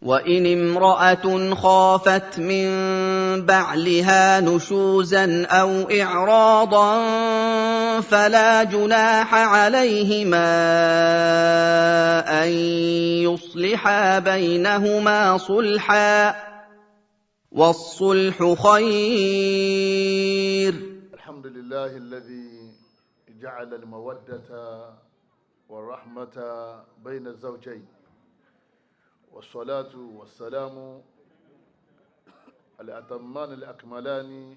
وإن امرأة خافت من بعلها نشوزا أو إعراضا فلا جناح عليهما أن يصلحا بينهما صلحا والصلح خير. الحمد لله الذي جعل المودة والرحمة بين الزوجين، والصلاة والسلام الأتمان الأكملان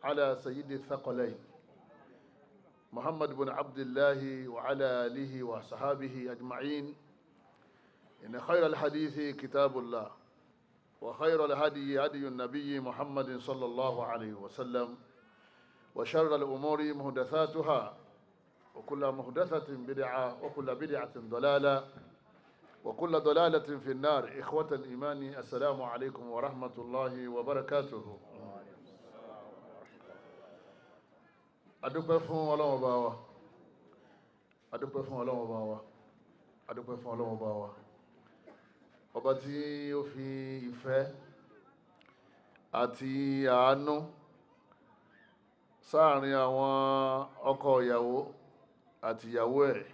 على سيد الثقلين محمد بن عبد الله وعلى آله وصحابه أجمعين. إن خير الحديث كتاب الله، وخير الهدي هدي النبي محمد صلى الله عليه وسلم، وشر الأمور محدثاتها، وكل محدثة بدعة، وكل بدعة ضلالة، وكل ضلالة في النار. إخوة الإيمان، السلام عليكم ورحمة الله وبركاته. adúpẹ́ fún Ọlọ́run Ọba wa, adúpẹ́ fún Ọlọ́run Ọba wa, adúpẹ́ fún Ọlọ́run Ọba wa, ọba tí ó fi ìfẹ́ àti àánú sáàrin àwọn ọkọ ìyàwó àti ìyàwó ẹ̀,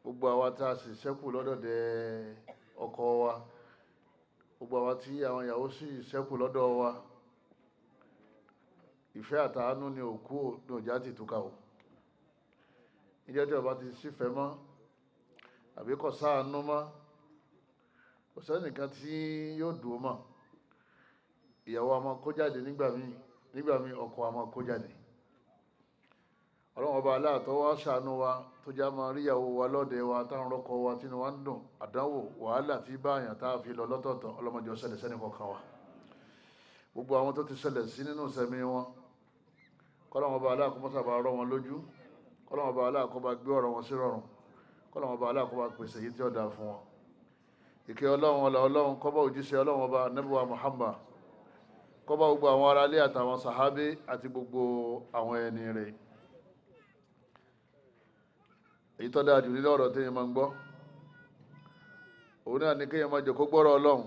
gbogbo àwa tá a sì ṣẹ́kù lọ́dọ̀dẹ̀ ọkọ wa, gbogbo àwa tí àwọn ìyàwó sì ṣẹ́kù lọ́dọ̀ wa. Ìfẹ́ àtàánú ni òkú ní òjá ti túká o. Ìjẹ́ tí ọba ti sífẹ́ mọ́ àbí kò sáànú mọ́, kò sẹ́nìkan tí yóò dùn mọ́. Ìyàwó a máa kó jáde nígbà míì ọkọ a máa kó jáde. Ọlọ́run Ọba Allah tó wá ṣàánú wa, tó já máa rí ìyàwó wa lọ́dẹ wa, táwọn ọkọ wa tínú wa ń dùn, àdánwò wàhálà tí báyàn tá a fi lọ lọ́tọ̀ọ̀tọ̀, ọlọ́mọdé ó ṣẹlẹ̀ sẹ́ni kọ̀ọ̀kan wa. Gbogbo àwọn tó ti ṣẹlẹ̀ sí nínú ìṣẹ̀mí wọn, kọ́lọ́run Ọba Allah kó mọ́sà bá rọ́ wọn lójú, kọ́lọ́run Ọba Allah kó bá gbé ọ̀rọ̀ wọn sí rọrùn, kọ́lọ́run Ọba Allah kó bá pèsè èyí tí ó dáa fún wọn. Ìkẹ́ Ọlọ́run, ọlá Ọlọ́run kó bá òjíṣẹ́ Ọlọ́run Ọba Ànábì wa Muhammad, kó bá gbogbo àwọn ará ilé àtàwọn sàhábé àti gbogbo àwọn ẹni rẹ̀. Èyí tó dáa jù nínú ọ̀rọ̀ téèyàn máa ń gbọ́, òun náà ni kéèyàn máa jókòó gbọ́rọ̀ Ọlọ́run.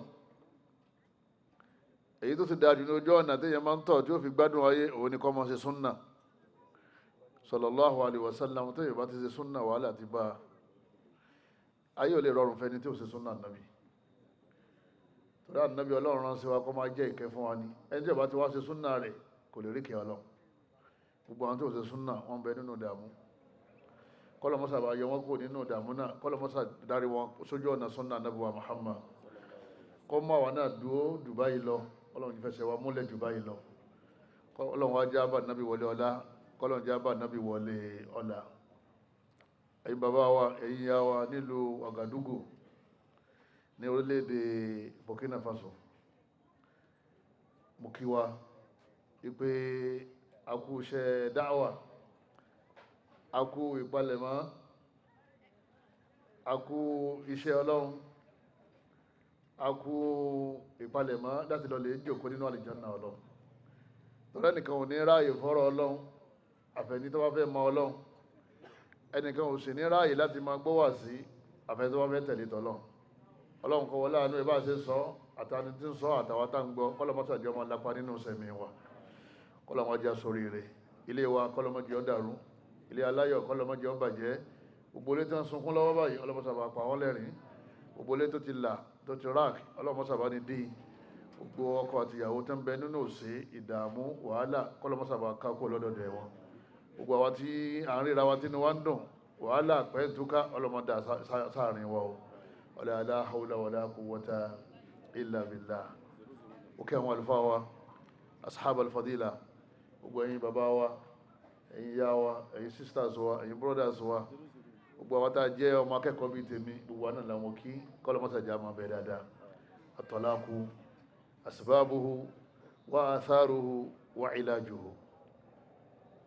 Èyí tó sì dáa jù ní ojú ọ̀nà téèyàn máa ń tọ̀ tí ó fi gbádùn ayé, òun ni kó máa ṣe súnnà sallallahu alaihi wasallam. Téèyàn bá ti ṣe súnnà, wàhálà ti bá ayé ò lè rọrùn fẹ́ni tí ò ṣe súnnà nàbí. Torí ànábì Ọlọ́run rán sí wa kó máa jẹ́ ìkẹ́ fún wa ni. Ẹni tí ó bá ti wá ṣe súnnà rẹ̀ kò lè rí ìkẹ́ Ọlọ́run. Gbogbo àwọn tí ò ṣe súnnà wọ́n bẹ nínú ìdààmú. Kọ́lọ́mọ́sà bá yọ wọ́n kó nínú ìdààmú náà, kọ́lọ́mọ́sà darí wọn sójú ọ̀nà súnnà ànábì wa Muhammad. Kó mọ́ àwa náà dúró Dubai lọ, Ọlọ́run ti fẹsẹ̀ wa múlẹ̀ Dubai lọ. Ọlọ́run wá já bá nábì wọlé ọlá, kọ́lọ́run já bá nábì wọlé ọlá. Ẹ̀yin bàbá wa, ẹ̀yin ìyá wa nílùú Ọ̀gàdúgù ní orílẹ̀-èdè Burkina Faso, mo kí wa wípé a kú iṣẹ́ dáwà, a kú ìpalẹ̀mọ́, a kú iṣẹ́ Ọlọ́run, a kú ìpalẹ̀mọ́ láti lọ lè jókòó nínú àlìjánnà Ọlọ́run. Torí ẹnìkan ò ní ráàyè fọ́rọ̀ Ọlọ́run àfẹ́ni tó bá fẹ́ mọ Ọlọ́run, ẹnìkan ò sì ní ráàyè láti máa gbọ́ wàásí àfẹ́ni tó bá fẹ́ tẹ̀lé t'Ọlọ́run. Ọlọ́run kó wọlé àánú ẹ̀ bá ṣe sọ àtàní tí ń sọ àtàwọn tá ń gbọ́, kọ́lọ́mọ́sà jẹ́ ọmọ lápá nínú ìṣẹ̀mí wa, kọ́lọ́mọ́jẹ́ sórí rẹ̀. Ilé wa kọ́lọ́mọ́jẹ́ ó dàrú, ilé aláyọ̀ kọ́lọ́mọ́jẹ́ ó bàjẹ́. Gbogbo ilé tó ń sunkún lọ́wọ́ báyìí ọlọ́mọ́sà bá pa wọ́n lẹ́rìn. Gbogbo ilé tó ti là tó ti rák ọlọ́mọ́sà bá ní dí. Gbogbo ọkọ àti ìyàwó tó ń bẹ nínú òṣè ìdààmú wàhálà kọ́lọ́mọ́sà bá ká kó lọ́dọ̀dẹ̀ wọn. Gbogbo àwa tí à ń ríra wa tí inú wa ń dùn, wàhálà pẹ́ túká ọlọ́mọdà sáàrin wa o. Wala la hawla wala quwwata illa billah. Òkè àwọn àlùfáà wa, ashab al-fadila, gbogbo ẹ̀yin bàbá wa, ẹ̀yin ìyá wa, ẹ̀yin sisters wa, ẹ̀yin brothers wa, gbogbo àwọn tá jẹ́ ọmọ akẹ́kọ̀ọ́ bíi tèmi, gbogbo àná làwọn kí kọ́lọ́mọ́sàjà máa bẹ̀ dáadáa. At-talaqu asbabuhu wa atharuhu wa ilajuhu.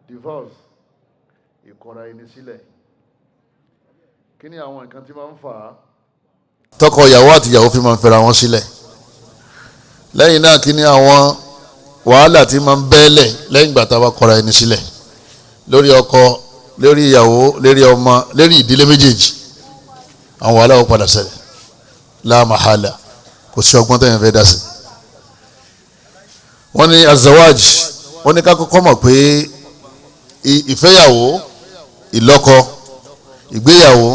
Divorce, ìkọ̀ra ẹni sílẹ̀. Kí ni àwọn nǹkan tí máa ń fà á tọkọ ìyàwó àti ìyàwó fi máa ń fẹ́ra wọn sílẹ̀? Lẹ́yìn náà kí ni àwọn wàhálà tí máa ń bẹ́ẹ̀lẹ̀ lẹ́yìn ìgbà tá a bá kọra ẹni sílẹ̀, lórí ọkọ, lórí ìyàwó, lórí ọmọ, lórí ìdílé méjèèjì? Àwọn wàhálà ó padà ṣẹlẹ̀ la mahala. kò sí ọgbọ́n tẹ́yìn fẹ́ dá sí. wọ́n ní azawaj wọ́n ní ká kọ́kọ́ mọ̀ pé ìfẹ́yàwó ìlọ́kọ ìgbéyàwó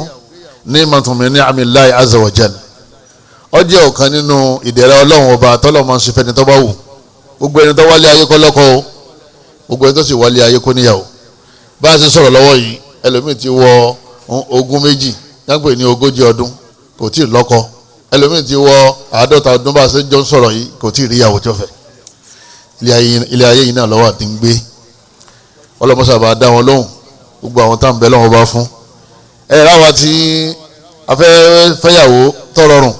ní mọ̀túnmí ní amilahi azza wa jal ó jẹ́ ọ̀kan nínú ìdẹ̀ra ọlọ́run ọba tọ́lọ́ máa ń ṣe fẹ́ni tó bá wù. gbogbo ẹni tó wálé ayé kọ́ lọ́kọ o, gbogbo ẹni tó sì wálé ayé kó níyàwó. bá a ṣe sọ̀rọ̀ lọ́wọ́ yìí ẹlòmíì ti wọ ogún méjì yàgbé ní 40 ọdún kò tí ì lọ́kọ, ẹlòmíì ti wọ 50 ọdún bá a ṣe jọ ń sọ̀rọ̀ yìí kò tí ì ríyàwó tó fẹ́. ilé ayé yìí náà lọ́wọ́ àti ń gbé ọlọ́mọṣàbà dá wọn lóhùn gbogbo àwọn tá à ń bẹ lọ́wọ́ bá fún. ẹ ráwa tí a fẹ́ fẹ́yàwó tó rọrùn,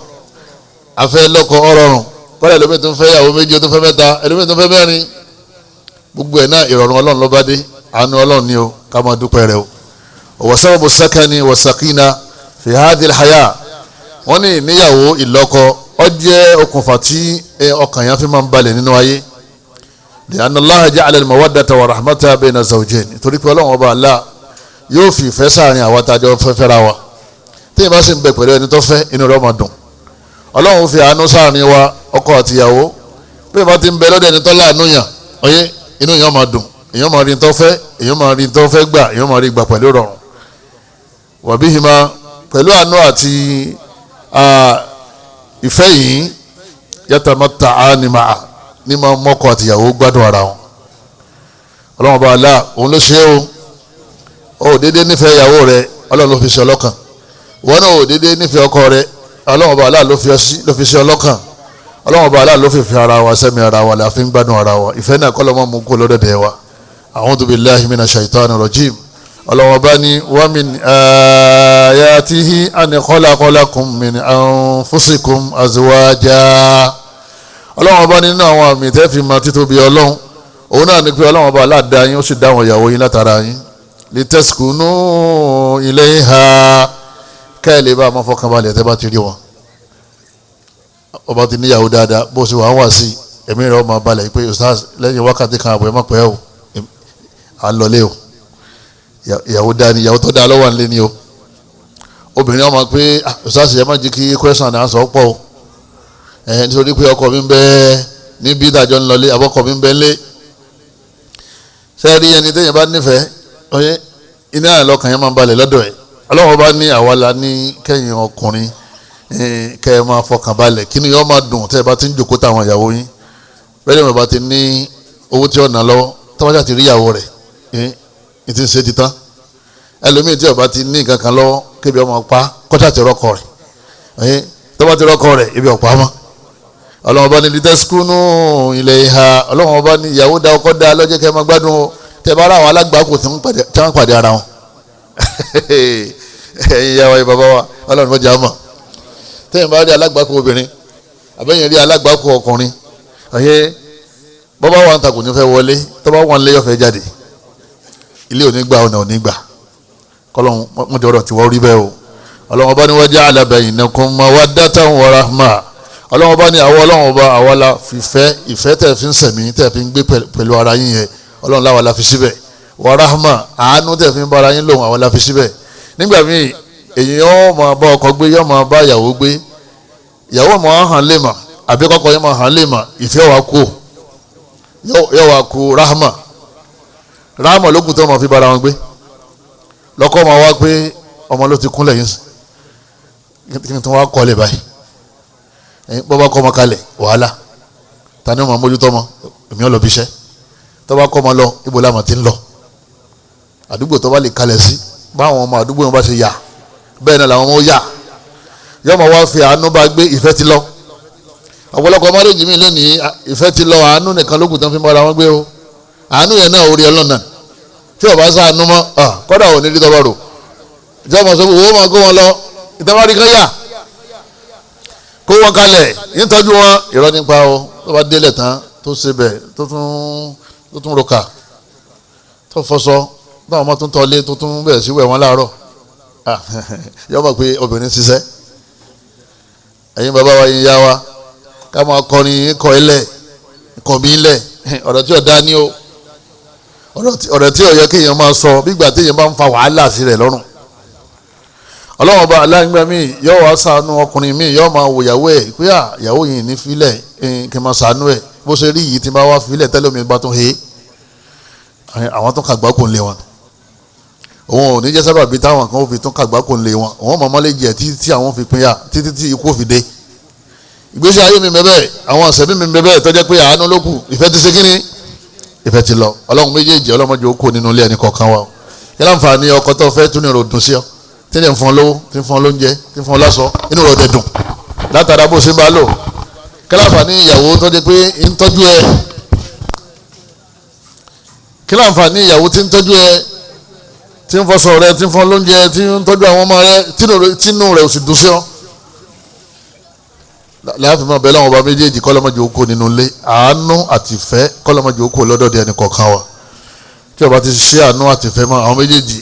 a fẹ́ lọ́kọ ó rọrùn, kọ́lá ẹlòmíì tó ń fẹ́yàwó 2 tó fẹ́ 3, ẹlòmíì tó fẹ́ 4. gbogbo ẹ̀ náà ìrọ̀rùn ọlọ́run ló bá dé, àánú ọlọ́run ni o, ká máa dúpẹ́ rẹ̀ o. wa sababu sakani wa sakina fi hadhihi al-haya. wọ́n ní ìníyàwó ìlọ́kọ ó jẹ́ okùnfà tí ọkàn yẹn fi máa ń balẹ̀ nínú ayé. li'anna Allaha ja'ala al-mawaddata wa rahmata bayna zawjayn. torí pé ọlọ́run ọba Allah yóò fi ìfẹ́ sáàrin àwọn àtàjọ fẹ́fẹ́ra wa. téèyàn bá sì ń bẹ pẹ̀lú ẹni tó fẹ́ inú rẹ̀ máa dùn. ọlọ́run fi àánú sáàrin wa ọkọ àtìyàwó. bí ìbá ti ń bẹ lọ́dọ̀ ẹni tó láàánú yàn ọyẹ́ inú yàn máa dùn, èèyàn máa rí tó fẹ́, èèyàn máa rí tó fẹ́ gbà, èèyàn máa rí gbà pẹ̀lú rọrùn. wa bihima pẹ̀lú àánú àti ìfẹ́ yìí yatamatta'ani ma'a ní máa mọ́kọ àtìyàwó gbádùn ara wọn. ọlọ́run bá Allah òun ló ṣe ó dédé nífẹ̀ẹ́ ìyàwó rẹ ọlọ́run ló fi ṣe ọlọ́kàn. wọn náà ò dédé nífẹ̀ẹ́ ọkọ rẹ ọlọ́run bá Allah ló fi ṣe ọlọ́kàn. ọlọ́run bá Allah ló fi ara wa sẹ́mi ara wa la fi ń gbádùn ara wa. ìfẹ́ náà kọ́ ló máa mú kó lọ́dọ̀dẹ̀ wa. a'udhu billahi minash shaitani rajim. ọlọ́run bá ní wa min ayatihi an khalaqa lakum min anfusikum azwaja. ọlọ́run bá nínú àwọn àmì tẹ́ fi máa títóbi ọlọ́run òun náà ní pé ọlọ́run bá aláàdá yín ó sì dá àwọn ìyàwó yín látara yín litaskunu ilayha kẹ́ẹ̀lẹ́ bá máa fọkànbalẹ̀ tẹ́ bá ti rí wọn. ọba ti níyàwó dáadáa bó ṣe wà ń wà sí ẹ̀mí rẹ̀ ó máa balẹ̀ pé ustaz lẹ́yìn wákàtí kan àbọ̀ ẹ̀ má pẹ́ o à ń lọlé o ìyàwó dáa ni ìyàwó tó dáa lọ́wọ́ nílé ni o. obìnrin ọmọ pé ustaz ẹ má jí kí question and answer pọ̀ o nítorí pé ọkọ mi ń bẹ níbi ìdájọ́ ńlọlé àbọ̀kọ mi ń bẹ lé. sẹ́ẹ̀rí ẹni téèyàn bá nífẹ̀ẹ́ ọyẹ iná àlọ́kàn yẹn máa ń balẹ̀ lọ́dọ̀ ẹ̀. ọlọ́run bá ní àwa la ní kẹ́yìn ọkùnrin kẹ́ ẹ máa fọkàn balẹ̀ kí ni yọ́ máa dùn tẹ́ ẹ bá ti ń jòkó táwọn ìyàwó yín. bẹ́ẹ̀ ni bá ti ní owó tí ó ná lọ́wọ́ tọ́wọ́jà ti rí ìyàwó rẹ̀ ní ti ń ṣe ti tán. ẹlòmíì tí ó bá ti ní nǹkan kan lọ́wọ́ kébi ọmọ pa kọ́ṣà ti rọ́kọ rẹ̀ tọ́wọ́ ti rọ́kọ rẹ̀ ibi ọ̀pá mọ́. ọlọ́run bá ní litaskunu ilayha. ọlọ́run bá ní ìyàwó da ọkọ da lọ́jọ́ kẹ́ ẹ máa gbádùn o. tẹ́ bá ra àwọn alágbàákò tí wọ́n pàdé ara wọn. ẹ̀yin ìyá wa bàbá wa ọlọ́run bá jẹ́ àmọ́. tẹ́yìn bá rí alágbàákò obìnrin àbẹ́yìn rí alágbàákò ọkùnrin bọ́bá wa ń takò ní fẹ́ wọlé tọ́bá wọn lé yọ̀fẹ́ jáde ilé onígbà ọ̀nà onígbà kọ́lọ́run mú jọ̀rọ̀ tí wọ́n rí bẹ́ẹ̀ o. ọlọ́run bá ní wa ja'ala bainakum mawaddatan wa rahma. ọlọ́run bá ní àwọn ọlọ́run bá àwa la ìfẹ́ tẹ̀ fi ń sẹ̀mí tẹ̀ fi ń gbé pẹ̀lú ara yín yẹn ọlọ́run láwa la fi síbẹ̀ wa rahma àánú tẹ̀ fi ń bá ara yín lòun àwa la fi síbẹ̀. nígbà míì èyí yóò máa bá ọkọ gbé yóò máa bá ìyàwó gbé ìyàwó máa hàn lè mà àbí kọ́kọ́ yóò máa hàn lè mà ìfẹ́ wa kú yóò wá kú rahma lókun tó máa fi bára wọn gbé lọ́kọ́ máa wá pé ọmọ ló ti kúnlẹ̀ yín kí ni tí wọ́n á kọ́ lè báyìí bọ́ bá kọ́ ọmọ kalẹ̀ wàhálà ta ni wọ́n máa mójútó ọmọ èmi ò lọ bí iṣẹ́ tó bá kọ́ ọmọ lọ ibo làmọ̀ tí ń lọ àdúgbò tó bá lè kalẹ̀ sí báwọn ọmọ àdúgbò wọn bá ṣe yà bẹ́ẹ̀ náà làwọn ọmọ ó yà yọmọ wá fi àánú bá gbé ìfẹ́ ti lọ ọ̀pọ̀lọpọ̀ márèjì mi lónìí ìfẹ́ ti lọ àánú nìkan lókùn tán fi mọ́ra wọn gbé o àánú yẹn náà orí ọlọ́nà tí ọba sá àánú mọ́ kọ́dà ò ní rí tọ́ba rò ìjọba sọ owó máa kó wọn lọ ìtẹ́wárí kan yà kó wọn kalẹ̀ nítọ́jú wọn irọ́ nípa o tó bá délẹ̀ tán tó ṣe bẹ̀ tó tún roka tó fọṣọ táwọn ọmọ tó ń tọ́lé tó tún bẹ̀rẹ̀ sí wẹ̀ wọn láàárọ̀ yọ mọ̀ pé obìnrin ṣiṣẹ́ ẹ̀yin bàbá wa yín yá wa ká máa kọrin kọ ilẹ̀ kọ̀ mí ilẹ̀ ọ̀rọ̀ tí ò dá ní o ọ̀rọ̀ tí ò yẹ kéèyàn máa sọ bígbà téèyàn bá ń fa wàhálà sí rẹ̀ lọ́rùn ọlọ́run ọba aláìgbà míì yóò wá ṣàánú ọkùnrin míì yóò máa wò ìyàwó ẹ̀ pé ìyàwó yìí ní filẹ̀ kí n máa ṣàánú ẹ̀ bó ṣe rí yìí tí n bá wá filẹ̀ tẹ́lẹ̀ omi bá tún he àwọn tó kàgbákò ń lé wọn òun ò ní jẹ́ sábàbí táwọn kan ó fi tún kàgbákò ń lé wọn òun mọ̀mọ́ lè jẹ́ títí àwọn fi pín yà títí tí ikú fi dé ìgbésí ayé mi bẹ́ẹ̀ àwọn ọ̀sẹ̀ mi bẹ́ẹ̀ tó jẹ́ pé àánú ló kù ìfẹ́ ti ṣe kíni ìfẹ́ ti lọ ọlọ́run méjèèjì ọlọ́mọdé ó kó nínú ilé ẹni kọ̀ọ̀kan wa kí láǹfààní ọkọ tó fẹ́ tún ní ròdùn sí ọ tí ń fún ọ lówó tí ń fún ọ lóúnjẹ tí ń fún ọ lásọ inú rẹ̀ ọ̀dẹ̀ dùn látara bó ṣe ń bá lò kí láǹfààní ìyàwó tó jẹ́ pé ń tọ́jú ẹ kí láǹfààní ìyàwó tí ń tọ́jú ẹ tí ń fọṣọ rẹ tí ń fún ọ lóúnjẹ tí ń tọ́jú àwọn ọmọ rẹ tínú rẹ̀ ò sì dùn sí ọ láàfin máa bẹ láwọn ọba méjèèjì kọ́lọ́mọdé ó kó nínú ilé àánú àtìfẹ́ kọ́lọ́mọdé ó kó lọ́dọ̀dẹ̀ ẹnì kọ̀ọ̀kan wa tí ọba ti ṣe àánú àtìfẹ́ mọ́ àwọn méjèèjì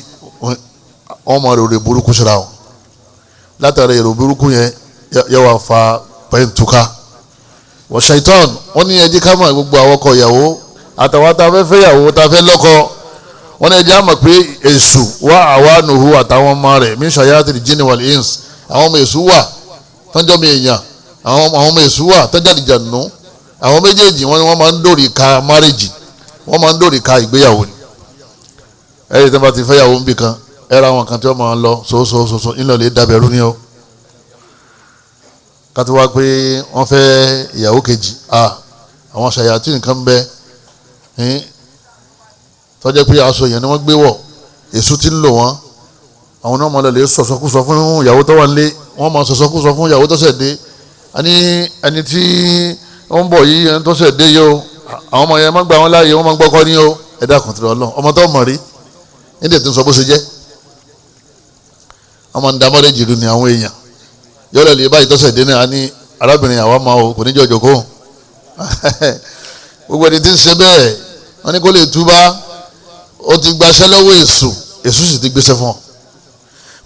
wọ́n máa rò rè burúkú síra wọn látara èrò burúkú yẹn yẹ wà fa pẹ́ǹtùká wọ́n ṣàìtàn wọ́n ní ẹjẹ́ ká mọ̀ gbogbo àwọn ọkọ ìyàwó àtàwọn tá a fẹ́ fẹ́ ìyàwó tá a fẹ́ lọ́kọ wọ́n ní ẹjẹ́ á mọ̀ pé èṣù wà àwa nùhù àtàwọn ọmọ rẹ̀ min shayatil jinni wal ins àwọn ọmọ èṣù wà tọ́jọ́ mi èèyàn àwọn ọmọ èṣù wà tọ́jà àdìjànú àwọn méjèèjì wọn ni wọ́n máa ń dòrì ka márèjì wọ́n máa ń dòrì ka ìgbéyàwó ni ẹ̀rí tí wọ́n bá ti fẹ́ yàwó níbì kan ẹ̀rọ àwọn kan tí wọ́n máa ń lọ sòsòsòsò ńlọ lè dàbẹ̀rú ni ó ká tó wá pé wọ́n fẹ́ ìyàwó kejì àwọn ṣàyàtì nǹkan bẹ tọ́jẹ́ pé aṣọ èèyàn ni wọ́n gbé wọ̀ èṣù ti ń lò wọ́n àwọn náà máa lọ lè sọ̀sọ́kúsọ fún ìyàwó tó wà nílé wọ́n máa sọ̀sọ́kúsọ fún ìyàwó tó ṣẹ̀ dé ẹni tí ó ń bọ̀ yìí ẹni tó ṣẹ̀ dé yìí o àwọn ọmọ yẹn máa gbà wọ́n láàyè wọ́n máa gbọ́kọ́ ní o ẹ̀dá kùntìrọ̀ ọlọ́ ọmọ tó mọ̀ rí nídìí tó ń sọ bó ṣe jẹ́ ọmọ ń dámọ́lé jìrù ní àwọn èèyàn yọ̀rọ̀ lè báyìí tó ṣẹ̀ dé náà ní arábìnrin àwa máa o kò ní jọjọ kó gbogbo ẹni tí ń ṣe bẹ́ẹ̀ wọ́n ní kó lè túbá ó ti gbaṣẹ́ lọ́wọ́ èṣù sì ti gbéṣẹ́ fún ọ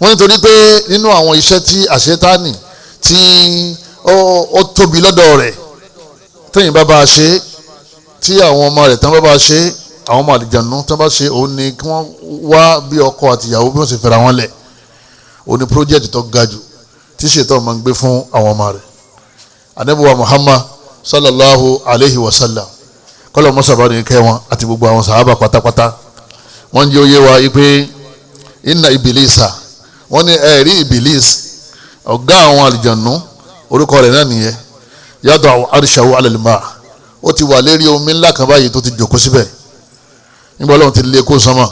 wọ́n nítorí pé nínú àwọn iṣẹ́ tí àṣetánì tí ó tóbi lọ́dọ̀ rẹ̀ tẹ́yìn bá bá a ṣe tí àwọn ọmọ rẹ̀ tán bá bá a ṣe àwọn ọmọ àlìjànú tán bá ṣe òun ni kí wọ́n wá bí ọkọ àti ìyàwó bí wọ́n sì fẹ́ra wọn lẹ̀ òun ni project tó ga jù tí ṣètò máa ń gbé fún àwọn ọmọ rẹ̀ Ànábì wa Muhammad sallallahu alayhi wa sallam kọ́lọ̀ mọ́sàbá ní kẹ́ wọn àti gbogbo àwọn sàhábà pátápátá wọ́n jẹ́ oyé wa pé inna ibilisa wọ́n ní ẹ̀rí ibilis ọ̀gá àwọn àlìjànú orúkọ rẹ̀ náà nìyẹn yada'u arshahu 'ala al-ma' ó ti wà lérí omi ńlá kan báyìí tó ti jòkó síbẹ̀ nígbà Ọlọ́run ti lé kó sánmà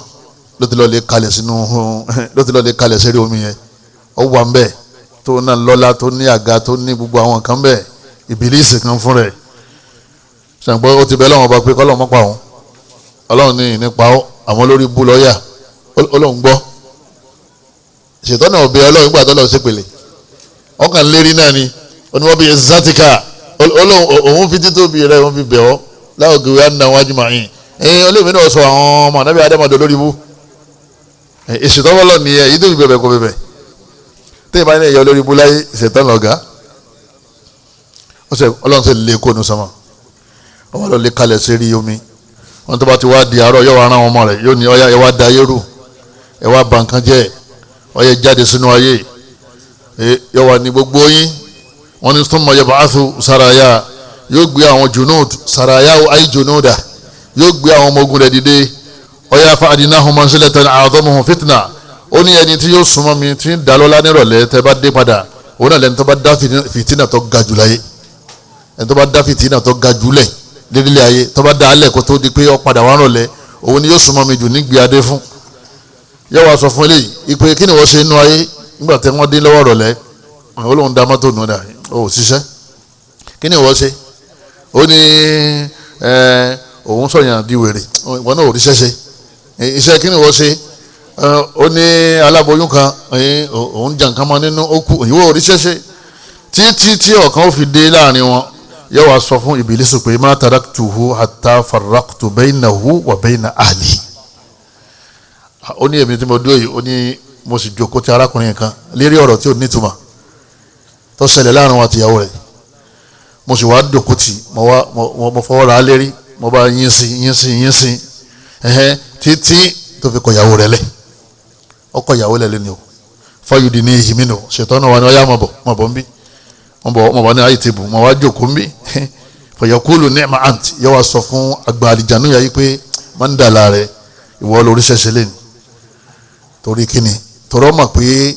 ló ti lọ lè kalẹ̀ sérí omi yẹn ó wà ń bẹ̀ tó náà lọ́lá tó ní àga tó ní gbogbo àwọn kan bẹ̀ ìbílísì kan fún rẹ̀ ṣàǹpọ̀ ó ti bẹ̀ lọ́wọ́ ọba pé kọ́lọ́ mọ́pa òun Ọlọ́run ní nípa àwọn olórí bú lọ́ọ̀yà Ọlọ́run gbọ́ ṣètọ́ náà ọbẹ̀ Ọlọ́run gbà tó lọ sí pèlè ọkàn lérí náà ni onímọ̀bí zatika òun fi títóbi rẹ̀ òun fi bẹ̀ ọ́ láwùjọ wa nà wájú màáyìn olóòmí náà sọ àwọn ọmọ anábì adamadu lórí ibú ìṣètọ́wọ́ lọ nìyẹn èyí tó fi bẹ̀bẹ̀ kó bẹ̀bẹ̀ tí ìbá ní ẹ̀yà olórí ibú láyé ìṣètọ́ lọ́gá Ọlọ́run sì lè kó nu sọmọ ọmọ lọ lè kalẹ̀ sí rí omi wọn tó bá ti wá di àárọ̀ yóò wá rán ọmọ rẹ̀ yóò ní ọyá ẹ wá da ayé rú ẹ wá ba nǹkan jẹ́ ọyẹ jáde sínú ayé yóò wá ní gbogbo yín wọn ní sọmọ yẹ bàásù saraya yóò gbé àwọn junud saraya ayé junuda yóò gbé àwọn ọmọ ogun rẹ̀ dìde ọyá fa'adinahum manzilatan a'zamuhum fitna ó ní ẹni tí yóò súnmọ́ mi tí ń dalọ́lá nírọ̀lẹ́ tẹ́ bá dé padà òun náà lẹ́ni tó bá dá fìtínà tó ga jù láyé ẹni tó bá dá fìtínà tó ga jù lẹ̀ lílẹ̀ ayé tó bá dá alẹ̀ kó tó di pé ó padà wá rọ̀lẹ́ òun ni yóò súnmọ́ mi jù nígbì adé fún yóò wá sọ fún eléyìí ìpè kí ni wọ́n ṣe inú ayé nígbà tí wọ́n dín lọ́wọ́ rọ̀lẹ́ olóhùn dá mọ́tò nù dà ó ṣiṣẹ́ kí ni wọ́n ṣe ó ní òun sọ̀yàn di wèrè wọn náà ò rí ṣẹ́ṣe iṣẹ́ kí ni wọ́n ṣe ó ní aláboyún kan òun jà nǹkan mọ́ nínú ó kú òyìnbó ò rí ṣẹ́ṣe títí tí ọ̀kan ó fi dé láàrin wọn yóò wá sọ fún ìbílísù pé má taraktuhu hatta farraqtu baynahu wa bayna ahli ó ní èmi tí mo dúró yìí ó ní mo sì jókòó ti arákùnrin kan lérí ọ̀rọ̀ tí ò nítumọ̀ tó ṣẹlẹ̀ láàrin wọn àti ìyàwó rẹ̀ mo sì wá dòkó tì mo fọwọ́ ra lérí mo bá yín sí títí tó fi kọ ìyàwó rẹ̀ lẹ̀ ọkọ ìyàwó lẹ̀ lẹ́ni o fọyùdì ní ìhìmínú ṣètọ́nù wa ni ọ̀yá mọ̀bọ̀ ń bí mọ̀bọ̀ ní ayé tèbù mọ̀ wá jókòó ń bí fọyọkúlù ní ẹ̀ma ant yẹ wá sọ fún àgbà àlìjánu yà yí pé máa ń dà láàrẹ ìwọ lórí ṣẹṣẹ lẹ́nu torí kíni tọrọ mọ̀ pé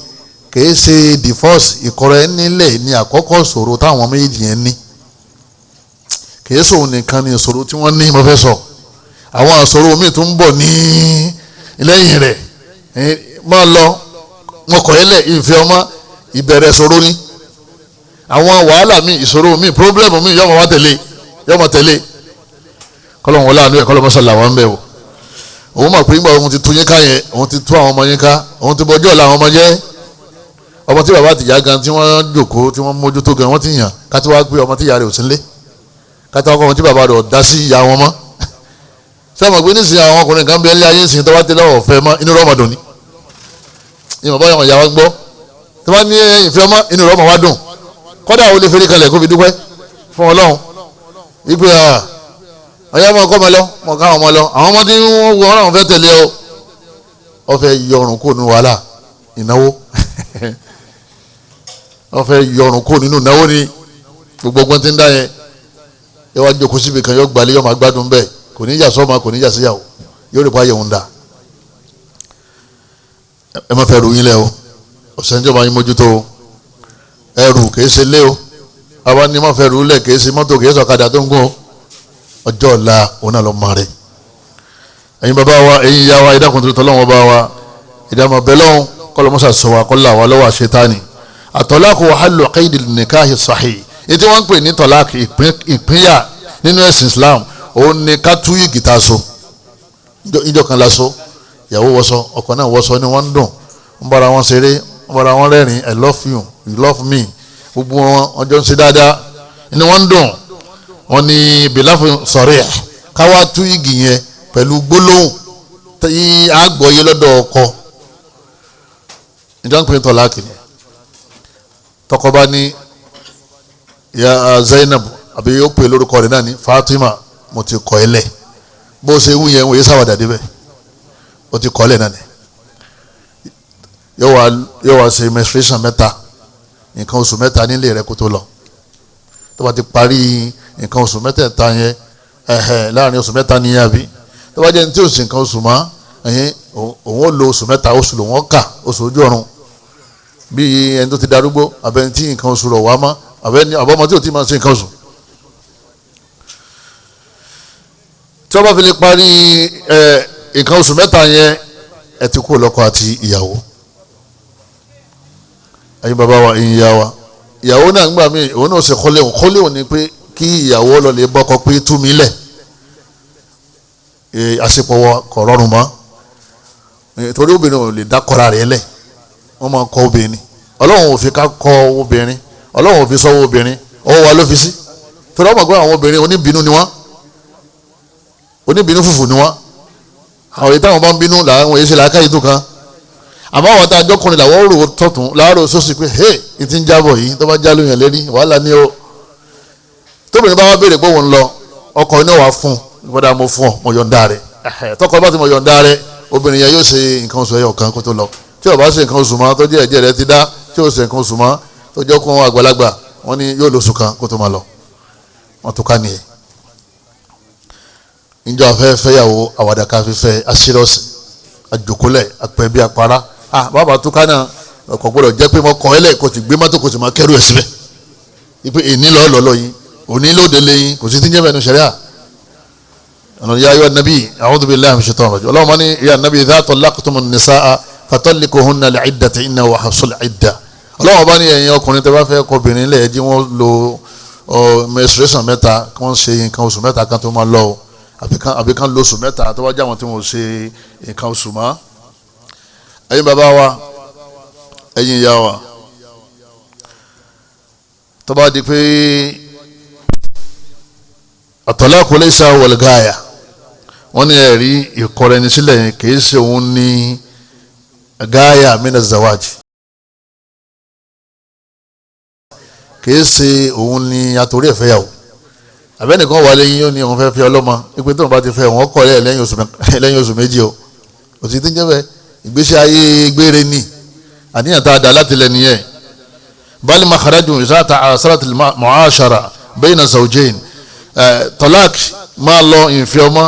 kìí ṣe divorce ìkọrọ ẹ nílẹ̀ ní àkọ́kọ́ ìṣòro táwọn méjì yẹn ní kìí sòun nìkan ní ìṣòro tí wọ́n ní mo fẹ́ sọ àwọn ìṣòro míì tó ń bọ̀ ní lẹ́yìn rẹ̀ máa lọ wọn kọ̀ ẹ́ lẹ̀ ìfẹ́ ọmọ ìbẹ̀rẹ̀ ìṣòro ní àwọn wàhálà míì ìṣòro míì problem míì yọmọ wá tẹ̀lé yọmọ tẹ̀lé kọ́lọ́mù wọlé àánú ẹ̀ kọ́lọ́mù sọ̀lá wọn bẹ̀ wò òun mọ̀ pé nígbà òun ti tú yín ká yẹn òun ti tú àwọn ọmọ yín ká òun ti bọjọ́ ọ̀la àwọn ọmọ jẹ́ ọmọ tí bàbá àtìyá gan tí wọ́n jòkó tí wọ́n mójútó gan wọ́n ti yàn ká tí wàá gbé ọmọ tí ìyá rẹ̀ ò sí nílé ká tí wàá kọ́ ọmọ tí bàbá rẹ̀ ò dá sí ìyá wọn mọ́ sẹ́wọ̀n pé nísìnyí àwọn ọkùnrin kan bẹ́ẹ̀ lé ayé ìsìn tó wá tẹ́lẹ̀ ọ̀fẹ́ mọ́ inú rọ́mọdún ni ìmọ̀ báyọ̀ wọn ìyá wa gbọ́ tó bá ní ìfẹ́ mọ́ inú rọ́mọ wa dùn kọ́dà ó lè fẹ́rẹ́ kalẹ̀ kó fi dúpẹ́ fún Ọlọ́run ìpè ọ̀yá ọmọ ọkọ ọmọ lọ mọ̀ ká ọmọ lọ àwọn ọmọ tí wọ́n wọ ọ̀rọ̀ fẹ́ tẹ̀lé ọ fẹ́ yọrùn kó nínú wàhálà ìnáwó wọ́n fẹ́ yọrùn kó nínú ìnáwó ni gbogbo ọgbọ́n tí ń dá yẹn yọ wá jókòó síbi kan yọ gbalẹ̀ yọ máa gbádùn bẹ́ẹ̀ kò ní í yà sọ́mọ kò ní í yà síyàwó yóò rí pa ayẹ̀wò ń dà ẹ má fẹ́ ru yín lẹ́ o ọ̀sẹ̀njọ́ máa yín mójútó o ẹrù kìí ṣe lé o àwa ni má fẹ́ ru lẹ̀ kìí ṣe mọ́tò kìí ṣọ̀kadà tó ń gún o ọjọ́ ọ̀la òun náà lọ mọ rẹ̀ ẹ̀yin bàbá wa ẹ̀yin ìyá wa ìdákùn tó tọ́lọ́wọ́n bá wa ìdààmú ọ̀bẹ lọ́hùn kọ́lọ́mọ́sà sọ wa kọ́lá wa lọ́wọ́ àṣetáni àtọ́láàkù wàhálù qaidi nìkáhì sahih ètí wọ́n ń pè ní tọ́láàkì ìpínyà nínú ẹ̀sìn Islam òun ni ká tú yìí gìtá so ìjọ kan lásọ ìyàwó wọṣọ ọkọ náà wọṣọ ni wọ́n ń dùn ń bára wọn ṣeré ń bára wọn rẹ́rìn I love you you love me gbogbo wọn ọjọ́ ń ṣe dáadáa ni wọ́n ń dùn wọ́n ní bìláfù sọ̀rẹ́ káwá tú igi yẹn pẹ̀lú gbólóhùn tí a gbọ́ yé lọ́dọ̀ ọkọ ìjọ ń pè ní tọ́láàkì ni tọkọ bá ní ya Zainab àbí yóò pè lórúkọ rẹ̀ náà ní Fatima mo ti kọ̀ ẹ́ lẹ̀ bó ṣe wú yẹn wọ́n yé sáwàdà débẹ̀ ó ti kọ́ ẹ́ lẹ̀ náà ni yóò wá ṣe menstruation mẹ́ta nǹkan oṣù mẹ́ta nílé rẹ̀ kó tó lọ tó bá ti parí nǹkan oṣù mẹ́tẹ̀ẹ̀ta yẹn láàrin oṣù mẹ́ta ní yàbí tó bá jẹ́ ní tí oṣù nǹkan oṣù mọ́ òun ó lo oṣù mẹ́ta oṣù lòun ó kà oṣù ojú ọ̀run bí ẹni tó ti darúgbó abẹni tí nǹkan oṣù rọ̀ wá mọ́ àbọ̀mọ́ tí ò tí máa ṣe nǹkan oṣù. tí wọ́n bá fi lè parí nǹkan oṣù mẹ́ta yẹn ẹ ti kú lọ́kọ àti ìyàwó ẹ̀yin bàbá wa ẹ̀yin ìyá wa ìyàwó náà ń gbà mí òun náà ṣe kọ́léwò ni pé kí ìyàwó lọ lè bọ́kọ pé tú mi lẹ̀ àṣepọ̀ kò rọrùn mọ́ torí obìnrin ò lè dákọ̀ra rẹ̀ lẹ̀ wọ́n máa kọ́ obìnrin ọlọ́run ò fi ká kọ́ obìnrin ọlọ́run ò fi sọ́wọ́ obìnrin ọwọ́ wa ló fi sí torí wọ́n mọ̀ pé àwọn obìnrin oníbínú ni wọ́n oníbínú fùfù ni wọ́n àwọn èyí táwọn bá ń bínú làwọn èyí ṣe làákàyè tó kan àmọ́ àwọn tá a jọkùnrin làwọn rò tọ̀tún láàárọ̀ sósì pé hey ìtì ń jábọ̀ yìí tó bá já lóyún lérí wàhálà ni ó tóbìnrin bá wá béèrè pé òun lọ ọkọ iná wà fún ìgbọ́dọ̀ mo fún ọ mo yọ̀ǹda rẹ̀ tọkọ bá ti mo yọ̀ǹda rẹ̀ obìnrin yẹn yóò ṣe nǹkan oṣù ẹyọ kan kó tó lọ tí ó bá ṣe nǹkan oṣù mọ́ tó jẹ́ ẹ̀jẹ̀ rẹ̀ ti dá tí ó ṣe nǹkan oṣù mọ́ tó jẹ́ kún àgbàlagbà wọ́n ní yóò lóṣù kan kó tó máa lọ wọ́n tó ká nìyẹn. níjọ́ afẹ́ fẹ́yàwó àwàdà ká fífẹ́ aṣírọ́ọ̀sì àjòkólẹ̀ àpẹ́ bí apara bàbá tó ká náà ọkọ̀ gbọ́dọ̀ jẹ́ pé mo kọ́ ẹ́lẹ̀ kò sì gbé mọ́tò kò sì máa kẹ́rù ẹ̀ síbẹ̀ ipe èní lọ́ọ́ yín òní lóde lẹ́yìn kò sí tí ń jẹ́ bẹ́ẹ̀ ní sẹ́ríà ọ̀nà ya ayọ́ nabi a'udhu billahi minash shaitanir rajim ọlọ́run ní ya nabi idha tallaqtumun nisaa fatalliquhunna li'iddati inna wa hafsul idda ọlọ́run bá ní ẹ̀yin ọkùnrin tẹ́ bá fẹ́ kọ obìnrin lẹ̀ jí wọ́n lo menstruation mẹ́ta kí wọ́n ṣe nǹkan oṣù mẹ́ta kan tó máa lọ àbí kan lo oṣù mẹ́ta tó wá já wọn tí wọ́n ṣe nǹkan oṣù mọ́ ẹ̀yin bàbá wa ẹ̀yin ìyá wa tó bá di pé at-talaqu laysa wal ghaya wọ́n ní ẹ̀rí ìkọrẹ ní sílẹ̀ yẹn kìí ṣe òun ní gáyà mina zawaj kìí ṣe òun ní àtòrí ẹ̀fẹ́ yàwó àbẹ́nìkan wà lẹ́yìn yóò ní òun fẹ́ fi ọlọ́mọ ìpín tó ń bá ti fẹ́ wọ́n kọ́ lẹ́yìn oṣù méjì o òsì tí ń jẹ́ bẹ́ẹ̀ ìgbésí ayé gbére ní àníyàn tá a dá láti lẹ́nu yẹn bal makharaju iza ta'asarat al-mu'ashara bayna zawjayn talaq máa lọ ìfẹ́ ọmọ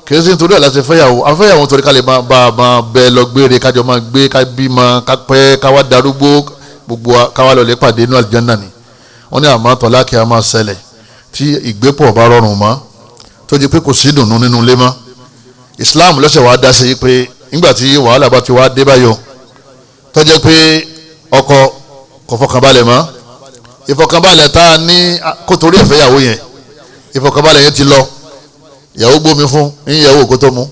kì í sí nítorí àláṣẹ fẹ́yàwó afẹ́yàwó torí ká lè máa bá a máa bẹ lọ gbére kájọ máa gbé ká bímọ ká pẹ́ ká wá darúgbó gbogbo ká wá lọ lè pàdé inú àlùjánnà ni wọ́n ní àmọ́ talaq a máa ṣẹlẹ̀ tí ìgbépọ̀ bá rọrùn mọ́ tó di pé kò sí dùnnú nínú ilé mọ́ Islam lọ́sẹ̀ wá dá sí pé nígbà tí wàhálà bá ti wá dé báyọ̀ tó jẹ́ pé ọkọ kò fọkànbalẹ̀ mọ́ ìfọkànbalẹ̀ tá a ní kó torí ẹ̀fẹ́ ìyàwó yẹn ìfọkànbalẹ̀ yẹn ti lọ ìyàwó gbómi fún ìyàwó kó tó mu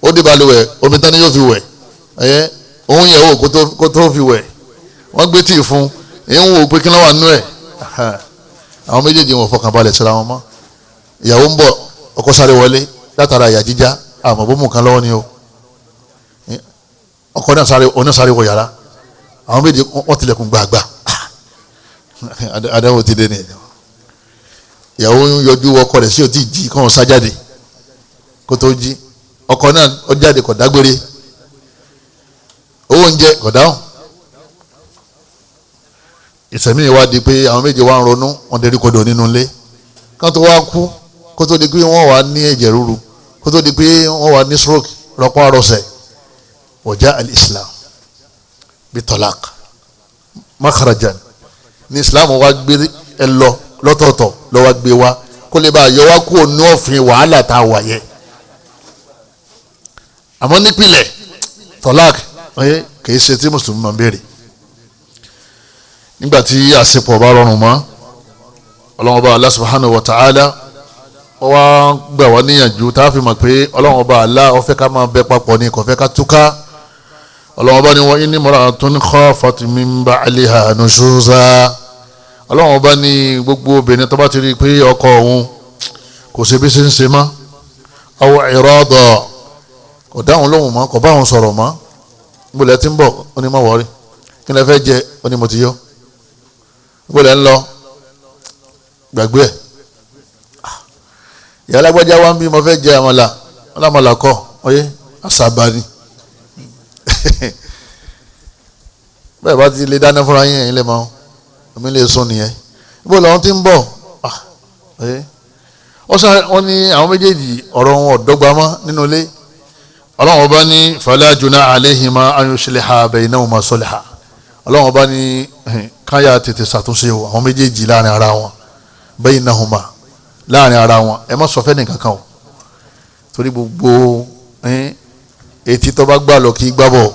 ó dé balùwẹ̀ omi tán ni yóò fi wẹ̀ òun ìyàwó kó tó fi wẹ̀ wọ́n gbé tíì fún ìyẹn wò pé kí ló wà nínú ẹ̀ àwọn méjèèjì wọn fọkànbalẹ̀ síra wọn mọ́ ìyàwó ń bọ̀ ọkọ sáré wọlé látara ìyà jíjá àmọ́ bó mú kan lọ́wọ́ ni o ọkọ náà sáré wọ yàrá àwọn méjì wọ́n tilẹ̀kùn gbàgbà adáwọ̀ ti dé ní ìyàwó ń yọjú ọkọ rẹ̀ sí òtí jí kọ́ wọn sájáde kó tó jí ọkọ náà ó jáde kò dágbére owó oúnjẹ kò dáhùn ìsẹ̀mí ìwádìí pé àwọn méjì wá ń ronú wọn dérí kodò nínú ilé kán tó wá kú kó tó di pé wọ́n wà ní ẹ̀jẹ̀ ríru kó tó di pé wọ́n wà ní stroke rọpò àrọsẹ̀ wọ̀já al-Islam bí tọ́lák makharajan ní Islam wá gbé ẹ lọ lọ́tọ̀ọ̀tọ̀ lọ́ wá gbé wá kó lè bá a yọ wá kó ní òfin wàhálà tá a wà yẹ àmọ́ nípìnlẹ̀ tọ́lák kìí ṣe tí mùsùlùmí máa ń béèrè nígbà tí àṣepọ̀ bá rọrùn mọ́ Ọlọ́hun Ọba Allah subhanahu wa ta'ala wọ́n wá gbà wá níyànjú tá a fi mọ̀ pé Ọlọ́hun Ọba Allah ó fẹ́ ká máa bẹ papọ̀ ní kò fẹ́ ká túká Ọlọ́hun Ọba ní wa in imra'atun khafat min ba'liha nushuza Ọlọ́hun Ọba ní gbogbo obìnrin tó bá ti rí i pé ọkọ òun kò ṣe bí ṣe ń ṣe mọ́ aw irada kò dáhùn lóhùn mọ́ kò bá òun sọ̀rọ̀ mọ́ gbọ́dọ̀ tí ń bọ̀ ó ní má wọrí kí lẹ fẹ́ jẹ ó ní mo ti yọ gbọ́dọ̀ ń lọ gbàgbé ẹ̀ ìyá alágbájá wa ń bí mo fẹ́ jẹ àmàlà ọlámàlà kọ́ ọyẹ àṣàbà ni bẹ́ẹ̀ bá ti lè dáná fúnra yín ẹ̀yin lè máa omi lè sún nìyẹn ibo làwọn ti ń bọ̀ wọ́n ní àwọn méjèèjì ọ̀rọ̀ wọn ọ̀dọ́gba mọ́ nínú ilé Ọlọ́hun Ọba ní fala junaha alayhima an yusliha baynahuma sulha Ọlọ́hun Ọba ní káyà tètè ṣàtúnṣe o àwọn méjèèjì láàrin ara wọn baynahuma láàrin ara wọn ẹ má sọ fẹ́ nìkan kan o torí gbogbo etí tó bá gbà lọ kí gbà bọ̀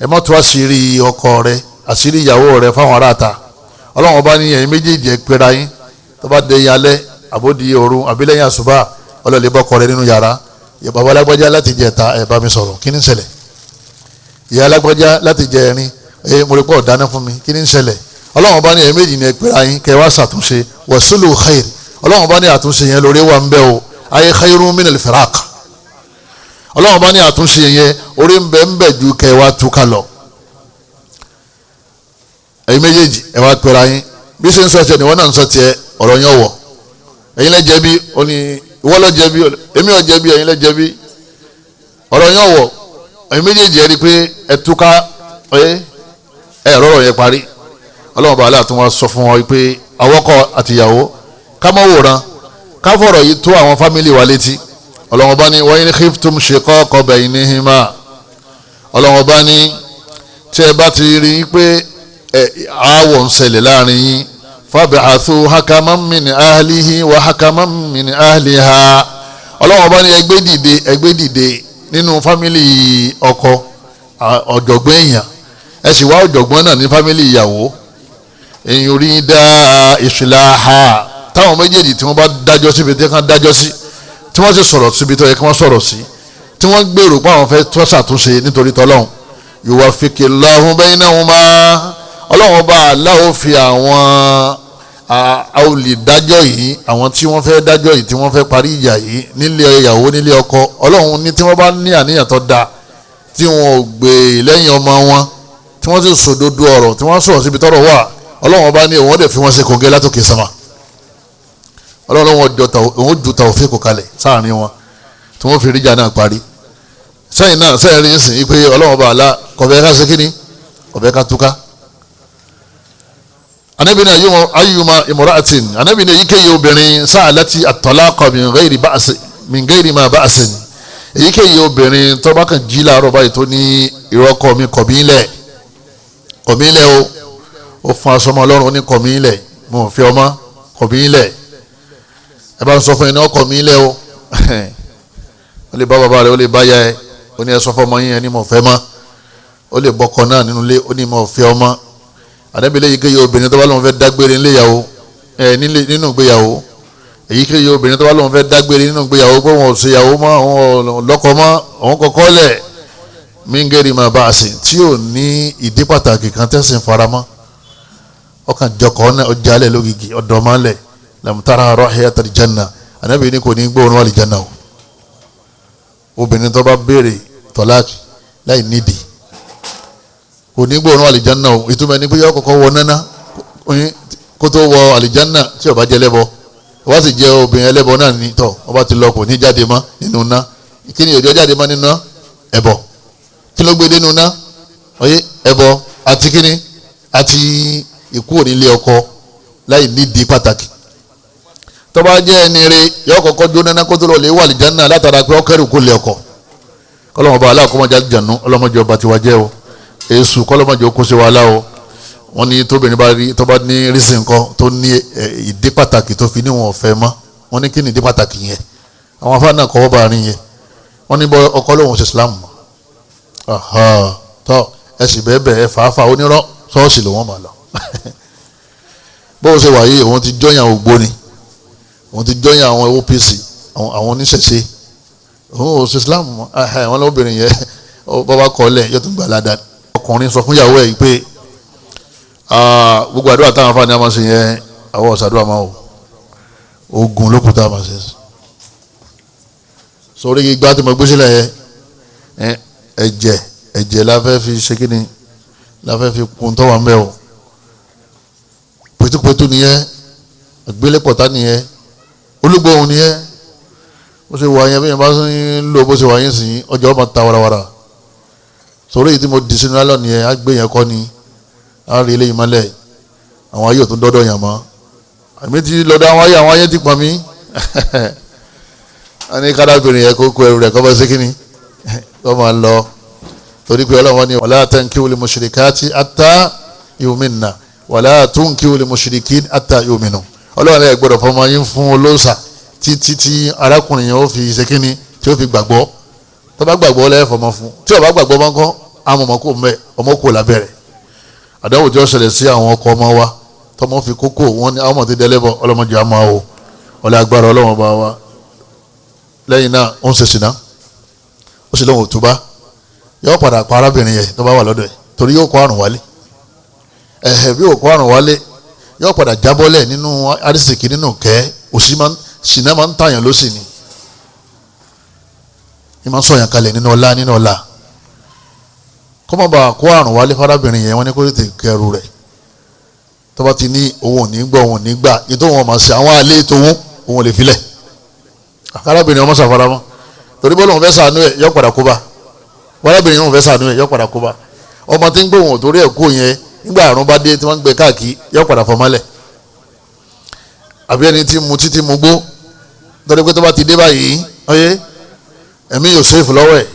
ẹ má tú àṣírí ọkọ rẹ àṣírí ìyàwó rẹ fáwọn aráàta Ọlọ́hun Ọba ní ẹ̀yin méjèèjì ẹ pera yín tó bá dé yalẹ́ àbódi òru àbílẹ̀yìn àṣùbà ọlọ́lẹ̀ bọ́kọ rẹ nínú yàrá ìyá bàbá alágbájá láti jẹ ẹ̀ta ẹ̀ bá mi sọ̀rọ̀ kí ni ń ṣẹlẹ̀ ìyá alágbájá láti jẹ ẹ̀rin mo rí pọ̀ dáná fún mi kí ni ń ṣẹlẹ̀ Ọlọ́hun Ọba ní ẹ̀yin méjì ní ẹ pera yín kẹ́ wá ṣàtúnṣe wasulu khair Ọlọ́hun Ọba ní àtúnṣe yẹn lórí wa ń bẹ o ayé khairun minal firaq Ọlọ́hun Ọba ní àtúnṣe yẹn orí ń bẹ ju kẹ́ wá túká lọ ẹ̀yin méjèèjì ẹ wá pera yín bí ṣe ń sọ tiẹ̀ níwọ̀n náà ń sọ tiẹ̀ ọ̀rọ̀ yẹn wọ̀ ẹ̀yin lẹ jẹ̀bi ó ní ìwọ ló jẹ̀bi èmi ò jẹ̀bi ẹ̀yin lẹ jẹ̀bi ọ̀rọ̀ yẹn wọ̀ ẹ̀yin méjèèjì ẹ rí i pé ẹ túká ẹ rọrọ̀ yẹn parí Ọlọ́hun Ọba aláàtún wa sọ fún wọn pé àwọkọ àtìyàwó ká mọ́ wòran ká fọ̀rọ̀ yìí tó àwọn fámìlì wa létí Ọlọ́hun Ọba ní wa in khiftum shiqaqa baynihima Ọlọ́hun Ọba ní tí ẹ bá ti rí i pé àwọ̀ ń ṣẹlẹ̀ láàrin yín fab'athu hakaman min ahlihi wa hakaman min ahliha Ọlọ́hun Ọba ní ẹgbẹ́ dìde nínú fámìlì ọkọ ọ̀jọ̀gbọ́n èèyàn ẹ sì wá ọ̀jọ̀gbọ́n náà ní fámìlì ìyàwó èyàn rí dá islaha táwọn méjèèjì tí wọ́n bá dájọ́ síbi tí wọ́n dájọ́ sí tí wọ́n sì sọ̀rọ̀ síbi tó yẹ kí wọ́n sọ̀rọ̀ sí tí wọ́n gbèrò pé àwọn fẹ́ tó ṣàtúnṣe nítorí tọ́lọ́hún yuwaffiqillahu baynahuma Ọlọ́hun Ọba Allah ó fi àwọn olùdájọ́ yìí àwọn tí wọ́n fẹ́ dájọ́ yìí tí wọ́n fẹ́ parí ìjà yìí nílé ìyàwó nílé ọkọ Ọlọ́hun ní tí wọ́n bá ní àníyàn tó dáa tí wọ́n ò gbé lẹ́yìn ọmọ wọn tí wọ́n sì sòdodo ọ̀rọ̀ tí wọ́n sọ̀rọ̀ síbi tọ́rọ̀ wà Ọlọ́hun Ọba ní òun dẹ̀ fi wọ́n ṣe kòǹgẹ́ látòkè sánmà Ọlọ́hun òun ju tawfiq kalẹ̀ sáàrin wọn tí wọ́n fi ríjà náà parí sẹ́yìn náà sẹ́yìn rí sìn pé Ọlọ́hun Ọba àlá kò fẹ́ ká ṣe kíni kò fẹ́ ká túká. anabi ní ayyuma imra'atin anabi ní èyíkéyìí obìnrin sa'alati at-talaqa min ghairi ma ba'sin èyíkéyìí obìnrin tó bá kàn jí láàárọ̀ báyìí tó ní ìrọ́kọ̀ mi kọ̀ mí lẹ̀ ó fún aṣọ ọmọ ọlọ́run ó ní kọ̀ mí lẹ̀ mo fi ọmọ kọ̀ mí lẹ̀ ẹ bá ń sọ fún ẹni ọkọ̀ mí lẹ̀ o ó lè bá bàbá rẹ̀ ó lè bá ya ẹ ó ní ẹ sọ fún ọmọ yín ẹni mo fẹ́ mọ́ ó lè bọ́kọ náà nínú ilé ó ní mo fẹ́ ọmọ àdébílẹ̀ èyíkéyìí obìnrin tó bá lóun fẹ́ dágbére níléyàwó nínú ìgbéyàwó èyíkéyìí obìnrin tó bá lóun fẹ́ dágbére nínú ìgbéyàwó pé wọn ò ṣèyàwó mọ́ àwọn lọ́kọ mọ́ àwọn kọ́kọ́ lẹ̀ mingeri máa bá a sìn tí ò ní ìdí pàtàkì kan tẹ̀sìn faramọ́ ọkàn jọkọ̀ náà ọjà alẹ́ lógìgì ọ̀dọ̀ máa lẹ̀ lamtara rahiyatal janna ànábì ní kò ní gbóòórùn wà lè janna o obìnrin tó bá béèrè tọ́láàkì láì nídìí kò ní gbóòórùn àlìjánná o ìtumọ̀ ẹni pé yọ kọ́kọ́ wọ náná kó tó wọ àlìjánná tí ó bá jẹ́ lẹ́bọ wá sì jẹ́ obìnrin ẹlẹ́bọ náà ní tọ́ ọba ti lọ kò ní jáde mọ́ nínú ná kí ni òjò jáde mọ́ nínú ná ẹbọ kí ló gbé dénú ná ọyẹ ẹbọ àti kíni àti ikú onílé ọkọ láì nídìí pàtàkì tó bá jẹ́ ẹni rẹ yọ kọ́kọ́ jóná ná kó tó lọ lè wọ àlìjánná látara pé ọkẹ́rù kó lé ọkọ kọ́lọ́mọba aláàkọ́mọjà jànú ọlọ́mọdé ọba tiwa jẹ́ o èsù kọ́lọ́mọdé ó kó sí wàhálà o wọ́n ní tóbìnrin bá rí tó bá ní rísì nǹkan tó ní ìdí pàtàkì tó fi níwọ̀n ọ̀fẹ́ mọ́ wọ́n ní kí ni ìdí pàtàkì yẹn àwọn afáà náà kọ́wọ́ bá rin yẹn wọ́n ní bọ́ ọkọ lóhùn ṣe Islam tọ́ ẹ sì bẹ́ẹ̀ ẹ fàáfàá onírọ́ ṣọ́ọ̀ṣì ló wọ́n máa lọ bó ṣe wà yìí òun ti jọyàn ògbóni òun ti jọyàn àwọn OPC àwọn oníṣẹ̀ṣe òun ò ṣe Islam wọn lóbìnrin yẹn bọ́bá kọ́lẹ̀ yóò tún gbà ládàá ọkùnrin sọ fún ìyàwó ẹ̀ yìí pé gbogbo àdúrà táwọn afáàní àmọ́ ṣe yẹn àwọn ọ̀sàdúrà máa wò ogun lókùtà máa ṣe sórí igbá tí mo gbé sílẹ̀ yẹn ẹ̀jẹ̀ la fẹ́ fi ṣe kíni la fẹ́ fi kun tọ́wọ́ ń bẹ́ o pẹ̀tùpẹ̀tù nìyẹn àgbélépọ̀tà nìyẹn olúgbòhùn nìyẹn bó ṣe wà yẹn bí yẹn bá ń lò bó ṣe wà yẹn sìn ọjọ́ ọmọ ta warawara sórí èyí tí mo dì sínú lálọ́ nìyẹn á gbé yẹn kọ́ ni á rí eléyìí mọ́lẹ̀ àwọn ayé ò tún dọ́dọ̀ yàn mọ́ àmì tí lọ́dọ̀ àwọn ayé ti pọ̀ mí a ní kárábìnrin yẹn kó kó ẹrù rẹ̀ kọ́ bá ṣe kíni kọ́ máa lọ torí pé ọlọ́wọ́n ni wala tankihul mushrikati hatta yu'minna wala tunkihul mushrikina hatta yu'minu ọlọ́wọ́n ẹ̀ gbọ́dọ̀ fọmọ yín fún olóòṣà títí tí arákùnrin yẹn ó fi ṣe kíni tí ó fi gbàgbọ́ tó bá gbàgbọ́ lẹ́yìn fọmọ fún tí ó bá gbàgbọ́ máa ń kọ́ àwọn ọmọ kò mẹ́ ọmọ kò lábẹ́rẹ̀ àdáwò tí ó ṣẹlẹ̀ sí àwọn ọkọ ọmọ wa tọmọ fi kókó wọn ni àwọn ọmọ ti dẹ́lẹ́bọ̀ ọlọ́mọdé àmọ́ o ọlẹ́ agbára ọlọ́wọ́n bá wa lẹ́yìn náà ó ń ṣe sìnà ó sì lóun ò túbá yóò padà pa arábìnrin yẹn tó bá wà lọ́dọ̀ ẹ̀ torí yóò kó àrùn wálé bí yóò kó àrùn wálé yóò padà jábọ́lẹ̀ nínú arísìkì nínú kẹ́ òsì sìnà máa ń tàyàn ló sì ní máa ń sọ̀yàn kalẹ̀ nínú ọlá kọ́mọ̀ bá kó àrùn wálé fárábìnrin yẹn wọ́n ní kó tètè kẹrù rẹ̀ tó bá ti ní òun ò ní gbọ́ òun ò ní gbà ètò wọn máa ṣe àwọn àlè ètò òun ò lè filẹ̀ fárábìnrin ọmọ sàfaramọ́ torí bọ́ọ̀lù òun fẹ́ sànú ẹ̀ yọ padà kó bá fárábìnrin òun fẹ́ sànú ẹ̀ yọ padà kó bá ọmọ tí ń gbé òun torí ẹ̀ kó yẹn nígbà àrùn bá dé tí wọ́n ń gbé káàkiri yọ padà fọmọ́lẹ̀ àbí ẹni tí mu títí mu gbó torí pé tó bá ti dé báyìí ọyẹ ẹ̀mí yóò ṣèfù lọ́wọ́ ẹ̀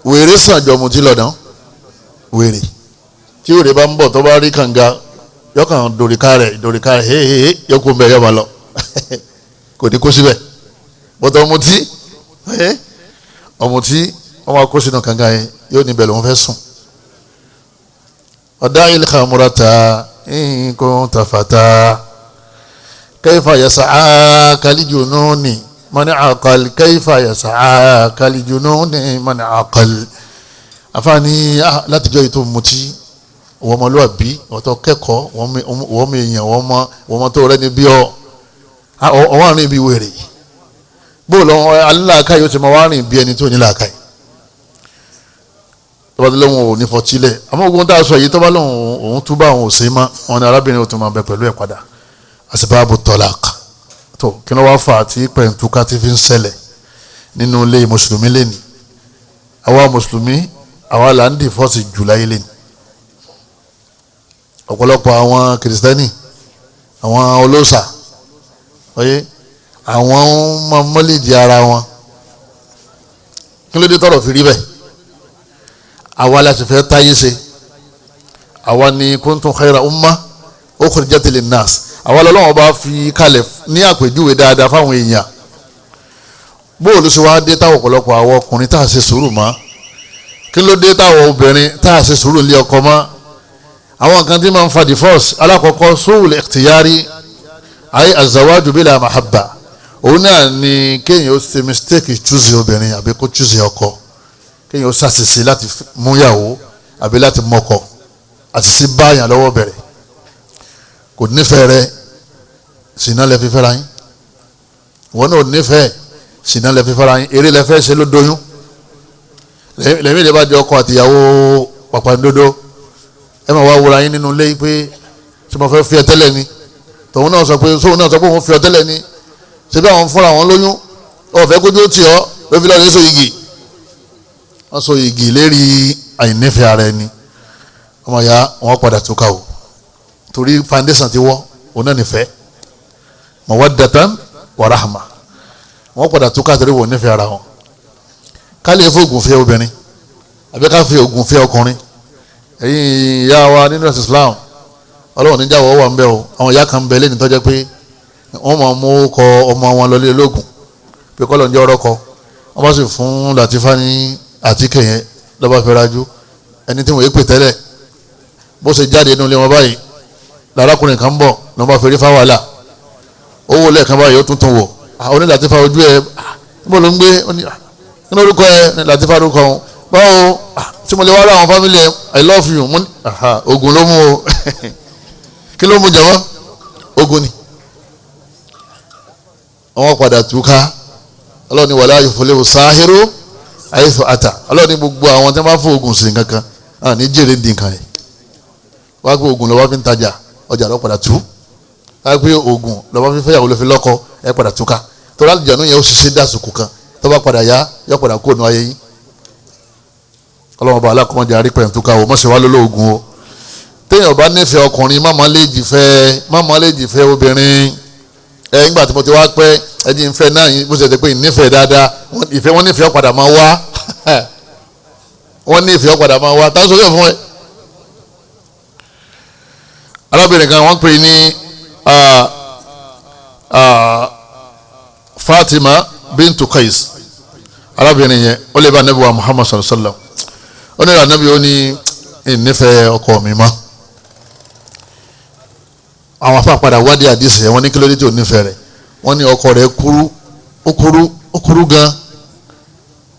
wèrè sàn jọ mu tí lọ́dàn wèrè tí wèrè bá ń bọ̀ tó bá rí kànga yọkàn dòríkà rẹ̀ hehehe yọkùn bẹ́ẹ̀ yọba lọ kò ní kó síbẹ̀ bọ́tọ̀ ọmọtí wọ́n wá kó sínú kànga yẹn yóò níbẹ̀ lòun fẹ́ sùn ọ̀dá ilé kàmúrata nǹkan tàfàtà kayfa yas'a kalijununi man aqal kayfa yas'a kalijununi man aqal àfààní látijọ́ ètò mutí wọ́n ọmọlúwàbí wọ́n tó kẹ́kọ̀ọ́ wọ́n mọ èèyàn wọ́n mọ tó rẹ́ ní bí ọwọ́ àrùn ibi wèrè bóòlù aláàká yóò ti máa wá rìn bí ẹni tó ní làákàyè tó bá tó lóun ò ní fọtílẹ̀ àmọ́ ogun tá a sọ yìí tó bá lóun òun túbọ̀ àwọn òsè má wọn ni arábìnrin ò tún máa bẹ pẹ̀lú ẹ̀ padà asbabu talaq tó kí ló wá fà á tí pẹ̀ntúká ti fi ń ṣẹlẹ̀ nínú ilé mùsùlùmí lẹ́ni àwa mùsùlùmí àwa là ń divorce jù láyé lẹ́nu. ọ̀pọ̀lọpọ̀ àwọn kìrìsìtẹ́nì àwọn olóòṣà oye àwọn mọ́lẹ́dì ara wọn kí ló dé tọrọ fi rí bẹ́ẹ̀ àwa la sì fẹ́ táyé ṣe àwa ni kuntum khayra umma ukhrijat linnas àwa lọ́lọ́wọ́ bá fi kalẹ̀ ní àpèjúwe dáadáa fáwọn èèyàn bóòlù sí wá dé táwọn ọ̀pọ̀lọpọ̀ àwọn ọkùnrin tá a ṣe sùúrù mọ́ kí ló dé táwọn obìnrin tá a ṣe sùúrù lé ọkọ mọ́ àwọn nǹkan tí máa ń fa divorce alákọ̀ọ́kọ́ su'ul ikhtiyari ayé azawaju bila mahabba òun náà ni kéèyàn ó ṣe mistake choose obìnrin àbí kó choose ọkọ kéèyàn ó ṣàṣìṣe láti múyàwó àbí láti mọ́kọ àṣìṣe báyàn lọ́wọ́ bẹ̀rẹ̀ kò nífẹ̀ẹ́ rẹ ṣìnà lẹ fi fẹ́ra yín wọn náà nífẹ̀ẹ́ ṣìnà lẹ fi fẹ́ra yín eré lẹ fẹ́ ṣe ló doyún lẹ́mí lè bá di ọkọ àtìyàwó pàpàǹdodo ẹ máa wá wúra yín nínú ilé pé ṣé mo fẹ́ fi ẹ tẹ́lẹ̀ ni tòun náà sọ pé òun fi ọ tẹ́lẹ̀ ni ṣé bí àwọn fúnra wọn lóyún ọ̀fẹ́ kójú ó tì ọ́ ló fi lọ́ọ́ ní so igi wọ́n so igi lérí àìnífẹ̀ẹ́ ara ẹni ọmọ ya wọn padà túká o torí foundation ti wọ́ òun náà nífẹ̀ẹ́ mawaddatan wa rahma wọn padà túká torí wọn nífẹ̀ẹ́ ara wọn ká lè fún ògùn fẹ́ obìnrin àbí ká fi ògùn fẹ́ ọkùnrin ẹ̀yin ìyá wa nínú ẹ̀sìn Islam ọlọ́run níjà wọ́n wà ń bẹ́ o àwọn ìyá kan ń bẹ lẹ́ni tó jẹ́ pé wọ́n máa mú kọ ọmọ wọn lọ lé lóògùn pé kọ́ ló ń jẹ́ ọ̀rọ̀ kọ wọ́n bá sì fún Latifa ní àtíkè yẹn lọ́ba fẹ́ rajú ẹni tí wọ́n yé pè tẹ́lẹ̀ bó ṣe jáde inú ilé wọn báyìí lárákùnrin kan ń bọ̀ ló bá fẹ́rí fáwàlà owó lẹ́ẹ̀kan báyìí ó tuntun wò oní Latifa ojú ẹ níbo ló ń gbé nínú orúkọ ẹ ní Latifa orúkọ wọn báwo tí mo lè wá rà àwọn fámìlì ẹ I love you mo ní ogun ló mú o kí ló mú jàmọ́ ogun ni wọ́n padà túká ọlọ́run ní wàlá yuflihu sáhírù haythu ata ọlọ́run ní gbogbo àwọn tí wọ́n bá fún ogun sí nǹkan kan ní jèrè ní nǹkan yẹn wá pé ogun lọ́wọ́ fi ń tajà ọjà lọ́ padà tú wá pé ogun lọ́wọ́ fi fẹ́yàwó ló fi lọ́kọ ẹ padà túká tó láti jànú yẹn ó ṣiṣẹ́ dàsùkù kan tó bá padà yá yọ padà kó nu ayé yín ọlọ́run ọba alákọ̀ọ́mọdé àrípẹ̀ túká o mọ̀ṣẹ́ wá lólóògùn o téèyàn bá nífẹ̀ẹ́ ọkùnrin máma lè jìfẹ́ obìnrin nígbà tí mo ti wá pẹ́ ẹni ìfẹ́ náà bó ṣe ti pé ìnífẹ̀ẹ́ dáadáa wọ́n nífẹ̀ẹ́ ọ̀padà máa wá wọ́n nífẹ̀ẹ́ ọ̀padà máa wá táwọn sọ́kẹ́ fún ẹ. arábìnrin kan wọ́n pè ní Fatima bintu Qais arábìnrin yẹn ó lè bá anabi wa Muhammad sallallahu alaihi wa sallam ó ní anabi ó ní ìnífẹ̀ẹ́ ọkọ mi mọ́ àwọn afa padà wádìí àdìsí wọn ní kí ló dé tí ò nífẹ̀ẹ́ rẹ̀ wọ́n ní ọkọ rẹ̀ kúrú gan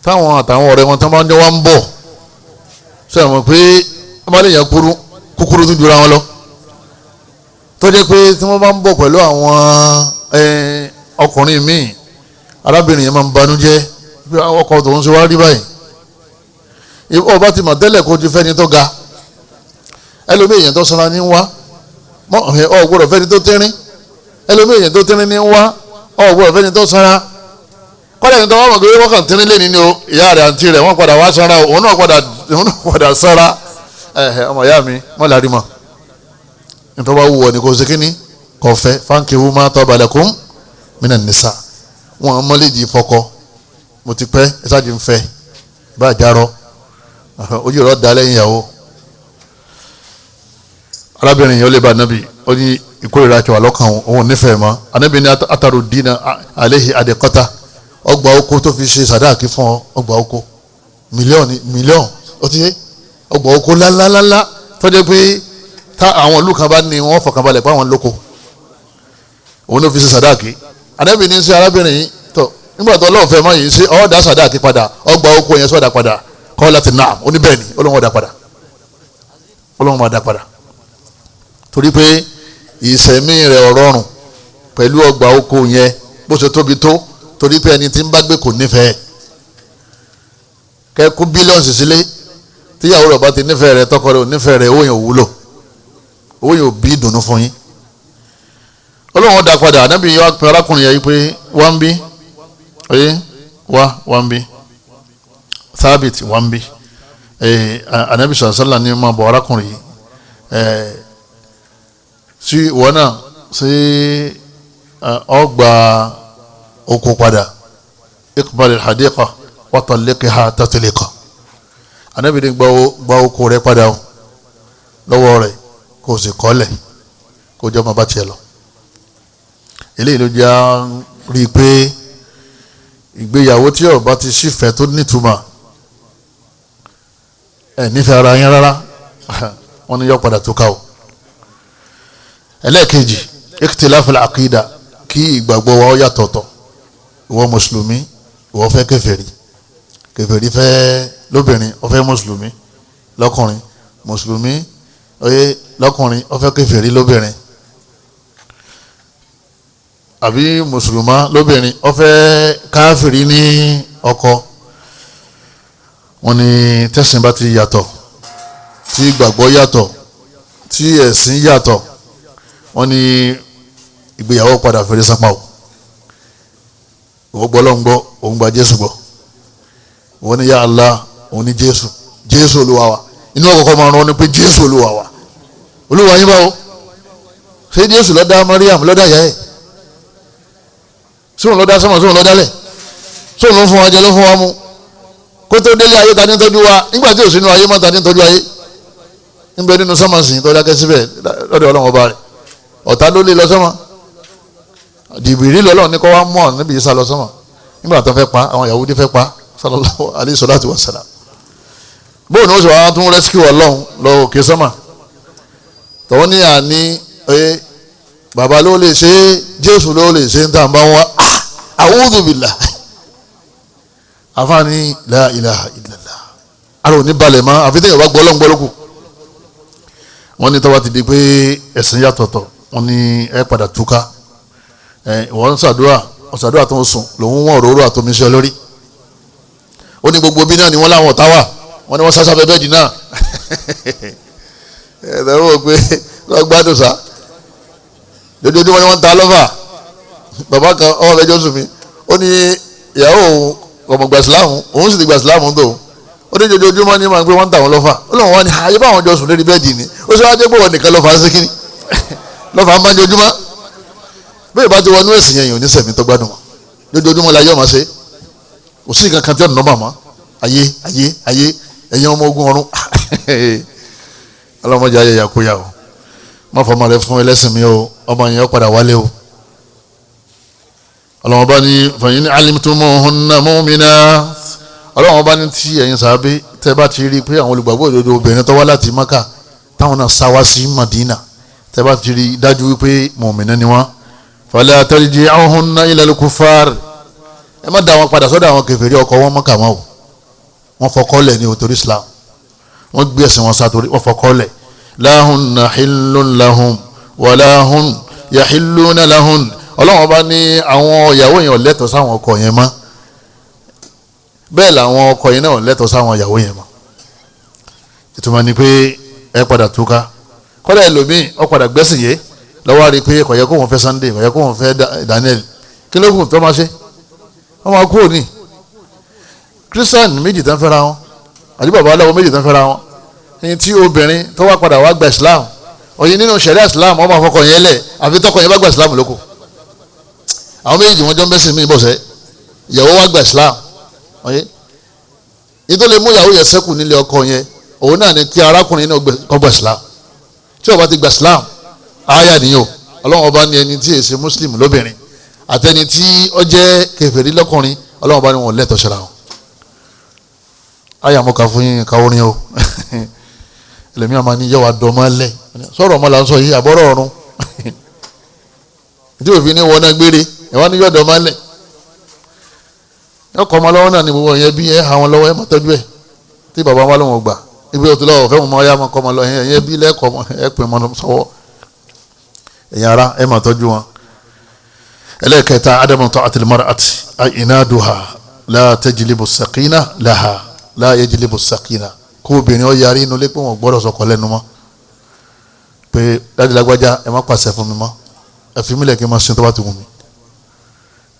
táwọn àtàwọn ọ̀rẹ́ wọn tó máa ń jẹ́ wọ́n ń bọ̀ sọ ẹ̀ mọ̀ pé wọ́n bá lè yàn kúkúrú tó jura wọn lọ tó jẹ́ pé tí wọ́n bá ń bọ̀ pẹ̀lú àwọn ọkùnrin míì arábìnrin yẹn máa ń banújẹ́ bí ọkọ tòun ṣe wá rí báyìí ọba ti mọ̀ tẹ́lẹ̀ kó ti fẹ́ni tó ga ẹlòmíì èèyàn tó sanra ní wá ọ̀gbọ́dọ̀ fẹ́ni tó tẹ́rín ẹlòmíì èèyàn tó tẹ́rín ní wá ọ̀gbọ́dọ̀ fẹ́ni tó sanra kọ́lẹ̀ ní tó wọ́n mọ̀ pé wọ́n kàn tẹ́rín lé nínú ìyá rẹ̀ àǹtí rẹ̀ wọ́n padà wá sanra òun náà padà sanra ọmọ ìyá mi mọ́ lárí mọ́ nítorí wọ́n wù ọ́ ní kò sí kíní kò fẹ́ fankihu ma taba lakum minan nisa wọn mọ́lẹ́jì fọkọ mo ti pẹ́ ẹ̀sájì ń fẹ́ bá a jarọ ojú rẹ̀ da lẹ́yìn ìyàwó arábìnrin yẹn ó lè bá anabi ó ní ìkórìíra àti àlọ́kàn òun nífẹ̀ẹ́ mọ́ anabi ní ataru dina alehi adekọ́ta ọgbà oko tó fi ṣe sàdáàkì fún ọ ọgbà oko mílíọ̀nù ó ti yé ọgbà oko lálálálá tó jẹ́ pé tá àwọn ìlú kan bá ní wọ́n fọkànbalẹ̀ pé àwọn lóko òun ló fi ṣe sàdáàkì anabi ní sí arábìnrin yìí tó nígbà tó ọlọ́run fẹ́ mọ́ yìí sí ọ̀ọ́dà sàdáàkì padà ọgbà oko yẹn sọ̀dà padà kọ́ láti nà ó ní bẹ́ẹ̀ ni ọlọ́run ọ̀dà padà ọlọ́run máa dá padà torí pé ìsẹ̀mí rẹ̀ ọ̀rọ̀rùn pẹ̀lú ọgbà oko yẹn bó ṣe tóbi tó torí pé ẹni tí ń bá gbé kò nífẹ̀ẹ́ kẹ́kún bílíọ̀nù sílé tíyàwó rẹ̀ bá ti nífẹ̀ẹ́ rẹ̀ tọkọ rẹ̀ ò nífẹ̀ẹ́ rẹ̀ owó yẹn ò wúlò owó yẹn ò bí ìdùnnú fún yín ọlọ́run ọ̀dà padà ànábì yẹn wá pé arákùnrin yẹn pé wá ń bí oyé wá ń bí Thabit wá ń bí anabi sàlá ní ma bọ̀ arákùnrin yìí sí ìwọ náà sí ọgbà oko padà iqbal al-hadiqa wa talliqha tatliqa anabi ní gba oko rẹ padà o lọ́wọ́ rẹ̀ kò sì kọ́lẹ̀ kó jọ máa bá tiẹ̀ lọ eléyìí ló jẹ́ rí i pé ìgbéyàwó tí ó bá ti sífẹ̀ẹ́ tó nítumọ̀ nífẹ̀ẹ́ ara yẹn rárá wọ́n ní yọ padà tó ká o. ẹlẹ́ẹ̀kejì ikhtilaf al-aqida kí ìgbàgbọ́ wa ó yàtọ̀tọ̀ ìwọ mùsùlùmí ìwọ fẹ́ kèfèrí fẹ́ lóbìnrin ó fẹ́ mùsùlùmí lọ́kùnrin mùsùlùmí lọ́kùnrin ó fẹ́ kèfèrí lóbìnrin àbí mùsùlùmá lóbìnrin ó fẹ́ káfìrí ní ọkọ. wọ́n ní tẹ̀sìn bá ti yàtọ̀ tí ìgbàgbọ́ yàtọ̀ tí ẹ̀sìn yàtọ̀ wọ́n ní ìgbéyàwó padà fèrè sápá o. òun gbọ́ lọ́n gbọ́ òun gba Jésù gbọ́ wọ́n ní ya Allah òun ní Jésù Olúwa wa inú ọkọ̀ máa rán ni pé Jésù Olúwa wa Olúwa yín báwo ṣé Jésù ló dá Mariam ló dá ìyá ẹ̀ sóun ló dá sọ́mọ̀ sóun ló dálẹ̀ sóun ló fún wa jẹ ló fún wa mú kó tó délé ayé ta ní tọ́jú wa nígbà tí ò sínú ayé má ta ní tọ́jú ayé níbẹ̀ nínú sọ́mọ̀sìn tó dákẹ́ síbẹ̀ lọ́dọ̀ Ọlọ́run ọba rẹ̀ ọ̀tá ló lé lọ sọ́mọ̀ dìbìrì lọ́lọ́run ní kọ́ wá mọ̀ níbi ìsà lọ sọ́mọ̀ nígbà tó fẹ́ pa àwọn Yahudi fẹ́ pa sallallahu alayhi salatu wa salam bóun ní ó sì wá tún rẹ́síkì Ọlọ́run lọ òkè sọ́mọ̀ tọ́wọ́ ní àní bàbá ló lè ṣe Jésù ló lè ṣe ń tàn bá wọn a'udhu billah àfáàní la ilaha illallah ara ò ní balẹ̀ mọ́ àfi tẹ́yìn bá gbọ́ Ọlọ́run gbọ́ lókù. wọ́n ní tọ́wọ́ ti di pé ẹ̀sìn yàtọ̀tọ̀ wọ́n ní ẹ padà túká wọ́n ń ṣàdúrà tó ń sùn lòun wọ́n òróró àtòmíṣẹ́ lórí ó ní gbogbo bí náà ni wọ́n láwọn ọ̀tá wà wọ́n ní wọ́n sásá bẹ́ẹ̀ dì náà ẹ̀ẹ́dẹ̀rún wò pé lọ́gbádùn sá lójoojúmọ́ ni wọ́n ń ta lọ́fà bàbá kan ọmọ ẹjọ́ sùn mí ó ní ìyàwó òun ọmọ gba ìsìláàmù òun sì ti gba ìsìláàmù tó ó ní jojoojúmọ́ ní máa ń pé wọ́n ń tà wọ́n lọ́fà ó lóun wá ní ayé báwọn jọ sùn lórí bẹ́ẹ̀dì ni ó sì wá dé pé wọ́n nìkan lọ́fà ń sékìní lọ́fà ń bá jojúmọ́ bẹ́ẹ̀ bá ti wọnú ẹ̀sìn yẹn yìí ò ní sẹ̀mí tó gbádùn wọn jojoojúmọ́ la yọ̀ máa ṣe kò sí nǹkan kan tí ọ̀nà màmá ayé ẹ̀yin ọmọ ogun ọ̀run ọlọ́mọdé ayé yakuya o má fọmọ rẹ fún ẹlẹ́sìn mi o ọmọ yẹn ó padà wálé o ọlọ́wọ́n bá ní fẹ̀yìn alimtumuhunna mu'minat ọlọ́wọ́n bá ní tí ẹ̀yin sàábé tẹ́ bá ti rí i pé àwọn olùgbàgbọ́ òdodo obìnrin tó wá láti Mákà táwọn náà sá wá sí Madina tẹ́ bá ti rí i dájú wípé mu'mina ni wọ́n fala tarji'uhunna ila al-kuffar ẹ má dá wọn padà sọ́dọ̀ àwọn kèfèrí ọkọ wọn Mákà mọ́ o wọ́n fọkọ́lẹ̀ ní òtórí Islam wọ́n gbé ẹ̀sìn wọn sátorí wọ́n fọkọ́lẹ̀ la hunna hillun lahum wa la hum yahilluna lahun ọlọ́wọ́n bá ní àwọn ìyàwó yẹn ò lẹ́tọ̀ọ́ sáwọn ọkọ yẹn mọ́ bẹ́ẹ̀ làwọn ọkọ yẹn náà ò lẹ́tọ̀ọ́ sáwọn ìyàwó yẹn mọ́ ìtumọ̀ ni pé ẹ padà túká kọ́dà ẹlòmíì ọ padà gbẹ́sìn yé lọ́wọ́ rí i pé kò yẹ kó wọn fẹ́ Sunday kò yẹ kó wọn fẹ́ Daniel kí ló kù tó máa ṣe wọ́n máa kú òní Christian méjì tán fẹ́ra wọn àti bàbá aláwọ̀ méjì tán fẹ́ra wọn ẹni tí obìnrin tó wá padà wá gba Islam òye nínú ṣẹ̀ríà Islam ọmọ àfọkọ yẹn lẹ̀ àfi tọkọ yẹn bá gba Islam lóko àwọn méjì wọn jọ mẹ́sìn mí bọ̀sẹ̀ ìyàwó wa gba Islam ọ̀yẹ́ yìí tó lè mú ìyàwó yẹn sẹ́kù nílé ọkọ yẹn òun náà ni kí arákùnrin náà kọ́ gba Islam tí ó bá ti gba Islam àyà nìyó ọlọ́run ọba ní ẹni tí èsì Muslim lóbìnrin àtẹni tí ó jẹ́ kèfèrí lọ́kùnrin ọlọ́run ọba ní wọn lẹ́tọ̀ọ́ ṣẹlá wọn àyà mọ́ ká fún yín ká orin o ẹlẹ́mìí àmà ní yẹ́wàá dọ́mọ́lẹ̀ sọ̀rọ̀ ọmọ là ń sọ yìí àbọ̀rọ̀ ọ̀run tí òfin ní wọn náà gbére ẹ̀wọ́n ní yọ̀dọ̀ máa ń lẹ̀ ẹ̀kọ́ ọmọ lọ́wọ́ náà ni gbogbo yẹn bí ẹ̀ àwọn lọ́wọ́ ẹ̀ máa tọ́jú ẹ̀ tí bàbá wa lóun gbà ibi òtún lọ́wọ́ fẹ́ mọ́ ọ́yá máa kọ́ ọmọ lọ ẹ̀yẹ bí lẹ́kọ̀ọ́ ẹ̀ pè mọ́ sọ́wọ́ ẹ̀yìn ara ẹ̀ máa tọ́jú wọn. ẹlẹ́kẹta adamu ta'atil mar'ati inaduha la tajlibu sakina laha la yajlibu sakina kó obìnrin ọ yarí inú lé pé wọn gbọ́dọ̀ sọkọ lẹ́nu mọ́ pé dájú lágbájá ẹ má pàṣẹ fún mi mọ́ ẹ fi mílẹ̀ kí n máa sin tó bá ti wù mí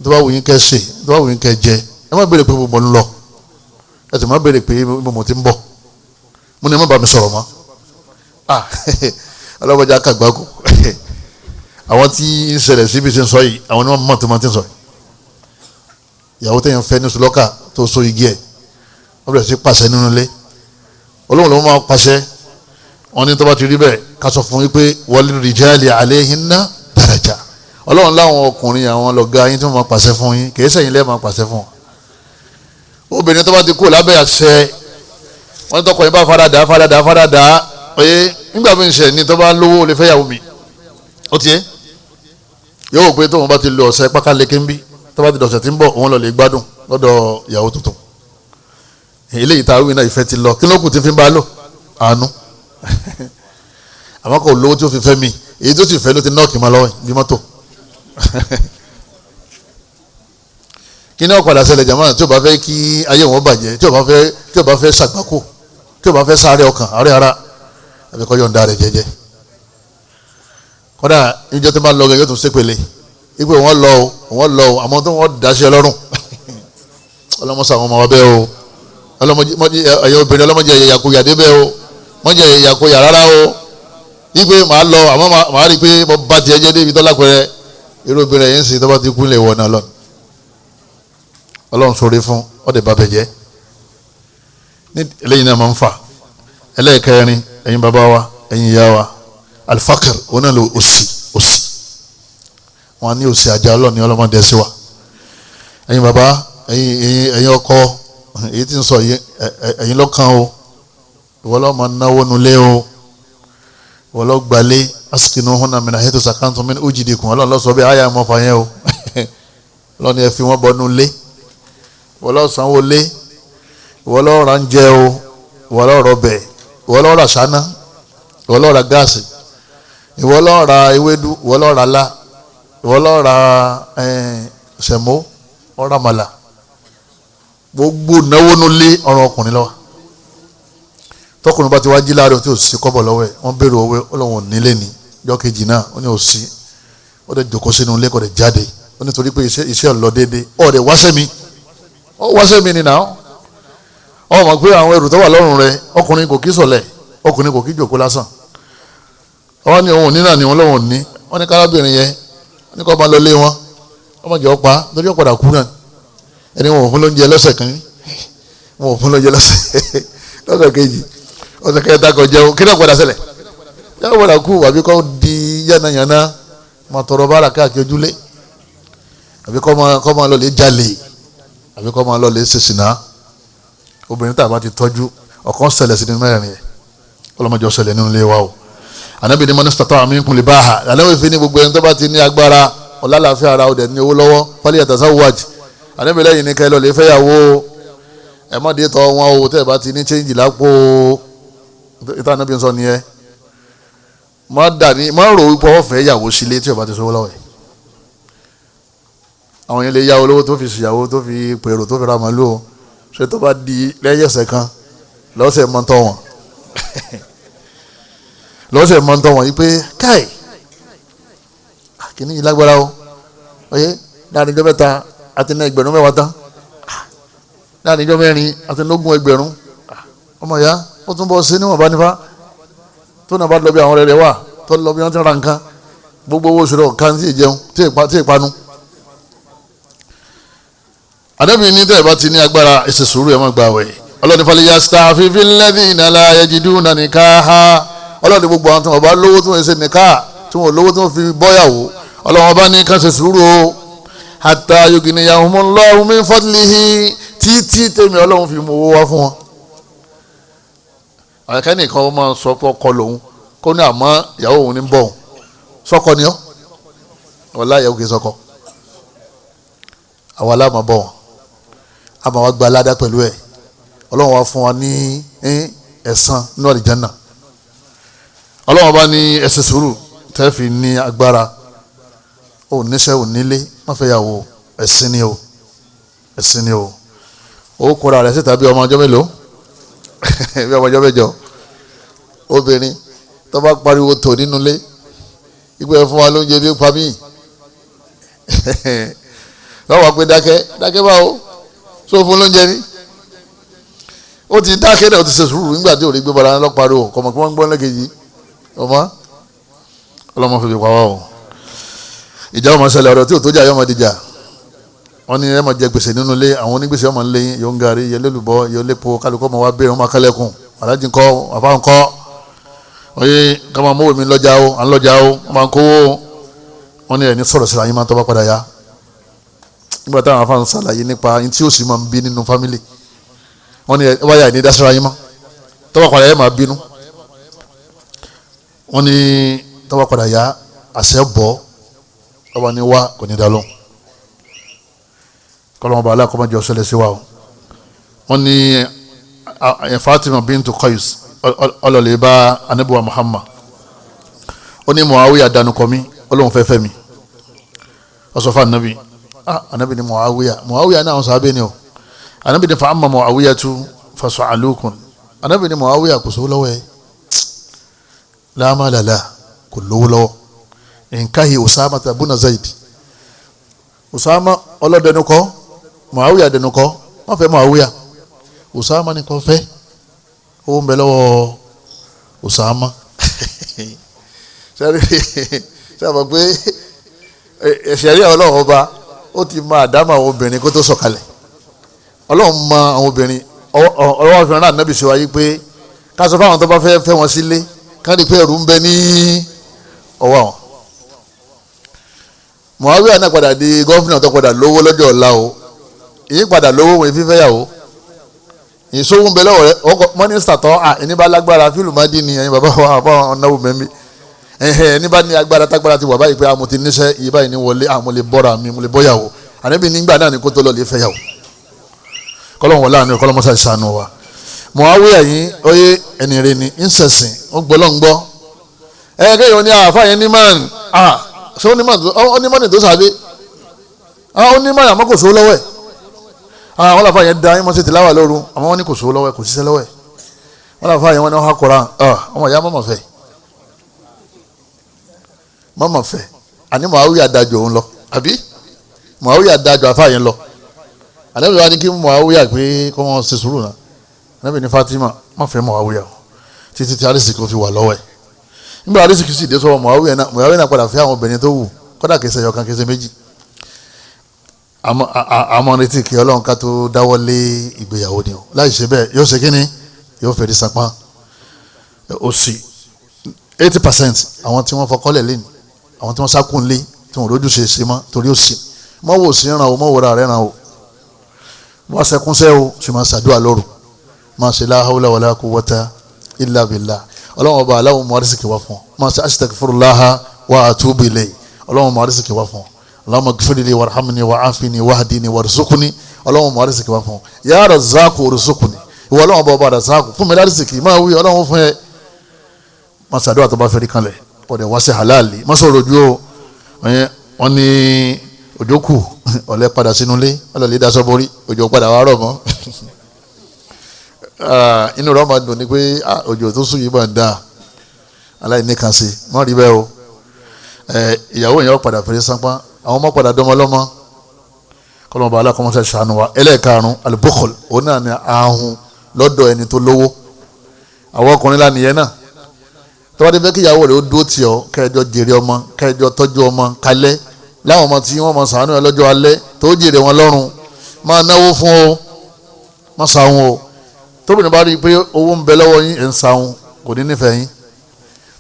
tó bá wù yín kẹ́ ṣe tó bá wù yín kẹ́ jẹ ẹ má béèrè pé mo ń lọ ẹ sì má béèrè pé mo ti ń bọ̀ mo ní má bá mi sọ̀rọ̀ mọ́ ọlọ́mọdé akàgbákò àwọn tí ń ṣẹlẹ̀ síbi ṣe ń sọ yìí àwọn ni wọ́n mọ̀ tó máa ti ń sọ yìí ìyàwó tẹ̀yìn fẹ́ ní sùlọ́kà tó so igi ẹ̀ wọ́n bẹ̀rẹ̀ sí pàṣẹ nínú ilé olóhùn ló máa pàṣẹ wọn ní tó bá ti rí bẹ́ẹ̀ ká sọ fún yín pé walil rijali alayhinna daraja ọlọ́run láwọn ọkùnrin àwọn lọ́gá yín tí wọ́n máa pàṣẹ fún yín kìí sẹ́yìn lẹ́ẹ̀ máa pàṣẹ fún wọn obìnrin tó bá ti kú lábẹ́ àṣẹ wọ́n ní tọkọ yín bá faradà oye nígbà mi ń ṣe ní tó bá lówó ó lè fẹ́ yàwó mi ó tiẹ̀ yóò wò pé tóun bá ti lo ọ̀sẹ̀ pákáleke ń bí tó bá ti dọ̀sẹ̀ tí ń bọ̀ òun lọ lè gbádùn lọ́dọ̀ ìyàwó tuntun eléyìí tá a wí náà ìfẹ́ ti lọ kí ló kù tí fi ń bá lò àánú àmọ́ kò lówó tí ó fi fẹ́ mi èyí tó sì fẹ́ ló ti nọ́ọ̀kì máa lọ́wọ́ bí mọ́tò kí ni ó padà ṣẹlẹ̀ jàmáà tí ó bá fẹ́ kí ayé wọn bàjẹ́ tí ó bá fẹ́ ṣàgbákò tí ó bá fẹ́ sáré ọkàn àárẹ̀ ara àbí kọ́ yọ̀ǹda rẹ̀ jẹ́jẹ́ kódà níjọ́ tó máa lọ gẹ́gẹ́ tó ṣépele ipò wọn lọ o àmọ́ tó wọ́n dáṣẹ́ lọ́rùn ọlọ́mọṣà wọn máa wá bẹ́ẹ̀ o ẹ̀yẹ obìnrin ọlọ́mọdé ẹ̀yẹ yakuya dé bẹ́ẹ̀ o mọ́jẹ́ ẹ̀yẹ yakuya rárá o wípé màá lọ àmọ́ màá rí i pé mo bá tiẹ̀ jẹ́ débi tọ́lá pẹ̀rẹ́ irú obìnrin yẹn ń sìn tó bá ti kú lè wọ̀ náà lọ ọlọ́run sọ̀rọ̀ fún ọ̀dẹ̀ bàbẹ̀ jẹ́ ní eléyìí náà máa ń fà ẹlẹ́ẹ̀kẹrin ẹ̀yin bàbá wa ẹ̀yin ìyá wa alifakir òun náà lò òsì wọn ní òsì àjà ọlọ́ọ̀ni ọlọ́mọdé sí wa ẹ̀yin bàbá ẹ̀yin ọkọ èyí tí ń sọ ẹ̀yin lọ́kàn o ìwọ lọ́ọ́ máa náwó nulẹ̀ o ìwọ lọ́ọ́ gbalẹ̀ asikinu hona mina hetu sakantu min ujidikun ọlọ́run lọ́ọ́ sọ bí àyà mọ́fà yẹn o ọlọ́ọ̀ni ẹ fi wọ́n bọ́ nulẹ̀ ìwọ lọ́ọ́ sanwó lé ìwọ lọ́ọ́ ra ń jẹ o ìwọ lọ́ọ́ rọbẹ̀ ìwọ lọ́ọ́ ra ṣáná ìwọ lọ́ọ́ ra gáàsì ìwọ lọ́ọ́ ra ewédú ìwọ lọ́ọ́ ra lá ìwọ lọ́ọ́ ra sẹ̀mó ọ̀rá màlà gbogbo náwó nulẹ̀ ọ̀rọ̀ ọkùnrin lọ́wọ́ tọkùnrin bá ti wá jí láàárọ̀ tí ò sí kọ́bọ̀ lọ́wọ́ ẹ̀ wọ́n béèrè owó ọlọ́run nílé ní ọjọ́ kejì náà ó ní ò sí ó dẹ̀ jòkó sínú ilé kò dẹ̀ jáde ó nítorí pé iṣẹ́ ọ̀ lọ déédéé ọ̀ dẹ̀ wáṣẹ́ mi nìyà ọ mọ̀ pé àwọn ẹrù tó wà lọ́rùn rẹ ọkùnrin kò kí sọ̀lẹ̀ ọkùnrin kò kí jòkó lásán ọwọ́ ni òun ní náà ni òun lọ́wọ́ ní wọ́n ní kárábìnrin yẹn wọ́n ní kó máa lọ lé wọn ọmọ jẹ́ ọ̀pá lórí ọ̀padà kú náà ẹni wọn ò fún lóúnjẹ lọ́sẹ̀ kan wọn ò fún lóúnjẹ lọ́sẹ̀ kejì ọ̀sẹ̀ kẹta kò jẹun kí náà padà ṣẹlẹ̀ yàrá padà kú àbí kọ́ di yánnayànna máa tọrọ bára káàkiri ojúlé àbí kọ́ máa lọ lè jalè àbí kọ́ máa lọ lè ṣe sìnà obìnrin tàbá ti tọ́jú ọ̀kan ṣẹlẹ̀ sí ní mẹ́rin yẹn ọlọ́mọdé ọ̀ṣẹlẹ̀ nínú ilé wa o ànábì ní mọ́nísítà àmì ń kun lè bá a ànábì fi ní gbogbo ẹni tó bá ti ní agbára ọ̀làlàáfíà ara ọ̀dẹ̀ ní owó lọ́wọ́ fálí yatazawwaj ànábì lẹ́yìn ní kẹ́lọ́ lè fẹ́ yàwó ẹ̀ má dé tọ́ wọn o tẹ́ ẹ bá ti ní chẹ́ǹjì lápò ìta ànábì ń sọ nìyẹn má rò wípé wọ́n fẹ́ yàwó sílé tí ò bá ti sówó lọ́wọ́ ẹ̀ àwọn yẹn lè yá olówó tó fi ṣìyàwó tó fi pèrò tó fi ra màlúù ṣe tó bá di lẹ́yìn ọ̀sẹ̀ kan lọ́sẹ̀ mọ́tọ́ wọn lọ́sẹ̀ mọ́tọ́ wọn yìí pé káì kìíní yìí lágbára o ọyẹ láàrin ijọ́ mẹ́ta àti ní ẹgbẹ̀rún mẹ́wàá tán láàrin ijọ́ mẹ́rin àti lógún ẹgbẹ̀rún ọmọ ìyá ó tún bọ́ sí níwọ̀n bá nífà tó náà bá lọ bí àwọn ọ̀rẹ́ rẹ̀ wà tó lọ bí wọ́n ti ra nǹkan gbogbo owó oṣù rẹ̀ kan tí ì jẹun tí ì panu. àdébì ní tẹ́ ẹ bá ti ní agbára ẹsẹ̀ sùúrù ẹ̀ mọ́ gbà wẹ̀ ọlọ́ni falẹ̀ yastafifi alladhina la yajiduna nikaha ọlọ́ni gbogbo àwọn tí wọ́n bá lówó tí wọ́n ṣe nìka tí wọ́n lówó tí wọ́n fi bọ́yàwó ọlọ́wọ́n bá ní ká ṣe sùúrù o hatta yughniyahumullahu min fadlihi títí tèmi ọlọ́run fi mú owó wá fún wọn. àkẹ́ni kan máa sọ pé ọkọ lòun kó ní àmọ́ ìyàwó òun ní bọ̀ òun sọ́kọ ni ọ́ ọ̀la ìyàwó kì í sọ́kọ àwa la máa bọ̀ wọn a máa wá gba aládá pẹ̀lú ẹ̀ ọlọ́run wá fún wa ní ẹ̀san nínú àlìjánà ọlọ́run bá ní ẹsẹ̀ sùúrù tẹ́ fi ní agbára ò níṣẹ́ ò nílé má fẹ́ yàwó ẹ̀sìn ni o ó kóra rẹ̀ síta bí ọmọ ọjọ́ mélòó bí ọmọ ọjọ́ mẹ́jọ obìnrin tó bá pariwo tò nínú ilé ìgbẹ́ fún wa lóúnjẹ bí ó pa mí lọ́wọ́ pé dákẹ́ báwo só fún lóúnjẹ ní ó ti dákẹ́ náà ó ti ṣe sùúrù nígbà tí ò rí gbé bọ́lá lọ́pàá o kọ̀mọ̀ kí wọ́n gbọ́ lẹ́kẹ̀jì ọmọ ọlọ́mọ fi pa wá o ìjà ọmọ ṣẹlẹ̀ ọ̀rọ̀ tí ò tó jà yọmọ dìjà wọ́n ní ẹ máa jẹ gbèsè nínú ilé àwọn onígbèsè ọmọ ńlẹ̀ yóò ń gàrí yẹ lélùbọ́ yóò lépo kálukọ́ ọmọ wa bẹ́ẹ̀ wọ́n máa kálẹ̀kùn alájí ńkọ́ àfa ńkọ́ oye ká máa mówó mi lọ́jà o à ń lọ́jà o wọ́n máa ń kówó wọ́n ní ẹni sọ̀rọ̀ síra yín máa tọ́ bá padà yá nígbà táwọn afa ń ṣàlàyé nípa yín tí ó sì máa ń bí nínú fámìlì wọ́n ní ẹ wáyà ní dásíra yín mọ́ tọ́ bá padà yá máa bínú wọ́n ní tọ́ bá padà yá àṣẹ bọ́ ọba ní wá kò ní dá lóhùn kọlọmọba aláàkọmọjọ ṣẹlẹ̀ sí wa o wọ́n ní Fatima bintu Qais ọlọlẹ bá anabiwa Muhammad ó ní Muawiya danukọ mi Ọlọ́hun fẹ́fẹ́ mi ọsọfà anabi anabi ni Muawiya náà àwọn sábẹ ni o anabi ni fa amma Muawiya tu faso alukun anabi ni Muawiya kò sówó lọ́wọ́ ẹ láàmàlàlà kò lówó lọ́wọ́ nkahi Usama tabuna Zaid Usama ọlọdẹnukọ Muawiya dẹnukọ wọn fẹ́ Muawiya Usama ni kò fẹ́ ó ń bẹ lọ́wọ́ Usama sábà pé ẹ̀ṣẹ̀rí Ọlọ́run ọba ó ti máa dámà àwọn obìnrin kó tó sọ̀kalẹ̀ Ọlọ́run mọ àwọn obìnrin ọlọ́wọ́ fi rán ànábì sí wáyé pé ká sọ fáwọn tó bá fẹ́ wọn sílé ká rí pé ẹ̀rù ń bẹ ní ọwọ́ àwọn. Muawiya náà padà di gọ́fìnà tó padà lówó lọ́jọ́ ọ̀la o ìyí padà lówó wọn fífẹ́ yàwó ìṣòwò ń bẹ lọ́wọ́ rẹ ọkọ̀ mọ́nísítà tán ẹni bá lágbára fílù má dín ní ẹ̀yin bàbá wa àbá ọ̀nàwó mẹ́mí ẹni bá ní agbára tágbára ti wà báyìí pé àmọ́ ti níṣẹ́ iye báyìí ní wọlé àmọ́ lè bọ́ra mi mo lè bọ́yàwó ànábì nígbà náà ni kó tó lọ lè fẹ́ yàwó kọ́lọ́n wọlé àná kọ́lọ́n mọ́sá ìsànù wa Muawiya yìí oyè ẹni rẹ ni ń sẹ̀sìn ó gbọ́ lọ́n gbọ́ kéèyàn ní àfáàyàn ní man ṣé onímọ̀nì tó sàbí onímọ̀nì àmọ́ kò sówó lọ́wọ́ ẹ̀ wọ́n làfáà yẹn da yín mọ́ sí tìláwà lóru àmọ́ wọ́n ní kò sówó lọ́wọ́ ẹ̀ kò síṣẹ́ lọ́wọ́ ẹ̀ wọ́n làfáà yẹn wọ́n ní wọ́n há kọ́ra ọmọ ìyá mọ́mọ́ fẹ́ àní Muawiya dájọ́ òun lọ àbí Muawiya dájọ́ àfáà yẹn lọ àlẹ́ wa ní kí Muawiya pé kọ́ wọn ṣe sùúrù náà àlẹ́ ní Fatima má fẹ́ Muawiya títí tí arísìkì ó fi wà lọ́wọ́ ẹ̀ nígbà arísìkì sì dé sọ́wọ́ Muawiya náà padà fẹ́ àwọn obìnrin tó wù kọ́dà kẹsẹ̀ yọkan kẹsẹ̀ méjì àmọ́ retí kí Ọlọ́run ká tó dáwọ́ lé ìgbéyàwó ni o láì ṣe bẹ́ẹ̀ yóò ṣe kí ni yóò fẹ́ di sapá ó sì 80% àwọn tí wọ́n fọkọ́lẹ̀ lé ní àwọn tí wọ́n sákùn lé tí wọ́n rójú ṣe ṣe mọ́ torí ó sì mọ́ wò sí ràn o mọ́ wòrà rẹ̀ ràn o wọ́n sẹ́kúnṣẹ́ o sì máa ṣàdúrà lóru máa ṣe la hawla wala quwwata illa billah Ọlọ́run ọba aláwọ̀ mọ́ àrísìkì wá fún ọ máa ṣe astaghfirullah wa atubu ilayhi Ọlọ́run mọ́ àrísìkì wá fún ọ Allahumma ighfirli warhamni wa'afini wahdini warzuqni Ọlọ́run mọ́ àrísìkì wá fún ọ ya razzaqu urzuqni ìwọ Ọlọ́run ọba razzaqu fún mi lárísìkì máa wí Ọlọ́run fún ẹ máa ṣàdúrà tó bá fẹ́ rí kanlẹ̀ ọ̀dẹ̀ wá sí halali má sọ̀rọ̀ ojú o wọ́n ní òjò kù ọ̀lẹ́ padà sínú ilé ọlọ́lẹ́ daṣọ borí òjò padà wá rọ̀ mọ́ inú rẹ̀ máa dùn ní pé òjò tó sùn yìí máa ń dà aláìní kan sí má rí bẹ́ẹ̀ o ìyàwó yẹn padà fèrè sánpá àwọn ọmọ padà dọ́mọ lọ́mọ kọ́lọ́mọba alákọ̀ọ́mọṣẹ́ ṣàánú wa ẹlẹ́ẹ̀karùn-ún al-bukhl òun náà ni ahun lọ́dọ̀ ẹni tó lówó àwọn ọkùnrin lánìyẹn náà tọ́wọ́dé fẹ́ kí ìyàwó rẹ̀ ó dúró tì ọ́ kẹjọ jèrè ọmọ kẹjọ tọ́jú ọmọ kalẹ́ láwọn ọmọ tí wọ́n máa ṣàánú ẹ lọ́jọ́ alẹ́ tó jèrè wọn lọ́rùn máa náwó fún o má ṣàwọn o tóbìnrin bá rí i pé owó ń bẹ lọ́wọ́ yín ẹ̀ ń ṣàwọn kò ní nífẹ̀ẹ́ yín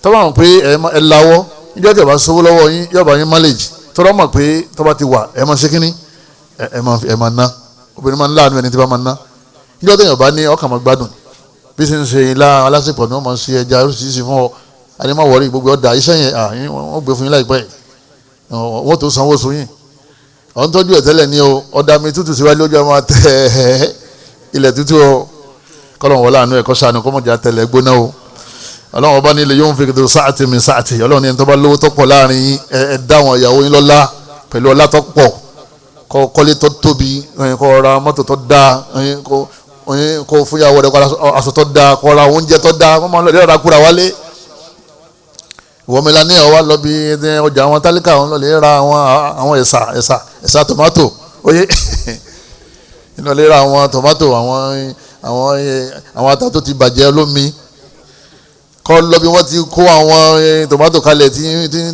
tọ́wọ́ àwọn pé ẹ láwọ́ níjọ́ tí ẹ bá sówó lọ́wọ́ yín yóò bá yín máléjì tọ́wọ́ mọ̀ pé tọ́wọ́ ti wà ẹ máa ṣe kínní ẹ máa ná obìnrin máa ń láàánú ẹni tí bá máa ná níjọ́ tí èèyàn bá ní ọkàn máa gbádùn bí ṣe ń ṣe ilá alásèpọ̀ ni wọ́n máa ń ṣe ẹja oríṣiríṣi fún ọ àní má wọrí gbogbo ọ̀dà iṣẹ́ yẹn wọ́n gbé fún yín láìpẹ́ wọ́n tó sanwó sún yín ọ̀n tọ́jú ẹ̀ tẹ́lẹ̀ ní o ọ̀dà mi tútù síwájú lójú ọmọ tẹ́ ilẹ̀ tútù o kọ́lọ́n wọlé àánú ẹ̀kọ́ sànù kọ́mọ̀jà tẹ́lẹ̀ gbóná o ọlọ́run ọba nílé yóò ń fi kìtò sáàtì mi sáàtì ọlọ́run ní ẹni tó bá lówó tó pọ̀ láàrin yín ẹ dá àwọn ìyàwó yín lọ́lá pẹ̀lú ọlá tó pọ̀ kọ́ kọ́lé tó tóbi kọ́ ra mọ́tò tó dáa kó fún ìyàwó rẹ̀ kọ́ aṣọ tó dáa kọ́ ra oúnjẹ tó dáa kọ́ máa lọ lẹ́yìn ọ̀dà kúra wálé ìwọ́mìlá ní ọwá lọ bí ọjà àwọn tálíkà wọn lọ lè ra àwọn ẹ̀sà tòmátò oyè iná lè ra àwọn tòmátò àwọn àwọn ata tó ti bàjẹ́ olómi kọ́ lọ bí wọ́n ti kó àwọn tòmátò kalẹ̀ tí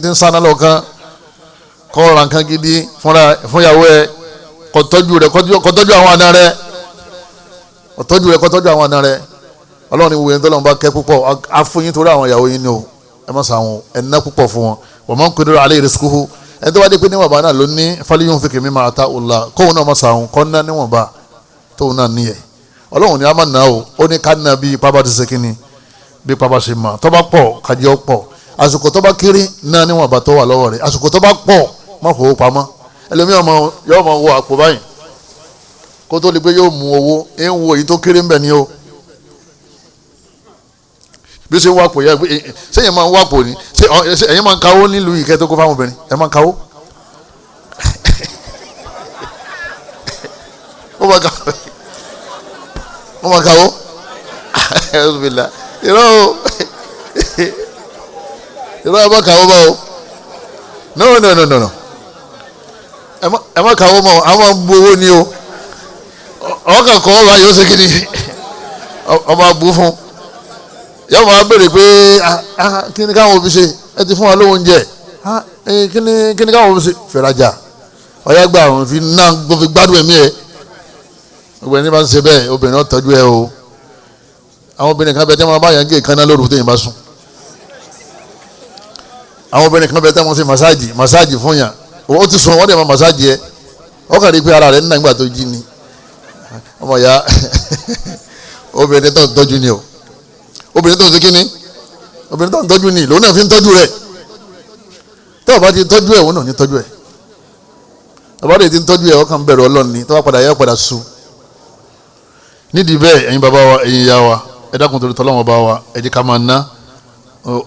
ń sáná lọ́kàn kọ́ ra nǹkan gidi fún ìyàwó ẹ̀ kó tọ́jú rẹ̀ kó tọ́jú àwọn àna rẹ̀ kó tọ́jú àwọn àna rẹ̀ ọlọ́run ní wo yẹn tó lọ́n bá kẹ́ púpọ̀ afúnyín torí àwọn ìyàwó yín ni o ẹ má sàwọn ẹ̀ná púpọ̀ fún wọn wọ́n máa ń kó dúró alẹ́ rizquhu ẹni tó wá dé pé níwọ̀nba náà ló ní falyunfiq mimma ataahu Allah kóun náà má sàwọn kọ́ ná níwọ̀nba tóun náà níyẹ̀ ọlọ́run ní a máa ná o ó ní ká ná bí ipá bá ti ṣe kíni bí ipá bá ṣe mọ̀ tó bá pọ̀ kájẹ́ ó pọ̀ àsìkò tó bá kéré ná níwọ̀nba tó wà lọ́wọ́ rẹ̀ àsìkò tó bá pọ̀ má fowó pamọ́ ẹlòmíràn yóò máa wo àpò báyìí kó tó di pé yóò mú owó ń wo èyí tó kéré ń bẹ̀ ni o bí ó ṣe wápò yẹ sẹ́yìn máa ń wápò ni ẹ̀yin máa ń kawó nílùú yìí kẹ́ tó kó fáwọn obìnrin ẹ̀ máa ń kawó ó máa kawó irọ́ ẹ̀ máa kawó bá o no ẹ̀ máa kawó mọ́ àwọn máa ń bu owó ni o ọkàn kọ́ ọba yóò ṣe kí ni ọba bu fún yóò máa béèrè pé kí ni káwọn òbí ṣe ẹ ti fún wa lówó oúnjẹ kí ni káwọn òbí ṣe fẹ́rajà ọ̀yá gba àwọn fi náà fi gbádùn ẹ̀mí ẹ̀ gbogbo ẹni bá ń ṣe bẹ́ẹ̀ obìnrin náà tọ́jú ẹ o àwọn obìnrin kan bẹ tẹ́ wọn bá yàn gé ìkànnà lóru téèyàn bá sùn àwọn obìnrin kan bẹ tẹ́ wọn ṣe màsáàjì fún yàn ó ti sùn wọ́n dẹ̀ máa màsáàjì ẹ ó kàn rí pé ara rẹ̀ nínú ìgbà tó jí ni ọmọ ya obìnrin tó ń tọ́jú ni o obìnrin tó ń ṣe kíni obìnrin tó ń tọ́jú ni lòun náà fi ń tọ́jú rẹ̀ tó o bá ti tọ́jú ẹ̀ òun náà ní tọ́jú ẹ̀ ọba rẹ̀ ti ń tọ́jú ẹ̀ ọkàn bẹ̀rù Ọlọ́run ni tó bá padà yẹ padà su nídìí bẹ́ẹ̀ ẹ̀yin bàbá wa ẹ̀yin ìyá wa ẹ dákun torí tọ́lọ́wọ́n bá wa ẹ jẹ́ ká máa ná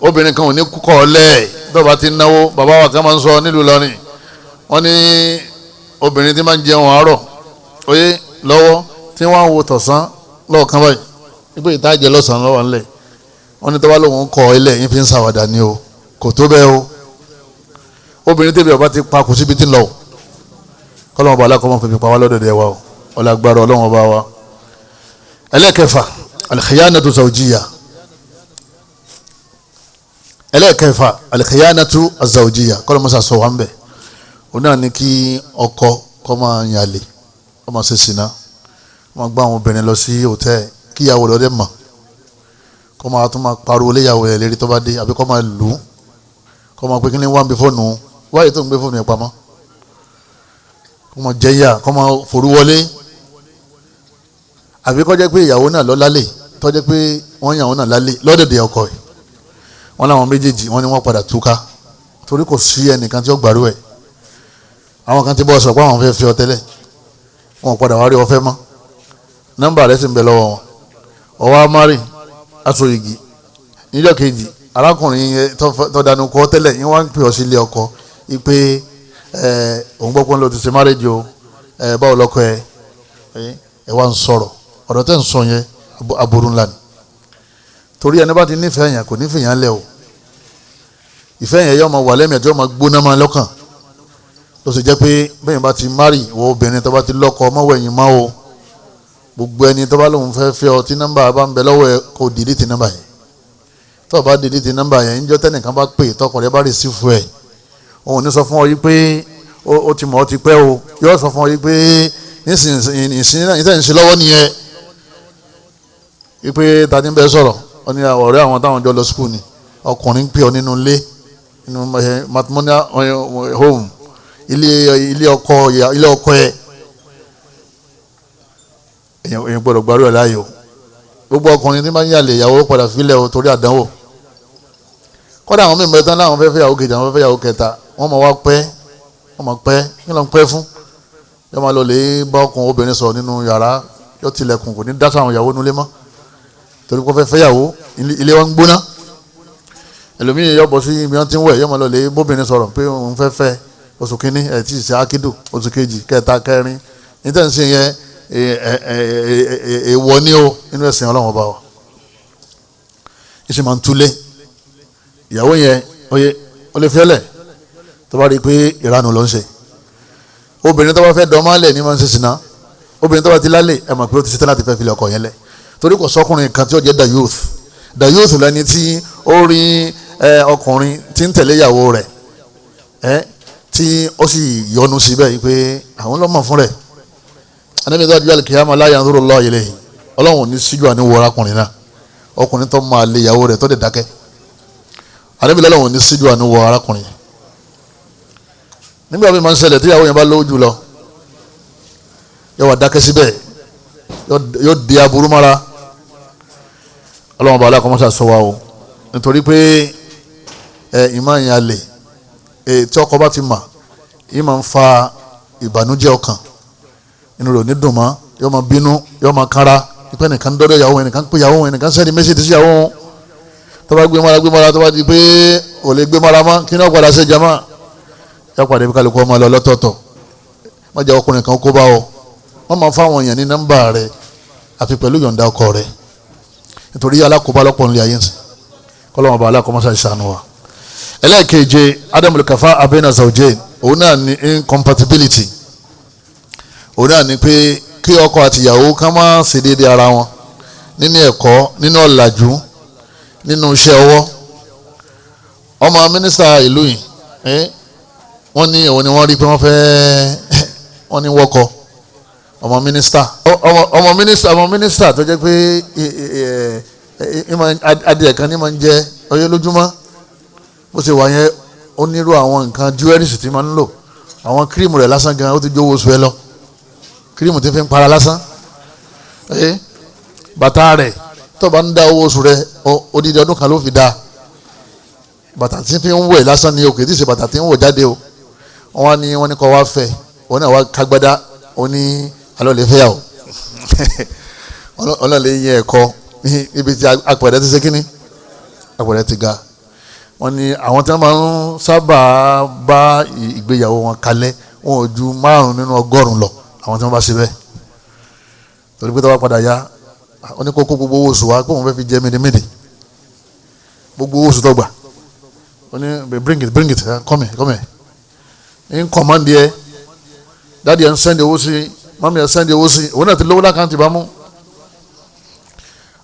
obìnrin kan ò ní kúkọ́ ọ̀lẹ́ tó o bá ti náwó bàbá wa kan máa ń sọ nílùú Ìlọrin wọ́n ní obìnrin tí máa ń jẹun àárọ̀ oyé lọ́wọ́ tí wọ́n á wo tọ̀sán lọ́ọ̀kan báyìí nígbà ìtajẹ lọ́sàn-án lọ́wọ́ ńlẹ̀ wọ́n ní tọ́wọ́ lòun kọ́ ilẹ̀ yín fi ń ṣàwàdà ni o kò tó bẹ́ẹ̀ o obìnrin tẹ́bi ọba ti pa kò síbi tí ń lọ o kọ́lọ́mọ bá alákọ̀ọ́mọ fèmí pa wá lọ́dọ̀dẹ̀ wa o ọlágbára ọlọ́wọ́n bá wa. ẹlẹ́kẹfà al-khiyanatu zawjiyya ẹlẹ́kẹfà al-khiyanatu az-zawjiyya kọ́lọ́mọ sàṣọ wa ń bẹ̀ òun náà ní kí ọkọ kọ́ máa yàlè kọ́ máa ṣe sìnà wọ́n gbá àwọn obìnrin lọ sí hòtẹ́ẹ̀ kíyàwó lọ́dẹ̀ mọ̀ kọ́ máa tún máa pariwo léyàwó ẹ̀ lérí tó bá dé àbí kọ́ máa lù ú kọ́ máa pé kí ni wọ́n bí fóònù wáyé tó ń gbé fóònù ẹ̀ pamọ́ kọ́ máa jẹ́yà kọ́ máa forú wọlé àbí kọ́ jẹ́ pé ìyàwó náà lọ lálẹ́ tó jẹ́ pé wọ́n yàwó náà lálẹ́ lọ́dẹ̀dẹ̀ ọkọ ẹ̀ wọ́n láwọn méjèèjì wọ́n ní wọ́n padà túká torí kò sí ẹnìkan tí ó gbàrú ẹ̀ àwọn kan ti bọ́ sọ pé àwọn fẹ́ fi ọ tẹ́lẹ̀ wọn padà wá rí ọ fẹ́ mọ́ nọ́mbà rẹ̀ sì ń bẹ lọ́wọ́ wọn ọwọ́ amárì aṣọ igi níjọ́ kejì arákùnrin yẹn tó dànù kọ́ tẹ́lẹ̀ yín wá ń pè ọ sí ilé ọkọ ipe òun gbọ́ pé ló ti ṣe márèjì o báwo lọ́kọ ẹ wá ń sọ̀rọ̀ ọ̀rọ̀ tẹ́ ń sọ yẹn aburú ńlá ni torí ẹni bá ti nífẹ̀ẹ́ yẹn kò nífẹ̀ẹ́ yẹn lẹ́ o ìfẹ́ yẹn yọ ọmọ wà lẹ́mìí àti ọmọ gbóná máa lọ́kàn ló sì jẹ́ pé bẹ́ẹ̀ bá ti márì wọ obìnrin tó bá ti lọ́kọ ọmọwẹ̀yìn máa o gbogbo ẹni tó bá lóun fẹ́ fẹ́ ọ tí nọ́mbà bá ń bẹ lọ́wọ́ ẹ kó dìlítì nọ́mbà yẹn tó o bá dìlítì nọ́mbà yẹn níjọ́ tẹ́nìkan bá pè tọkọ rẹ bá rí sí fún ẹ òun ní sọ fún ọ yìí pé ó ti mọ̀ ọ́ ti pẹ́ o yóò sọ fún ọ yìí pé ìsìn lọ́wọ́ nìyẹn yìí pé ta ni bẹ́ẹ̀ sọ̀rọ̀ ọ ní ọ̀rẹ́ àwọn táwọn jọ lọ skul ni ọkùnrin pè ọ nínú ilé nínú matrimonial home ilé ọkọ ẹ èyàn gbọ́dọ̀ gbárù ẹ̀ láàyò gbogbo ọkùnrin tí máa ń yàlè ìyàwó padà fílẹ̀ o torí àdánwò kọ́dà àwọn mímọ́ tán láwọn fẹ́fẹ́ yàwó kejì àwọn fẹ́fẹ́ yàwó kẹta wọ́n máa wá pẹ́ kí ló ń pẹ́ fún yóò máa lọ lè bá ọkùnrin obìnrin sọ̀rọ̀ nínú yàrá yóò tilẹ̀kùn kò ní dá sáwọn ìyàwó nulẹ̀ mọ́ torí kó fẹ́fẹ́ yàwó ilé wọn ń gbóná ẹlòmíì yóò bọ́ sí ibi wọn ti ń wẹ̀ yóò máa lọ lè bóbìnrin sọ̀rọ̀ pé òun fẹ́fẹ́ oṣù kínní ẹ̀ tí ì ṣe ákídù oṣù kejì kẹta kẹrin ní tẹ̀sí yẹn èèwọ̀ ni o nínú ẹ̀sìn Ọlọ́run ọba wa ìṣe máa ń túlé ìyàwó yẹn ó lè fẹ́lẹ̀ tó bá rí i pé ìranù ló ń ṣe obìnrin tó bá fẹ́ dọ́mọ́lẹ̀ ní máa ń ṣe sìnà obìnrin tó bá ti lálẹ̀ ẹ̀ mọ̀ pé ó ti ṣetán láti fẹ́ filẹ̀ ọkọ yẹn lẹ̀ torí kò sọ́kùnrin kan tí ó jẹ́ the youth lẹ́ni tí ó rí ọkùnrin tí ń tẹ̀lé ìyàwó rẹ̀ tí ó sì yọnu síbẹ̀ pé àwọn lọ́mọ fún rẹ̀ Ànábì tó àdúrà kìyàmá la yanzuru Allahu ilayhi ọlọ́run ní síjú àníwọ̀ arákùnrin náà ọkùnrin tó máa lé ìyàwó rẹ̀ tó dẹ̀ dákẹ́ Ànábì lọ́lọ́run ní síjú àníwọ̀ arákùnrin nígbà míì máa ń ṣẹlẹ̀ tí ìyàwó yẹn bá lówó jù lọ yóò wá dákẹ́ síbẹ̀ yóò di aburú mọ́ra ọlọ́run bá aláàkọ́mọ́sá sọ wa o nítorí pé ìmọ̀ yẹn alẹ̀ tí ọkọ bá ti mà yìí máa ń fa ìbànújẹ́ ọkàn inú rẹ̀ ò ní dùn mọ́ yóò máa bínú yóò máa kára ìpẹ́ nìkan dọ́dọ̀ ìyàwó ẹnìkan pé ìyàwó ẹnìkan sẹ́ni mẹ́sẹ̀dì sí ìyàwó tó bá gbé mọ́ra tó bá di pé ò lè gbé mọ́ra mọ́ kí ní ọ̀padà ṣe jama yóò padà bí kálukú ọmọ lọ lọ́tọ̀ọ̀tọ̀ má jẹ́ ọkùnrin kan kó bá ọ wọ́n máa fáwọn èèyàn ní nọ́mbà rẹ̀ àfi pẹ̀lú yọ̀ǹda ọkọ rẹ̀ nítorí alákòóbá lọ́pọ̀ nílé ayé ń sìn kọ́lọ́mọ̀ bá alákọ̀ọ́mọ́sá ìṣàánú wa. ẹlẹ́ẹ̀keje adamul kafa abena zawjain òun náà ní incompatibility òun náà ní pé kí ọkọ àti ìyàwó ká má ṣe déédéé ara wọn nínú ẹ̀kọ́ nínú ọ̀làjú nínú iṣẹ́ ọwọ́ ọmọ mínísítà ìlú yìí wọ́n ní òun ni wọ́n rí pé wọ́n fẹ́ wọ́n ní wọ́kọ ọmọ mínísítà tó jẹ́ pé adìẹ kan ní máa ń jẹ ọyẹ lójúmọ́ bó ṣe wà yẹn ó nírú àwọn nǹkan jewelries tí máa ń lò àwọn kírímù rẹ̀ lásán gan ó ti jówó oṣù ẹ lọ kírímù tí fi ń para lásán bàtà rẹ̀ tó bá ń dá owó oṣù rẹ̀ odidi ọdún kan ló fi dá bàtà tí fi ń wẹ̀ lásán ni òkè tí ì ṣe bàtà tí ń wọ̀ jáde o wọ́n ní kọ́ wá fẹ́ wọ́n náà wá kágbádá ó ní alọ́ lè fẹ́ yà o ọlọ́lẹ̀ yẹn ẹ̀kọ́ ibi tí apẹ̀rẹ̀ ti ṣe kíní apẹ̀rẹ̀ ti ga wọ́n ní àwọn tí wọ́n máa ń sábà bá ìgbéyàwó wọn kalẹ̀ wọn ò ju 5 nínú 100 lọ àwọn tí wọ́n bá ṣe bẹ́ẹ̀ torí pé tó bá padà yá wọ́n ní kókó gbogbo owó oṣù wa pé òun fẹ́ fi jẹ́ mídìmídì gbogbo owó oṣù tó gbà wọ́n ní bring it come here in command yẹ dáàdi ẹ̀ ń sẹ́ndì owó sí mọ́mí ẹ̀ sẹ́ndì owó sí òun náà ti lówó lákàntì bá mú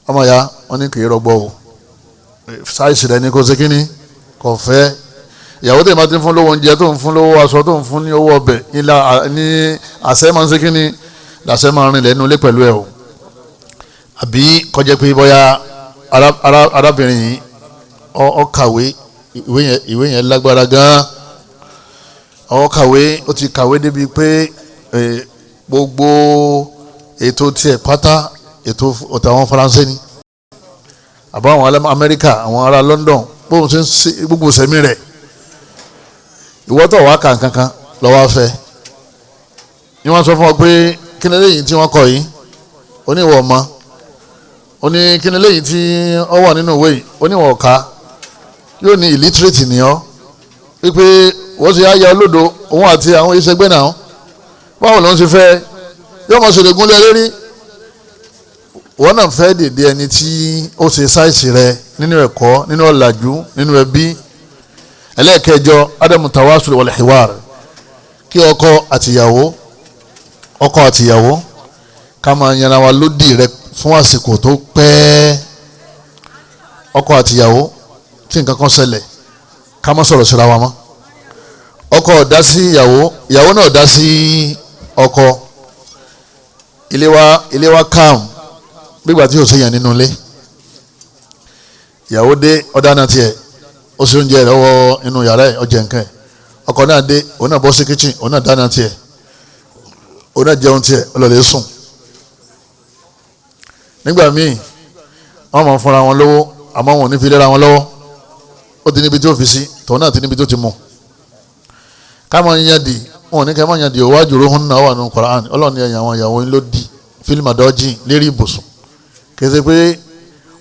ọmọ ya wọ́n ní kì í rọgbọ o sáìsì rẹ̀ ní kò sí kíní kò fẹ́ ìyàwó tẹ̀ máa ti fún lówó oúnjẹ tó ń fún lówó aṣọ tó ń fún ní owó ọbẹ̀ ní àṣẹ máa ń sí kíní làṣẹ máa ń rìn lẹ́nu ilé pẹ̀lú ẹ̀ o àbí kọjá pé bóyá arábìnrin yìí ó kàwé ìwé yẹn lágbára gan-an ó kàwé ó ti kàwé débi pé gbogbo ètò tiẹ̀ pátá ètò àwọn faransé ni àbá àwọn amẹ́ríkà àwọn ará London bóun ṣe ń ṣe gbogbo sẹ́mi rẹ̀ ìwọ́tọ̀ wá kà kankan lọ́wọ́ afẹ́ ni wọ́n sọ fún ọ pé kí ni lẹ́yìn tí wọ́n kọ yìí oníwọ̀ ọmọ oní kí ni lẹ́yìn tí ọ wà nínú ìwé yìí oníwọ̀ ọ̀ka yóò ní illiterate ni ọ́ wípé wọ́n ṣe ayé olódo òun àti àwọn ìṣẹ́gbẹ́ náà báwo ló ń ṣe fẹ́ yóò mọ̀ ṣèlè gúnlẹ̀ lérí wọ́n náà fẹ́ dèdè ẹni tí ó ṣe sáìsì rẹ nínú ẹ̀kọ́ nínú ọ̀làjú nínú ẹbí ẹlẹ́ẹ̀kẹjọ adamu tawasul wal hiwar kí ọkọ àtìyàwó ká máa yanra wa lódì rẹ fún àsìkò tó pẹ́ ọkọ àtìyàwó tí nǹkan kan ṣẹlẹ̀ ká má sọ̀rọ̀ síra wa mọ́ ọkọ dá sí ìyàwó náà dá sí ọkọ ilé wa calm gbígbà tí yóò ṣe yàn nínú ilé ìyàwó dé ọ̀dà náà tiẹ̀ ó ṣe oúnjẹ rẹ̀ wọ inú yàrá ẹ̀ ọjẹ́ nǹkan ẹ̀ ọkọ náà dé òun náà bọ́ sí kitchen òun náà dáná tiẹ̀ òun náà jẹun tiẹ̀ ọlọ́lẹ̀ sùn nígbà míì wọ́n máa fúnra wọn lówó àmọ́ wọn ò ní fi lera wọn lọ́wọ́ ó ti níbi tí ó fi sí tòun náà ti níbi tó ti mú ká máa yan di wọn ò ní ká máa yan di òwò àjòrò hún náà wà nínú Quran Ọlọ́run ní ẹ̀yàn àwọn ìyàwó yín ló di fílímù àdọ́jì lérí ibùsùn kèsì pé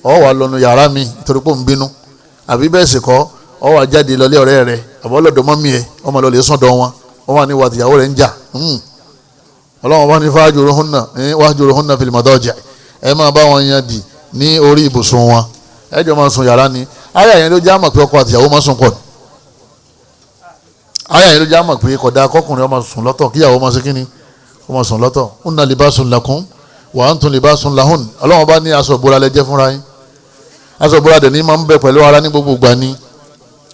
ọ wà lọ́nu yàrá mi torí pé ó ń bínú àbí bẹ́ẹ̀ sì kọ́ ọ wà jáde lọlé ọ̀rẹ́ rẹ̀ àbọ̀ lọ́dọ̀ mọ́mí ẹ̀ ọmọ lọ́lẹ̀ sọ̀dọ̀ wọn wà ní wà tìyàwó rẹ̀ ń jà Ọlọ́run bá ní fahjuruhunna fil madaji ẹ máa bá wọn yan di ní orí ibùsùn wọn ẹ jọ máa sùn yàrá ni ayé yẹn ló já mọ̀ pé ọkọ àtìyàwó máa sùn pọ̀ ayé yẹn ló já mọ̀ pé kódà kọkùnrin ó máa sùn lọ́tọ̀ kíyàwó máa ṣe kíni ó máa sùn lọ́tọ̀ hunna libasun lakum wa antum libasun lahun ọlọ́run bá ní aṣọ ìbora lẹ jẹ́ fúnra yín aṣọ ìbora dẹ̀ ní máa ń bẹ pẹ̀lú ara ní gbogbo ìgbà ní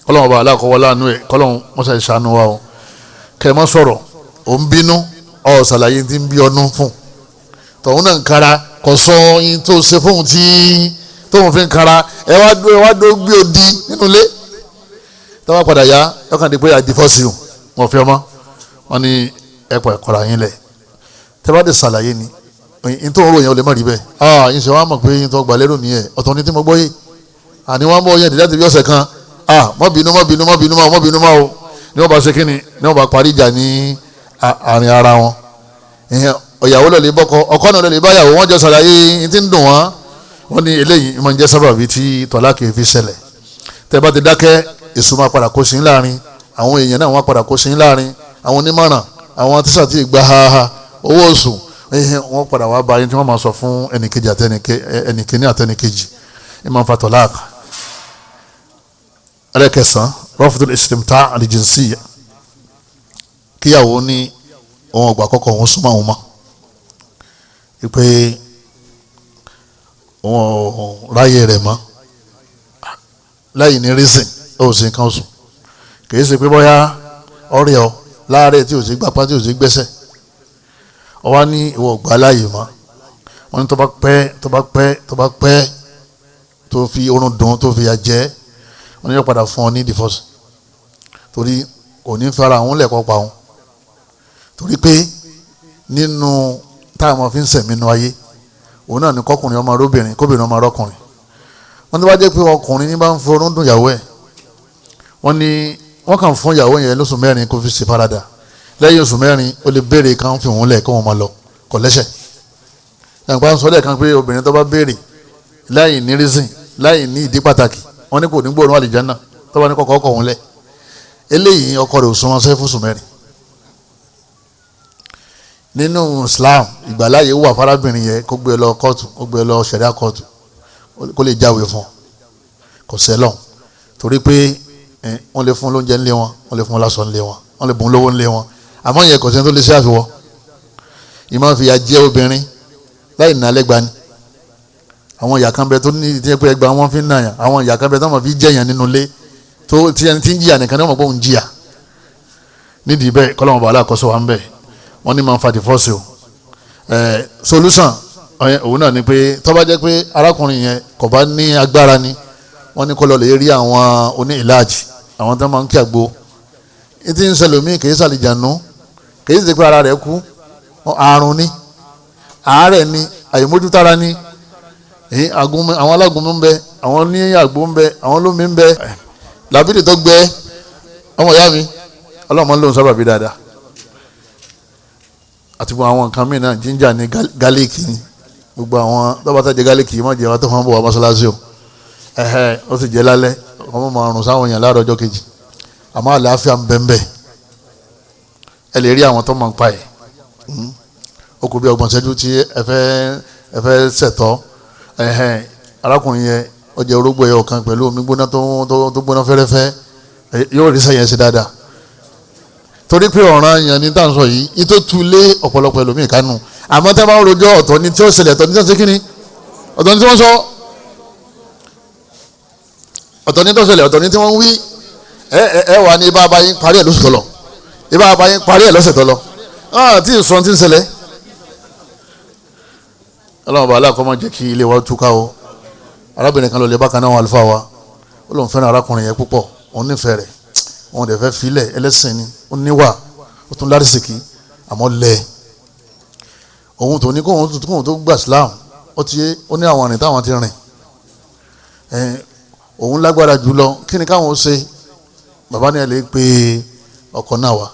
ọlọ́run bá aláàkọ́wọ́ láàánú ẹ̀ kọ́lọ́run mọ́sá ìṣàánú wa o kẹ́ ẹ má sọ̀rọ̀ ò ń bínú ọ̀ ṣàlàyé tí ń bí ọdún fún tọ̀hún náà ń kara kò sọ yín tó ṣe fóun tí tóun fi ń kara ẹ wá dó gbé odi nínú ilé tọ́wọ́ padà yá ọkàn di pé àdìfọ́sì wọn fi ọmọ wọn ní ẹ̀pọ̀ ẹ̀kọ́ra yín lẹ̀ tẹ́ bá dé ṣàlàyé ni yín tó ń ròyìn ó lè má rí bẹ́ẹ̀ yín ṣe wá mọ̀ pé yín tó gbà lérò nìyẹn ọ̀tọ̀ ní tí mo gbọ́ yìí àní wọ́n bọ̀ yẹn dìde láti bí ọ̀sẹ̀ kan mọ́ bínú o ní wọ́n bá ṣe kíni ní wọ́n bá parí ìjà ní àárín ara wọn ìyàwó lọ lè bọ́kọ ọkọ náà lọ lè báyàwó wọ́n jọ ṣàlàyé yín tí ń dùn wọ́n ní eléyìí máa ń jẹ́ sábàbí tí tọ́lá kì í fi ṣẹlẹ̀ tẹ́ bá ti dákẹ́ èso máa padà kó sí láàrin àwọn èèyàn náà wọ́n padà kó sí láàrin àwọn onímọ̀ràn àwọn tíṣà tí ìgbà owó oṣù wọ́n padà wá bá yín tí wọ́n máa sọ fún ẹnìkejì ẹnìkíní àtẹnìkejì ìmọ̀ ń fa tọ́lá ẹlẹ́kẹsàn rọ́fùdù istimta al-jinsiyya kíyàwó ní ohun ọgbà kọ́kọ́ òun súnmọ́ òun mọ́ pé òun ráyè rẹ̀ mọ́ láyìn ní rísìn ó sì kan sùn kìí ṣe pé bóyá ọ̀rẹ́ ọ láàárẹ̀ tí ò sí gbapá tí ò sí gbẹ́sẹ̀ ọ wá ní ìwọ ọgbà láyè mọ́ wọ́n ní tó bá pẹ́ tó fi orun dùn tó fi yà jẹ́ wọ́n ní yóò padà fún ọ ní divorce torí kò ní fara àwọn lẹ́kọ̀ọ́ pa òun torí pé nínú táwọn fi ń sẹ̀mí inú ayé òun náà ní kọkùnrin ọmọ arúbìnrin kóbìnrin ọmọ arọkùnrin wọ́n ní wá jẹ́ pé ọkùnrin ní bá ń forún dùn ìyàwó ẹ̀ wọ́n ní wọ́n kàn fún ìyàwó yẹn lóṣù mẹ́rin kó fi ṣe farada lẹ́yìn oṣù mẹ́rin ó lè béèrè kan fi òun lẹ̀ kó wọn máa lọ kò lẹ́sẹ̀ ẹ̀ǹpa ń sọ lẹ́ẹ̀kan pé obìnrin tó bá béèrè láì ní reason láì ní ìdí pàtàkì wọ́n ní kò ní gbóòórùn àlìjánnà tó bá ní kọ́kọ́ ọkọ̀ òun lẹ̀ eléyìí ọkọ rẹ̀ ò sún wọn sẹ́ fún oṣù mẹ́rin nínú Islam ìgbàláyé wà fárábìnrin yẹn kó gbé lọ kóòtù kó gbé lọ ṣẹ̀ríà kóòtù kó lè jáwèé fún kò sẹ́lọ̀ torí pé wọ́n lè fún lóúnjẹ ńlé wọn wọ́n lè fún lásán ńlé wọn wọ́n lè bùn lówó ńlé wọn àmọ́ yẹn kò sẹ́ni tó lè ṣe àfiwọ́ ìmọ̀ fìyà jẹ obìnrin láì nà lẹ́gba ni àwọn ìyà kan bẹ tó ní ìdí pé ẹgbàá wọn fi ń nàyàn àwọn ìyà kan bẹ tó mọ̀ fi jẹ̀yàn nínú ilé tó tí ẹni tí ń jìyà nìkan ní ọmọ gbóhùn jìyà nídìí bẹ́ẹ̀ kọ́lọ́mọ̀ bàálà àkọ́sọ wa ń bẹ̀ wọ́n ní máa ń fa divorce o solution òun náà ni pé tó bá jẹ́ pé arákùnrin yẹn kò bá ní agbára ni wọ́n ní kó lọ lè rí àwọn oní ìlàjì àwọn tó máa ń kí àgbo etí ń ṣẹlòmíì kì í ṣàlìjànú kì í ṣe pé ara rẹ̀ kú àrùn ni àárẹ̀ ni àyèmójútára ni àwọn alágúnmú ń bẹ àwọn ní àgbo ń bẹ àwọn olómi ń bẹ làbídì tó gbẹ ọmọ ìyá mi ọlọ́mọ ló ń sábà bí dáadáa àti gbogbo àwọn nǹkan mìíràn jíńjà ní gálíìkì ni gbogbo àwọn tọ́bátà jẹ gálíìkì mọ̀ jẹ́ wọn tó fọ́n bọ̀ wá mọ́ṣáláṣí o ó sì jẹ́ lálẹ́ ọmọ máa rùn sáwọn èèyàn láàárọ̀ ọjọ́ kejì àmọ́ àlàáfíà ń bẹ́ẹ̀ ẹ lè rí àwọn tó máa ń pa ẹ̀ ó kù bí ọgbọ̀n ṣẹ́jú tí ẹ fẹ́ ṣẹ̀tọ́ arákùnrin yẹn ó jẹ orógbó ẹyọ kan pẹ̀lú omi gbóná tó gbóná fẹ́rẹ́fẹ́ yóò rí sẹ́yìn ẹsẹ̀ dáadáa torí pé ọ̀ràn yẹn ní tá à ń sọ yìí ní tó tu lé ọ̀pọ̀lọpọ̀ ẹlòmíì kánú àmọ́ tẹ́ bá ń rojọ́ ọ̀tọ̀ ní tí ó ṣẹlẹ̀ ọ̀tọ̀ ní tí wọ́n ṣe kíni ọ̀tọ̀ ní tí wọ́n sọ ọ̀tọ̀ ní tó ṣẹlẹ̀ ọ̀tọ̀ ní tí wọ́n wí ẹ wà ní ibà abayín parí ẹ̀ lóṣù tó lọ ibà abayín parí ẹ̀ lọ́sẹ̀ tó lọ tí ìsọ̀ ti ń ṣẹlẹ̀ ọlọ́run bàálà kọ́ máa jẹ́ kí ilé wa túká o arábìnrin kan lọ lè bákan náà wọn àlùfáà wa ó lóun fẹ́ràn arákùnrin yẹn púpọ̀ òun nífẹ̀ẹ́ rẹ̀ òun dẹ̀ fẹ́ filẹ̀ ẹlẹ́sìn ni ó níwà ó tún lárísìkí àmọ́ lẹ̀ òun tó ní kóun tó gbà Islam ó ní àwọn àrìn táwọn ti rìn òun lágbára jùlọ kí ni káwọn ó ṣe bàbá ní ẹ lè pe ọkọ náà wá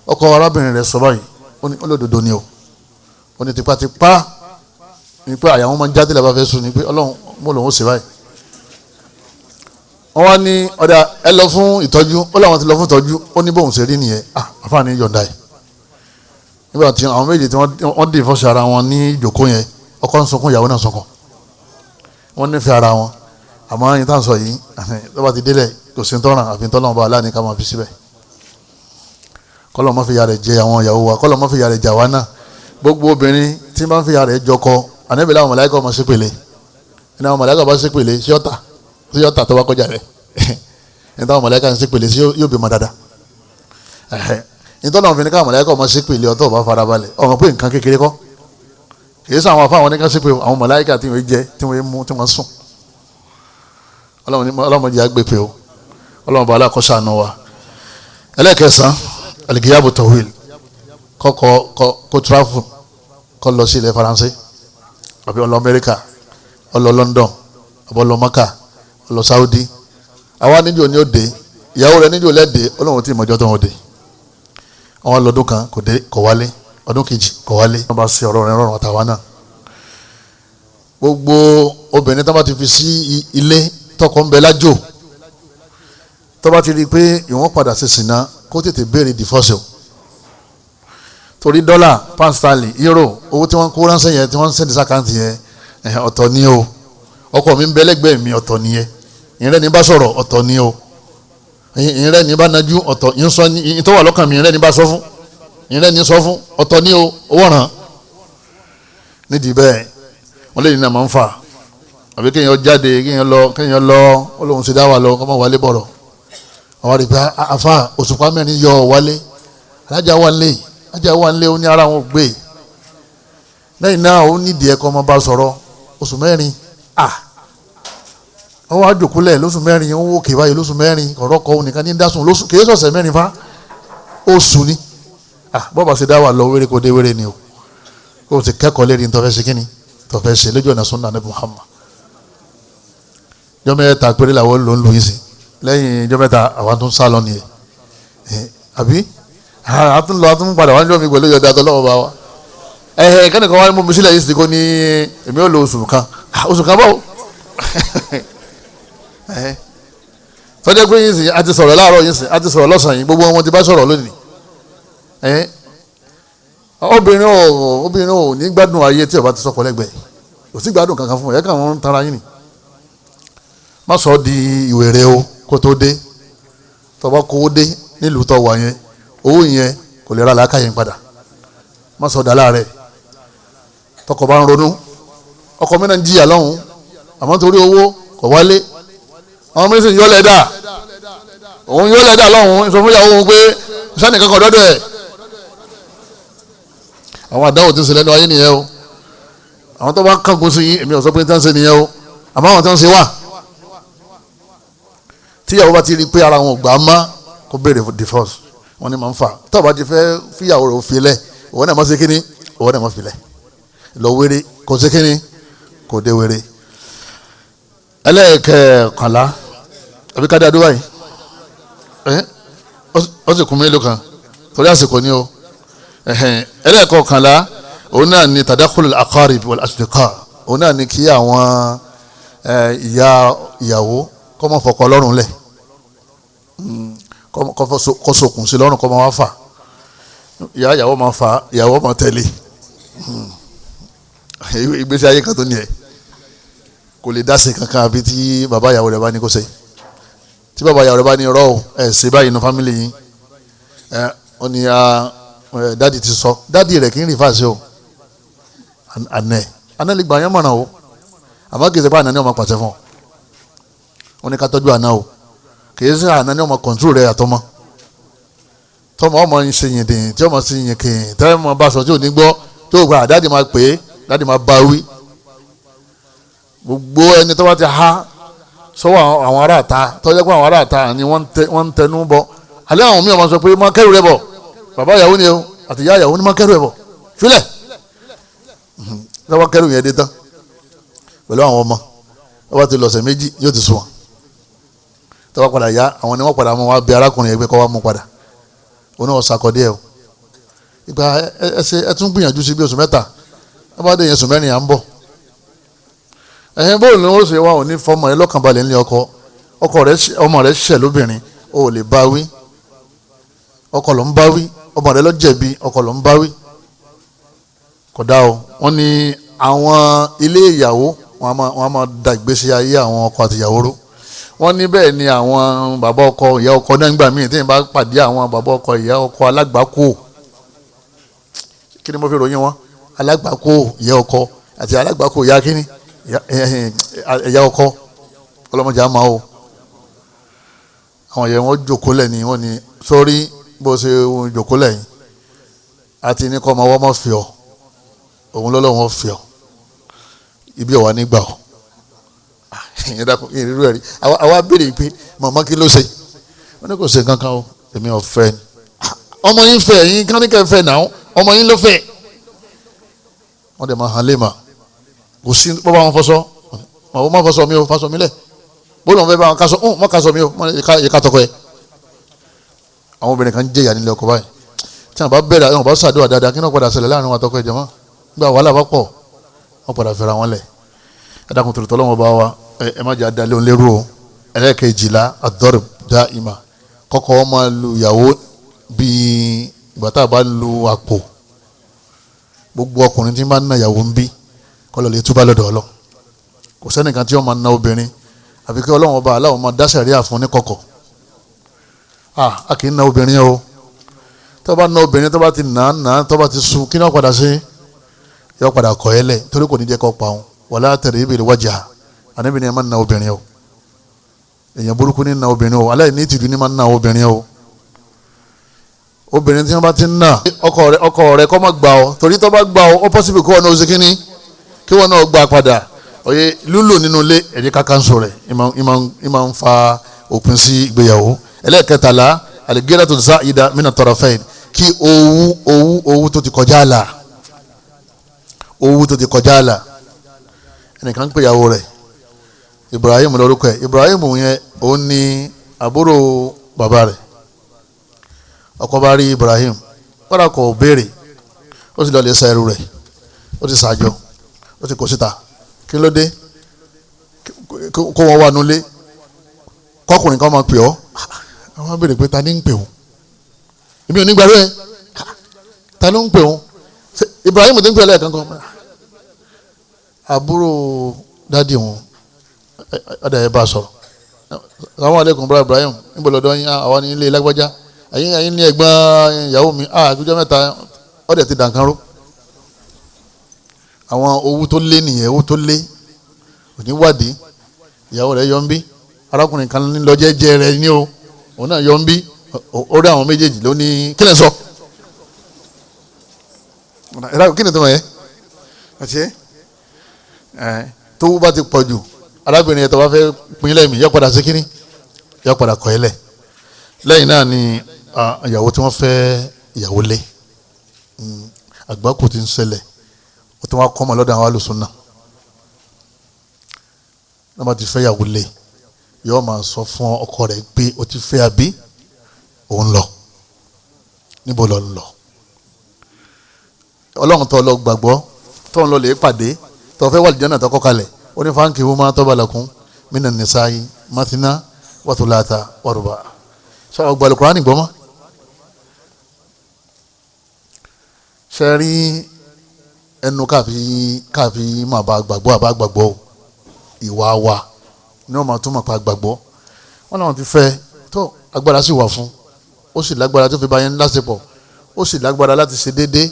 ọkọ arábìnrin rẹ̀ sọ báyìí ó ní olódodo ni o ó ní tipátipá ní pé àyà wọn máa ń jáde làbá fẹ́ sùn ní pé ọlọ́run mo lòun ó ṣe báyìí wọ́n wá ní ọ̀dà ẹ lọ fún ìtọ́jú ó láwọn ti lọ fún ìtọ́jú ó ní bóun ṣe rí nìyẹn àfààní yọ̀ǹda ẹ̀ nígbà tí àwọn méjì tí wọ́n dì fọ́ṣọ ara wọn ní ìjòkó yẹn ọkọ ń sunkún ìyàwó náà sunkún wọ́n nífẹ̀ẹ́ ara wọn àmọ́ yín tá à ń sọ yìí tó bá ti délẹ̀ kò sí tọ́ràn àfi tọ́lọ́mọ bá aláàní ká máa fi síbẹ̀ kọ́lọ́ mọ́ fi yà rẹ̀ jẹ àwọn ìyàwó wa kọ́lọ́ mọ́ fi yà rẹ̀ jà wá náà gbogbo obìnrin tí máa ń fi ara ẹ̀ jọkọ ànábì láwọn màláíkà máa ṣépèlé ẹni àwọn màláíkà bá ṣépèlé sí ọ̀tá tó bá kọjá rẹ̀ ẹni táwọn màláíkà ń ṣépèlé sí yóò bímọ dáadáa nítorí àwọn fìnnìkan màláíkà máa ṣépèlé ọ̀tọ̀ bá farabalẹ̀ ọ̀rọ̀ pé nǹkan kékeré kọ́ kì í sọ àwọn afáwọn oníkan ṣépè àwọn màláíkà tí wọ́n jẹ tí wọ́n mú tí wọ́n sùn ọlọ́mọdé àgbèpè o ọlọ́mọ bàálà kọ́ sànù wa ẹlẹ́kẹsàn aligiyabu tawil kó travel kó lọ sí ilẹ̀ faransé àbí ọlọ amẹ́ríkà ọlọ london àbí ọlọ maka ọlọ saudi àwa níjò ní òde ìyàwó rẹ níjò lẹ́dẹ̀ẹ́ ọlọ́run tí ìmọ̀jọ́ tó ń òde àwọn lọ́dún kan kò dé kò wálé ọdún kejì kò wálé wọ́n bá ṣe ọ̀rọ̀ rẹ̀ rọrùn àtàwa náà gbogbo obìnrin tó bá ti fi sí ilé tọkọ ń bẹ lájò tó bá ti rí i pé ìwọ̀n padà ṣe sìnà kó tètè béèrè divorce o torí dọ́là pound sterling euro owó tí wọ́n kó ránṣẹ́ yẹn tí wọ́n ń sẹ́ndí sàkáǹtì yẹn ọ̀tọ̀ ni o ọkọ mi ń bẹ lẹ́gbẹ̀ẹ́ mi ọ̀tọ̀ nìyẹn ìrẹ́ ní bá sọ̀rọ̀ ọ̀tọ̀ ni o ìrẹ́ ní bá najú ọ̀tọ̀ ìyẹn tó wà lọ́kàn mi ìrẹ́ ní bá sọ fún ìrẹ́ ní sọ fún ọ̀tọ̀ ni o owó ràn nídìí bẹ́ẹ̀ wọ́n lè ní àmọ́ ń fà àbí kéèyàn jáde kéèyàn lọ olóhùn sí dáwà lọ kọ́mọ wálé bọ̀rọ̀ àwọn rí pé àfa òṣùpá mẹ́rin yọ wálé alájà wà nílé ó ní ara wọn gbé lẹ́yìn náà ó nídìí ẹ̀kọ́ ọmọ bá sọ̀rọ̀ oṣù mẹ́rin ó wá jòkúlẹ̀ lóṣù mẹ́rin ó wò kè báyìí lóṣù mẹ́rin ọ̀rọ̀ kọ́ òun nìkan ní dásùn lóṣù kìí sọ̀sẹ̀ mẹ́rin fa oṣù ni bọ́ọ̀bà ṣe dáwà lọ wéré kó dé wéré ni o kó ti kẹ́kọ̀ọ́ lérí ní tọ́fẹ́ ṣe kíni tọ́fẹ́ ṣe lójú ọ̀nà sunna nabi Muhammad jọ́ mẹ́ta péré làwọn ló ń lu yìí sí lẹ́yìn jọ́ mẹ́ta àwọn tó ń sá lọ nìyẹn àbí àtún padà wájú mi pẹ̀lú ìyọ̀dá tọ́lọ́wọ́ bá wa kẹ́nìkan wá mú mi sílẹ̀ yìí sì kó ní èmi ò lo oṣù kan báwo tọ́jú pé yìí sì a ti sọ̀rọ̀ láàárọ̀ yìí sì a ti sọ̀rọ̀ lọ́sàn-án yìí gbogbo wọn ti bá sọ̀rọ̀ lónìí obìnrin ò ní gbádùn ayé tí ó bá ti sọ̀kọ̀ lẹ́gbẹ̀ẹ́ kò sí gbádùn kankan fún ẹ̀ kàn wọ́n ń tara yín ni má sọ di ìwèrè o kó tó dé tó bá kówó dé nílùú tó wà yẹn owó yẹn kò lè ra làákà yẹn padà má sọ dà láàrẹ̀ tọkọ bá ń ronú ọkọ mi náà ń jìyà lọ́hùn àmọ́ torí owó kò wálé àwọn mi sì ń yọ́lẹ̀ dà òun yọ́lẹ̀ dà lọ́hùn sọ fún ìyàwó òun pé sani kankan dọ́dọ̀ ẹ̀ àwọn àdáwò ti ń ṣe lẹ́nu ayé nìyẹn o àwọn tó bá kángun sí yín èmi ò sọ pé tí wọ́n ń ṣe nìyẹn o àmọ́ àwọn tó ń ṣe wà tíyàwó bá ti rí i pé ara wọn ò gbà á má kó béèrè divorce wọn ni máa ń fà tó o bá ti fẹ́ fíyàwó rẹ̀ ò filẹ̀ òwò náà má ṣe kíní òwò náà má filẹ̀ lọ wéré kò ṣe kíní kò dé wéré ẹlẹ́ẹ̀kẹ̀kànlá àbí ká dé adúbà yìí ó sì kún mélòó kan torí àsìkò ni o ẹlẹ́ẹ̀kọ̀kànlá òun náà ni tadakhul al-aqarib wal asdiqa òun náà ni kí àwọn ìyàwó kọ́ mọ́ fọkọ lọ́rùn lẹ̀ kọ́ sokùn sí lọ́rùn kọ́ mọ́ wá fà ìyàwó máa fà ìyàwó máa tẹ̀lé ìgbésí ayé kan tó ní ẹ̀ kò lè dá sí kankan àbí tí bàbá ìyàwó rẹ̀ bá ní kó ṣe tí bàbá ìyàwó rẹ̀ bá ní rọ́ ẹ̀ ṣe báyìí nínú fámìlì yìí ó ní dádì ti sọ dádì rẹ̀ kì í rìn fàṣẹ o àná lè gbà yẹn mọ̀ràn o àmọ́ kì í ṣe pé àná ni ọmọ pàṣẹ fún ọ ó ní ká tọ́jú àná o kì í ṣe àná ni ọmọ kọ̀ǹtúrò rẹ̀ àtọmọ tọmọ ọmọ ń ṣe yìn dìn tí ọmọ ṣe yìn kìn tẹ́lẹ̀ mọ bá sọ tí ò ní gbọ́ tí ò gba dádì máa pè é dádì máa bá wí gbogbo ẹni tó bá ti há sọ́wọ́ àwọn ará àta tọ́jú pé àwọn ará àta ni wọ́n ń tẹnu bọ̀ alẹ́ àwọn míì ọmọ sọ pé má kẹ́rù rẹ bọ̀ bàbá ìyàwó ni o àti ìyá ìyàwó ni má kẹ́rù rẹ bọ̀ filẹ̀ lọ́wọ́ kẹ́rù yẹn dé tán pẹ̀lú àwọn ọmọ wọ́n ti lọ̀sẹ̀ méjì yóò ti sùn wọn tọ́wọ́ padà yá àwọn ni wọ́n padà mọ́ wá bí arákùnrin yẹn pé kọ́ wá mú padà òun náà sàkọ́dé ẹ̀ o ìgbà ẹ tún gbìyànjú sí bí oṣù mẹ́ta ẹ bá dé yẹn oṣù mẹ́rin à ń bọ̀ bóòlù ni ó ṣe wá òní fọmọ rẹ lọ́kànbalẹ̀ ńlẹ̀ ọmọ rẹ ṣẹ̀ lóbìnrin o ò lè bá wí ọkọ ló ń bá wí ọmọ rẹ ló jẹ̀bi ọkọ ló ń bá wí kódà o wọ́n ní àwọn ilé ìyàwó wọ́n á máa da ìgbésí ayé àwọn ọkọ àti ìyàwó rú wọ́n ní bẹ́ẹ̀ ni àwọn bàbá ọkọ ìyá ọkọ náà gbà míì téèyàn bá pàdé àwọn bàbá ọkọ ìyá ọkọ alágbàákò kí ni mo fi ròyìn wọn alágbàkó ìyá ọkọ àti alágbàkó ìyá kínní ìyá ọkọ ọlọ́mọdé á máa o àwọn yẹn wọ́n jòkólẹ̀ ni wọ́n ní sórí bó ṣe jòkólẹ̀ yìí àti ní kọ́ ọmọ wọ́n mọ̀ fi ọ́ òun lọ́lọ́wọ́n fi ọ́ ibi ọ̀wá nígbà ọ́ ìrírú ẹ̀rí àwa béèrè pé màmá kí ló ṣe wọ́n ní kò ṣe kankan o èmi ò fẹ́ ni ọmọ yín fẹ́ yín kán ní kẹ́ fẹ́ náà ọmọ yín ló fẹ́ wọ́n dẹ̀ máa hàn lé mà kò sí bọ́ bá wọn fọṣọ màá wọ́n má fọṣọ mi o fọṣọ mi lẹ̀ bó lóun fẹ́ bá wọn kásọ mọ́ kásọ mi o mọ́ yẹ ká tọkọ ẹ àwọn obìnrin kan jẹ́ ìyá nílé ọkọ báyìí tí wọn bá bẹ̀rẹ̀ àwọn bá ṣàdúrà dáadáa kí wọ́n padà ṣẹlẹ̀ láàrin wọn àtọkọ ẹ jẹmọ́ gbà wàhálà bá pọ̀ wọ́n padà fẹ́ra wọn lẹ̀ ẹ dákun tòlótọ́ lọ́wọ́ bá wa ẹ má jẹ́ adalẹ́ òun lérò o ẹlẹ́ẹ̀kejìlá ad-darb da'ima kọ́kọ́ wọn máa lu ìyàwó bíi ìgbà tá a bá lu àpò gbogbo ọkùnrin tí máa ń na ìyàwó ń bí kọ́ lọ lè túbà lọ́dọ̀ ọlọ́ kò sẹ́nìkan tí wọ́n máa ń na obìnrin àfi kí ọlọ́run ọba aláwọ̀ máa dá sẹ̀ríà fún ní kọ̀kọ̀ a kì í na obìnrin o tó bá na obìnrin tó bá ti nà tó bá ti sun kí ni wọ́n padà ṣe yọ padà kọ̀ ẹ́ lẹ̀ torí kò ní jẹ́ kó pa òun wala tadribil wajha àníbi ni ẹ máa ń na obìnrin o èèyàn burúkú ní na obìnrin o aláìní ìtìjú ní máa ń na obìnrin o obìnrin tí wọ́n bá ti ń nà ọkọ rẹ̀ kọ́ máa gbà ọ́ torí tó bá gbà ọ́ ó pọ́sibú kí wọ́n náà ó ṣe kínní kí wọ́n náà gbà padà oye lúlò nínú ilé ẹ̀jẹ̀ kákànṣó rẹ̀ ìmọ̀ ń fa òpin sí ìgbéyàwó ẹlẹ́ẹ̀kẹtàlá al-ghiratu za'ida min at-tarafayn kí owú tó ti kọjá àlà owú tó ti kọjá àlà ẹnìkan ń pè ìyàwó rẹ̀ Ibrahim lórúkọ ẹ̀ Ibrahim yẹn òun ni àbúrò bàbá rẹ̀ ọkọ bá rí Ibrahim kọ́dà kò béèrè ó sì lọ lè sa ẹrù rẹ̀ ó ti sàjọ ó ti kò síta kí ló dé kó wọn wà nulẹ̀ kọkùnrin kan máa pè ọ́ àwọn béèrè pé ta ni ń pè ọ́ èmi ò ní gbàgbé ẹ ta ló ń pè ọ́ Ibrahim ti ń pè ọ́ lẹ́ẹ̀kan kan àbúrò dádì wọn ọ̀dà ẹ̀ bá a sọ̀rọ̀ assalamu alaikum bro Ibrahim níbo lọ́dọ̀ yín àwọn ní ilé lágbájá ẹ̀yin ní ẹ̀gbọ́n ìyàwó mi àgùjọ mẹ́ta ọ̀dẹ̀ ti dànkan ró àwọn owó tó lé nìyẹn owó tó lé òní wádìí ìyàwó rẹ̀ yọ ń bí arákùnrin kan ní lọ jẹ́jẹ́ rẹ̀ ní o òun náà yọ ń bí orí àwọn méjèèjì ló ní kí lè sọ kí ni tó mọ̀ yẹ àti tó bá ti pọ̀ jù arábìnrin yẹn tó bá fẹ́ pín lẹ́mìí yọ padà sí kínní yọ padà kọ́ ẹ lẹ̀ lẹ́yìn náà ni ìyàwó tí wọ́n fẹ́ ìyàwó lé àgbákò ti ń ṣẹlẹ̀ ó ti wá kọ́ ọmọ lọ́dọ̀ àwọn alùsùnà náà bá ti fẹ́ ìyàwó lé yóò máa sọ fún ọkọ rẹ̀ pé ó ti fẹ́ àbí òun lọ níbo lọ ń lọ ọlọ́run tó lọ gbàgbọ́ tó ń lọ lè pàdé tó fẹ́ wà lìjọ́nà tó kọ́ kalẹ̀ ó ní fáńkì wọ́n máa tọ́ba lakum minan nisa'i mathna wa thulatha wa ruba' sọ ọgbà Al-Qur'ani gbọ́ mọ́ ṣe rí ẹnu káàfi máa bá gbàgbọ́ ìwà wa ní wọ́n máa tún máa pa gbàgbọ́ wọ́n náà ti fẹ́ tó agbára sì wà fún ó sì lágbára tó fi bá yẹn lásìpọ̀ ó sì lágbára láti ṣe déédéé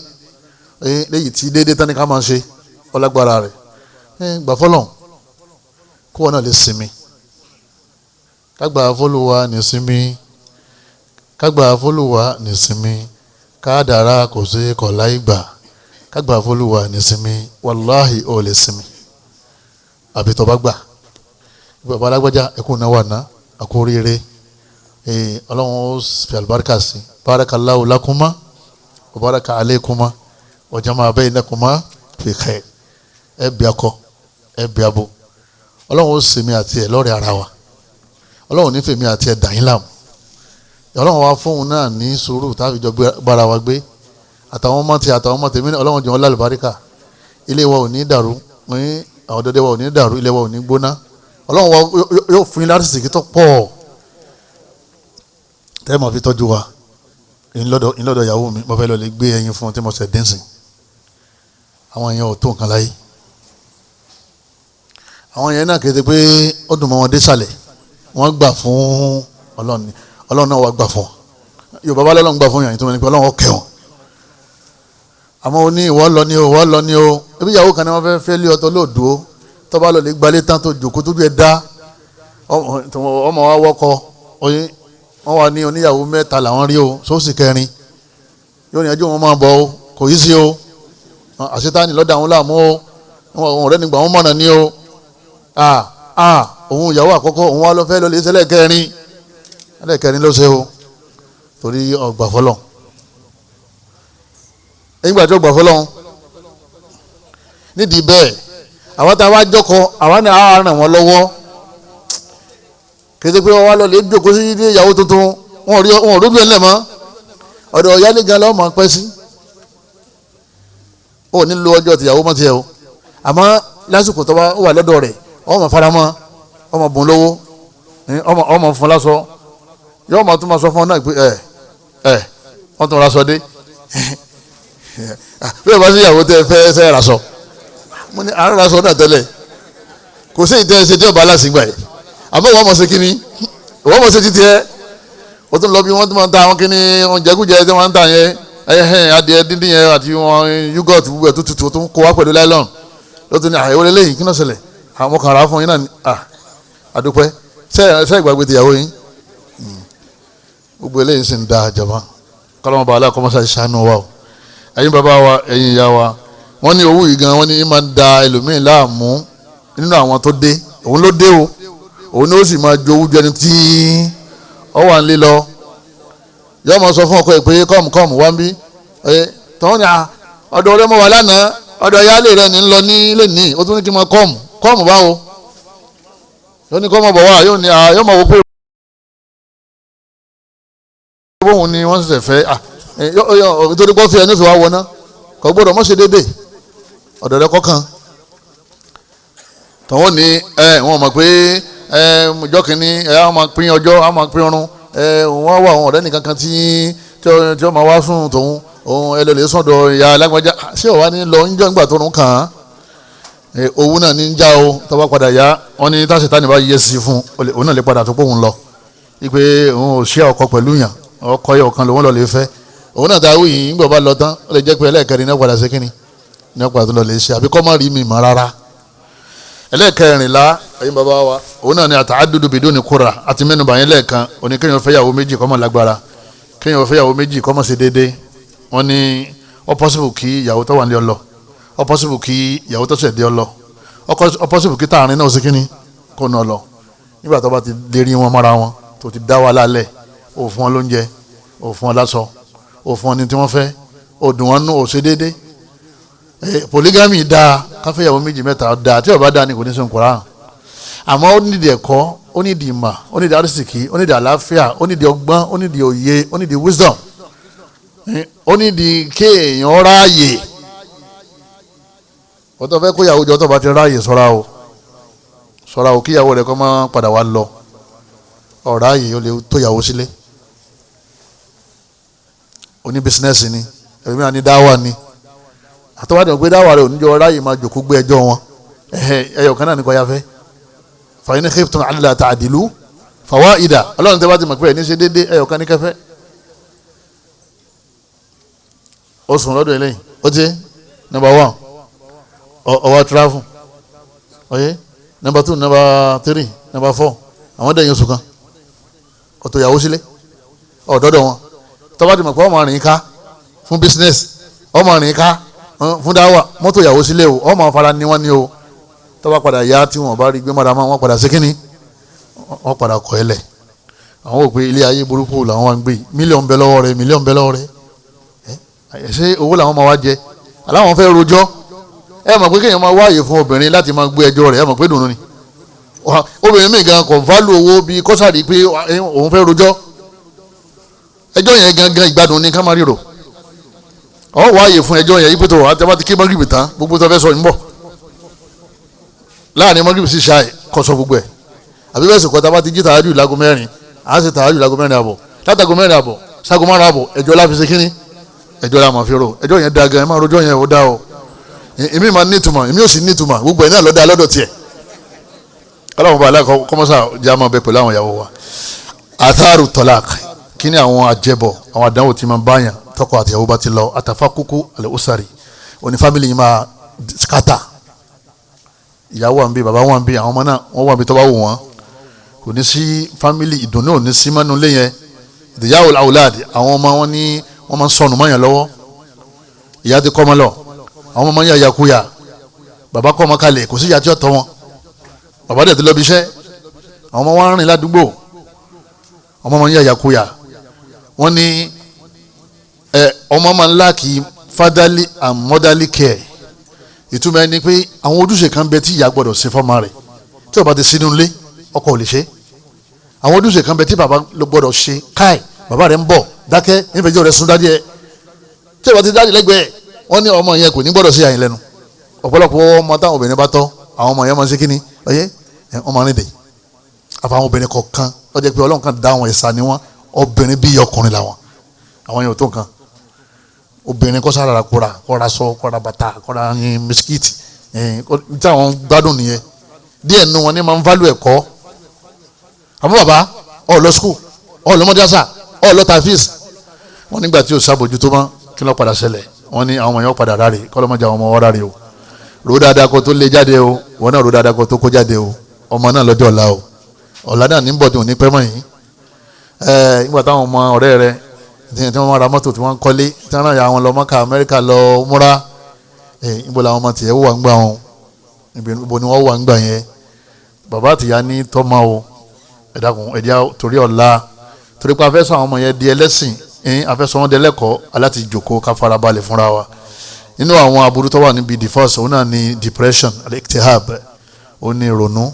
léyìí tí déédéé tán ní ká máa ṣe ó lágbára rẹ̀ gbà fọlọ́n kó wọn náà lè sinmi kágbà fọlùwà ní sinmi kágbà fọlùwà ní sinmi kádàrá kò sí kọ̀ọ̀lá ìgbà kágbà fọlùwà ní sinmi wàláhì ó lè sinmi àbí tó bá gbà bàbá alágbájá ẹkún náà wà ná àkóríire ọlọ́run ó fi àlùbáríkà sí barakallahu lakuma wa baraka alaykuma wa jama'a baynakuma fi khair ẹbí akọ ẹbí abo ọlọ́run ó sèmi àti ẹ̀ lọ́rẹ̀ ara wa ọlọ́run nífẹ̀ẹ́ mi àti ẹ̀ dàyín láàmú ọlọ́run wa fóun náà ní sùúrù táfìjọ bára wa gbé àtàwọn ọmọ tí àtàwọn ọmọ tèmi ọlọ́run jọ wọn lálùbáríkà ilé wa ò ní dàrú àwọn dọdẹ wa ò ní dàrú ilé wa ò ní gbóná ọlọ́run wa yóò fún yín lárísìkí tó pọ̀ tẹ́ mọ̀ fi tọ́jú wa ìlọ́dọ̀ ìyàwó mi mo fẹ́ lọ lè gbé ẹyin fún tí mo ṣẹ̀ dínsìn àwọn èèyàn ò tó nǹkan láyé àwọn èèyàn náà kéde pé ó dùn mọ́ wọn dé sàlẹ̀ wọ́n gbà fún ọlọ́run náà wà gbà fún yorùbá bá lọ́lọ́run gbà fún yàn tó mẹ́ni pé ọlọ́run ọkẹ́ wọn àmọ́ ó ní ìwọ lọ ní o ìwọ lọ ní o ebi ìyàwó kan ní wọ́n fẹ́ lé ọtọ lóòdùó tó bá lọ lè gbalé tán tó jòkó tó bí ẹ dá ọmọ wa wọ́kọ oyin wọ́n wà ní oníyàwó 3 làwọn rí o sóòsì 4 yóò ní ẹjọ́ wọn máa bọ̀ o kò yí sí o àṣetáni lọ́dà àwọn láàmú o òun ọ̀rẹ́ nígbà wọn mọ̀nà ní o òun ìyàwó àkọ́kọ́ òun wá lọ fẹ́ lọ lè ṣẹlẹ̀ 4 ló ṣe o torí ọgbà fọlọ́ nígbà tí ọgbà fọlọ́ nídìí bẹ́ẹ̀ àwọn tá a wá jọkọ àwọn náà á ràn wọ́n lọ́wọ́ kété pé wọ́n wá lọ lè jókòó sí ilé ìyàwó tuntun wọn ò rójú ẹ̀ lẹ̀ mọ́ ọ̀dọ̀ ìyáálé gan lọ́wọ́ máa pẹ́ sí ó ní lo ọjọ́ tìyàwó mọ́ tiẹ̀ o àmọ́ lásìkò tó bá wà lọ́dọ̀ rẹ̀ ọmọ faramọ́ ọmọ bùn lówó ọmọ fún lásọ yóò máa tún máa sọ fún ọ náà pé wọ́n tún ra sọ dé bí ẹ bá sí ìyàwó tẹ fẹ́ sẹ́ ra sọ mo ní àárẹ̀ ra sọ náà tẹ́lẹ̀ kò sí ìtẹ́ ṣe tí ọba aláṣìgbà yìí àmọ́ wọ́n mọ̀ sí kíní wọ́n mọ̀ sí títí ẹ o tún lọ bí wọ́n tún máa ń ta àwọn kíní jẹkújẹ tí wọ́n ń ta yẹn adìẹ díndín yẹn àti wọn yúgọ̀t gbogbo ẹ̀ tó tutù tó ń kó wá pẹ̀lú láìlọ́n ló tún ní àyẹ̀wò lélẹ́yìn kí náà ṣẹlẹ̀ àwọn kan rà fún yín náà àdúpẹ́ ṣe ìgbàgbé tìyàwó yín gbogbo eléyìí sì ń da àjàmá kọ́lọ́mọ bàálà kọ́mọ́sá ṣàánú wa o ẹ̀yin bàbá wa ẹ̀yin ìyá wa wọ́n ní owó yìí gan wọ́n ní máa ń da ẹlòmíín láàmú nínú àwọn tó dé òun ló dé o òun ni ó sì máa jowú jẹni tí ọ wà ń lé lọ yọ máa sọ fún ọkọ ẹ pé kọ́ọ̀mù wá ń bí tọ́wọ́n ní ọ̀dọ̀ ọ̀rẹ́ mọ́ wà lánàá ọ̀dọ̀ ìyáálé rẹ̀ ní ń lọ ní lẹ́nìí ó tún ní kí n máa kọ́ọ̀mù báwo yóò ní kọ́ọ̀mù bọ̀ wá yóò ní yóò máa wọ pé bóun ni wọ́n ṣẹ̀ṣẹ̀ fẹ́ nítorí pé ó fi ẹni tó wá wọná kò gbọ́dọ̀ mọ́ ṣe déédéé ọ̀dọ̀ rẹ̀ kọ́kàn tọ́wọ́n ní wọ́n mọ̀ pé ọjọ́ kìíní àwọn máa pín ọjọ́ àwọn máa pín ọrùn wọ́n wà àwọn ọ̀rẹ́ nìkan kan tí ó máa wá sùn tòun òun ẹlẹ́lẹ́ sọ̀dọ̀ ìyá alágbájá ṣé ò wá ní lọ ń jọ ìgbà tó ń kàn án owó náà ní ń já o tó bá padà yá wọ́n ní táṣetánì bá yẹ sí fún òun náà lè padà tó pòun lọ wípé òun ò ṣe ọkọ pẹ̀lú yàn ọkọ yẹ ọ̀kan lòun lọ lè fẹ́ òun náà dáwọ́ yìí ńgbọ̀ bá lọ tán ó lè jẹ́ pé ẹlẹ́ẹ̀kẹrin náà padà ṣe kínní ní ọ̀padà tó lọ lè ṣe àbí kọ́ má rí mi mọ́ rárá ẹlẹ́ẹ̀kẹrìnlá ẹ̀yin bàbá wa òun náà ni àtàádùdù biduni kura àti mẹ́nubà yẹn lẹ́ẹ̀kan òní kéèyàn fẹ́yàwó méjì kó má lágbára kéèyàn fẹ́yàwó méjì kó má ṣe déédéé wọ́n ní ó possible kí ìyàwó tó wà ní ọlọ ó possible kí ìyàwó tó ṣẹ̀ dé ọlọ ó possible kí tààrin náà ṣe kínní kó nà ọlọ nígbà tó bá ti lérí wọn mọ́ra wọn tó ti dá wa lálẹ́ ó fún wọn lóúnjẹ ó fún wọn láṣọ ó fún wọn ní tí wọ́n fẹ́ ó dùn wọn nú ó ṣe déédéé polygamy dáa káfíyàwó méjì mẹ́ta dáa tí ó bá dáa ni kò ní sọ Kùránì àmọ́ ó nídìí ẹ̀kọ́ ó nídìí ìmọ̀ ó nídìí àrísìkí ó nídìí àlàáfíà ó nídìí ọgbọ́n ó nídìí òye ó nídìí wisdom ó nídìí kéèyàn ráàyè ó tó fẹ́ kó ìyàwó jọ tó bá ti ráàyè ṣọ́ra o kíyàwó rẹ̀ kó má padà wá lọ ọ̀ráàyè ó lè tó ìyàwó sílé oní bísínẹ́sì ni ẹ̀mí àní dáwà ni àtọ́wádìí ọ̀gbẹ́ dáwà rẹ̀ oníjọ́ ráàyè máa jòkó gbé ẹjọ́ wọn ẹyọ kan náà ní kò yá fẹ́ fàyín ní khiftum alla ta'dilu fawaida ọlọ́run tẹ́ bá ti mọ̀ pé ẹni ṣe déédéé ẹyọ kan ní kẹfẹ́ ó sùn lọ́dọ̀ eléyìí ó ti number 1 ọwọ́ travel ọyẹ number 2 number 3 number 4 àwọn dẹ̀yìn oṣù kan ọ̀tọ̀ ìyàwó sílé ọ̀dọ́dọ̀ wọn tọ́ bá ti mọ̀ pé ọmọ rìn ká fún business ọmọ rìn ká fún dáwà mọ́tò ìyàwó sílé o ọmọ fara ni wọ́n ní o tó bá padà yá tí wọ́n bá rí gbé mọ́ra mọ́ wọ́n padà sí kínní wọ́n padà kọ́ ẹ lẹ̀ àwọn òpin ilé ayé burúkú làwọn wá ń gbé mílíọ̀nù bẹ lọ́wọ́ rẹ̀ ṣé owó làwọn máa wá jẹ aláwọn fẹ́ rojọ́ ẹ mọ̀ pé kéèyàn máa wáyè fún obìnrin láti máa gbé ẹjọ́ rẹ̀ ẹ mọ̀ pé dùnú ni obìnrin míì gan kò fálù owó bíi kọ́sàdì pé òun fẹ́ rojọ́ ẹjọ́ yẹn gangan ìgbádùn ni ká máa ríro ọ wáyè fún ẹjọ́ yẹn yípo tó àtẹ́wá ti kí mọ́gìrìbì tán gbogbo tó fẹ́ sọ ń bọ̀ láàrin mọ́gìrìbì sí ṣáà kọ́ sọ gbogbo ẹ̀ àbí bẹ́ẹ̀ sọ̀kọ́ tá a bá ti jí tààjú lágo 4 à sì tààjú lágo 4 àbọ̀ látago 4 àbọ̀ sago 5 àbọ̀ ẹjọ́ láfi ṣe kínní ẹjọ́ la máa fi ro ẹjọ́ yẹn da gan ẹ máa rojọ́ yẹn ó dá o èmi máa nítumọ̀ èmi ò sì nítumọ̀ gbogbo ẹ̀ náà lọ́dọ̀ lọ́dọ̀ tiẹ̀ ọlọ́run bá aláàkọ́ kọ́mọ́sá jẹ́ àmọ́ bẹ pẹ̀lú àwọn ìyàwó wa àtàrù tọ́lák kí ni àwọn àjẹbọ̀ àwọn àdánwò tí máa báyàn tọkọ àtìyàwó bá ti lọ atafakuku al-usari oní family yìí máa scatter ìyàwó wà ń bí bàbá wà ń bí àwọn ọmọ náà wọ́n wà ń bí tó bá wù wọ́n kò ní sí family ìdùnnú ò ní sí mọ́nú lé yẹn ìdíyàwó awlad àwọn ọmọ wọn ní wọ́n máa ń sọnù mọ́yàn lọ́wọ́ ìyá ti kọ́ ọmọ lọ àwọn ọmọ yẹn yakuya bàbá kọ́ ọmọ kalẹ̀ kò sí ìyá tí ó tọ́ wọn bàbá dẹ̀ ti lọ bí iṣẹ́ àwọn ọmọ wọn rìn ládùúgbò ọmọ wọn yẹn yakuya wọ́n ní ọmọ máa ń láàkì fatherly and motherly care ìtumọ̀ ẹni pé àwọn ojúṣe kan bẹ tí ìyá gbọ́dọ̀ ṣe fọ́mọ rẹ̀ tí ó bá ti sínú ilé ọkọ ò lè ṣe àwọn ojúṣe kan bẹ tí bàbá ló gbọ́dọ̀ ṣe káì bàbá rẹ̀ ń bọ̀ dákẹ́ nífẹ̀ẹ́ rẹ̀ sún dádì ẹ̀ tí ó bá ti dádì lẹ́gbẹ̀ẹ́ wọ́n ní ọmọ yẹn kò ní gbọ́dọ̀ ṣe àyìn lẹ́nu ọ̀pọ̀lọpọ̀ ọmọ táwọn obìnrin bá tọ́ àwọn ọmọ yẹn máa ń ṣe kíni ọyẹ ọmọ rìn dè àfàwọn obìnrin kọ̀ọ̀kan ó jẹ́ pé Ọlọ́run kan dá àwọn ẹ̀sà ni wọ́n obìnrin bí ọkùnrin làwọn àwọn yẹn ò tó nǹkan obìnrin kọ́ sára kóra kọ́ra sọ kọ́ra bàtà kọ́ra bisikíìtì tí àwọn gbádùn nìyẹn díẹ̀ nínú wọn ní máa ń válù ẹ̀kọ́ àmọ́ bàbá ọ̀ lọ skul ọ̀ lọ mọ́dásà ọ̀ lọ tàfíìs wọn nígbà tí o sábòjútó mọ́ kí ló padà ṣẹlẹ̀ wọn ní àwọn ọmọ yẹn padà ráre kọ́lọ́mọjà àwọn ọmọ wọn ráre o rò dáadáa kó tó lé jáde o wọn náà rò dáadáa kó tó kó jáde o ọmọ náà lọ́jọ́ ọ̀la o ọ̀la náà ní bọ̀dún ní pẹ́mọ́ yìí nígbà táwọn ọmọ ọ̀rẹ́ rẹ tí wọ́n ra mọ́tò tí wọ́n kọ́lé tí wọ́n ra àwọn lọ Mọ́kà Amẹ́ríkà lọ múra níbo làwọn ọmọ tìyẹ́ wà ń gbà wọn níbo ni wọ́n wà ń gbà yẹn bàbá àtìyá ní tọ́mọ o ẹ̀dàkùn ẹ̀díà torí ọ̀la torí pé afẹ́sọ àwọn ọmọ yẹn di ẹlẹ́sìn afẹ́sọ wọn di ẹlẹ́kọ̀ọ́ aláti jòkó ká farabalẹ̀ fúnra wa nínú àwọn aburú tó wà níbi divorce òun náà ni depression al-iktihab ó ní ronú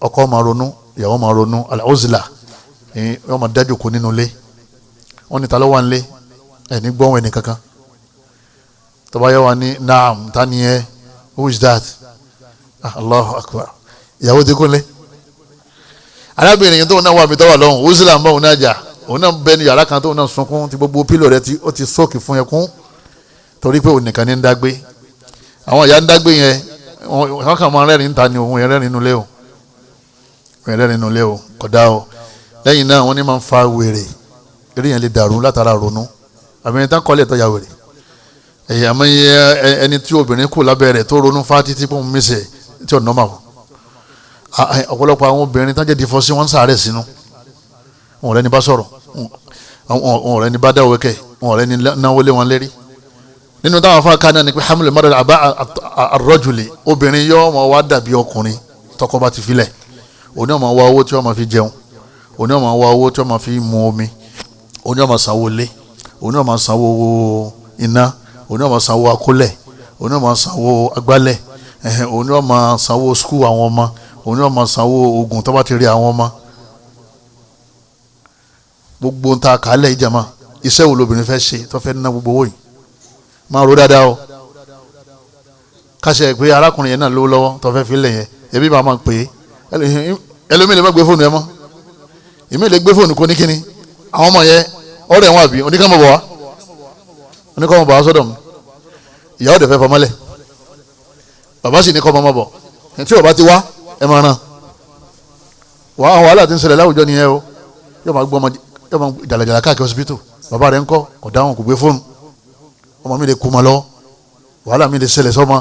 ọkọ máa ronú ìyàwó máa ronú al-uzla wọ́n máa dájú kó nínú ilé wọ́n ní ta ló wà nílé ní gbọ́n ẹni kankan tó bá yẹ wà ní naam ta ni ẹ who is that Allahu akbar ìyàwó tí kò lé arábìnrin yẹn tó náà wà mí tó wà lọ́hùn uzla ń bọ̀ òun náà jà òun náà bẹ ní yàrá kan tó náà sunkún tí gbogbo pílò rẹ ó ti sóòkì fún ẹkún torí pé òun nìkan ní ń dágbé àwọn ìyá ń dágbé yẹn wọ́n kàn máa rẹ́rìn ta ni òun yẹn rẹ́rìn nulẹ̀ o rẹ́rìn nulẹ̀ o kódà o lẹ́yìn náà wọ́n ní máa ń fa wèrè eré yẹn lè dàrú látara ronú àbẹ̀yẹn tán kọ́lé ẹ̀tọ́ ya wèrè àmọ́ ẹni tí obìnrin kù lábẹ́ rẹ̀ tó ronú fá títí pé òun mísẹ̀ tí ò nọ́mà wọn ọ̀pọ̀lọpọ̀ àwọn obìnrin tán jẹ́ dìfọ́sí wọn ń sàárẹ̀ sínú wọn ọ̀rẹ́ ni bá sọ̀rọ̀ wọn ọ̀rẹ́ ni bá dáwọ́ kẹ́ wọn ọ̀rẹ́ ni náwó lé wọn lérí nínú táwọn afá kan náà ni pé hamlin mọ́rẹ̀ àbá àrọ́jùlẹ̀ obìnrin yóò máa wá dàbí ọkùnrin tọkọ bá ti filẹ̀ òní ọmọ wá owó tí wọ́n máa fi jẹun òní ọmọ wá owó tí wọ́n máa fi mu omi òní ọmọ sanwó lé òní ọmọ sanwó iná òní ọmọ sanwó akólẹ̀ òní ọmọ sanwó agbálẹ̀ òní ọmọ sanwó skul àwọn ọmọ òní ọmọ sanwó oògùn tó bá ti rí àwọn ọmọ gbogbo ta kálẹ̀ ìjàmá iṣẹ́ wo lobìnrin fẹ́ ṣe tó fẹ́ ná gbogbo owó yìí máa ro dáadáa o káṣẹ pé arákùnrin yẹn náà lówó lọ́wọ́ tó fẹ́ fi lẹ̀ yẹn ẹbí bá máa pè é ẹlòmíì lè má gbé fóònù ẹ mọ́ èmi lè gbé fóònù kó ní kíni àwọn ọmọ yẹn ọ̀rẹ́ wọn àbí oníkàmọ̀ bọ̀ wá sọ́dọ̀ mi ìyàwó dẹ̀ fẹ́ fọmọ́lẹ̀ bàbá sì ní kọ́ ọmọ bọ̀ tí bàbá ti wá ẹ máa ràn wàhálà tí ń ṣẹlẹ̀ láwùjọ nìyẹn o yóò máa gbọ́ ọmọ yóò máa jàlàjàlà káàkiri hospital bàbá rẹ̀ ń kọ́ kò dáhùn kò gbé fóònù ọmọ mi lè kú ma lọ wàhálà mi lè ṣẹlẹ̀ sọ́mọ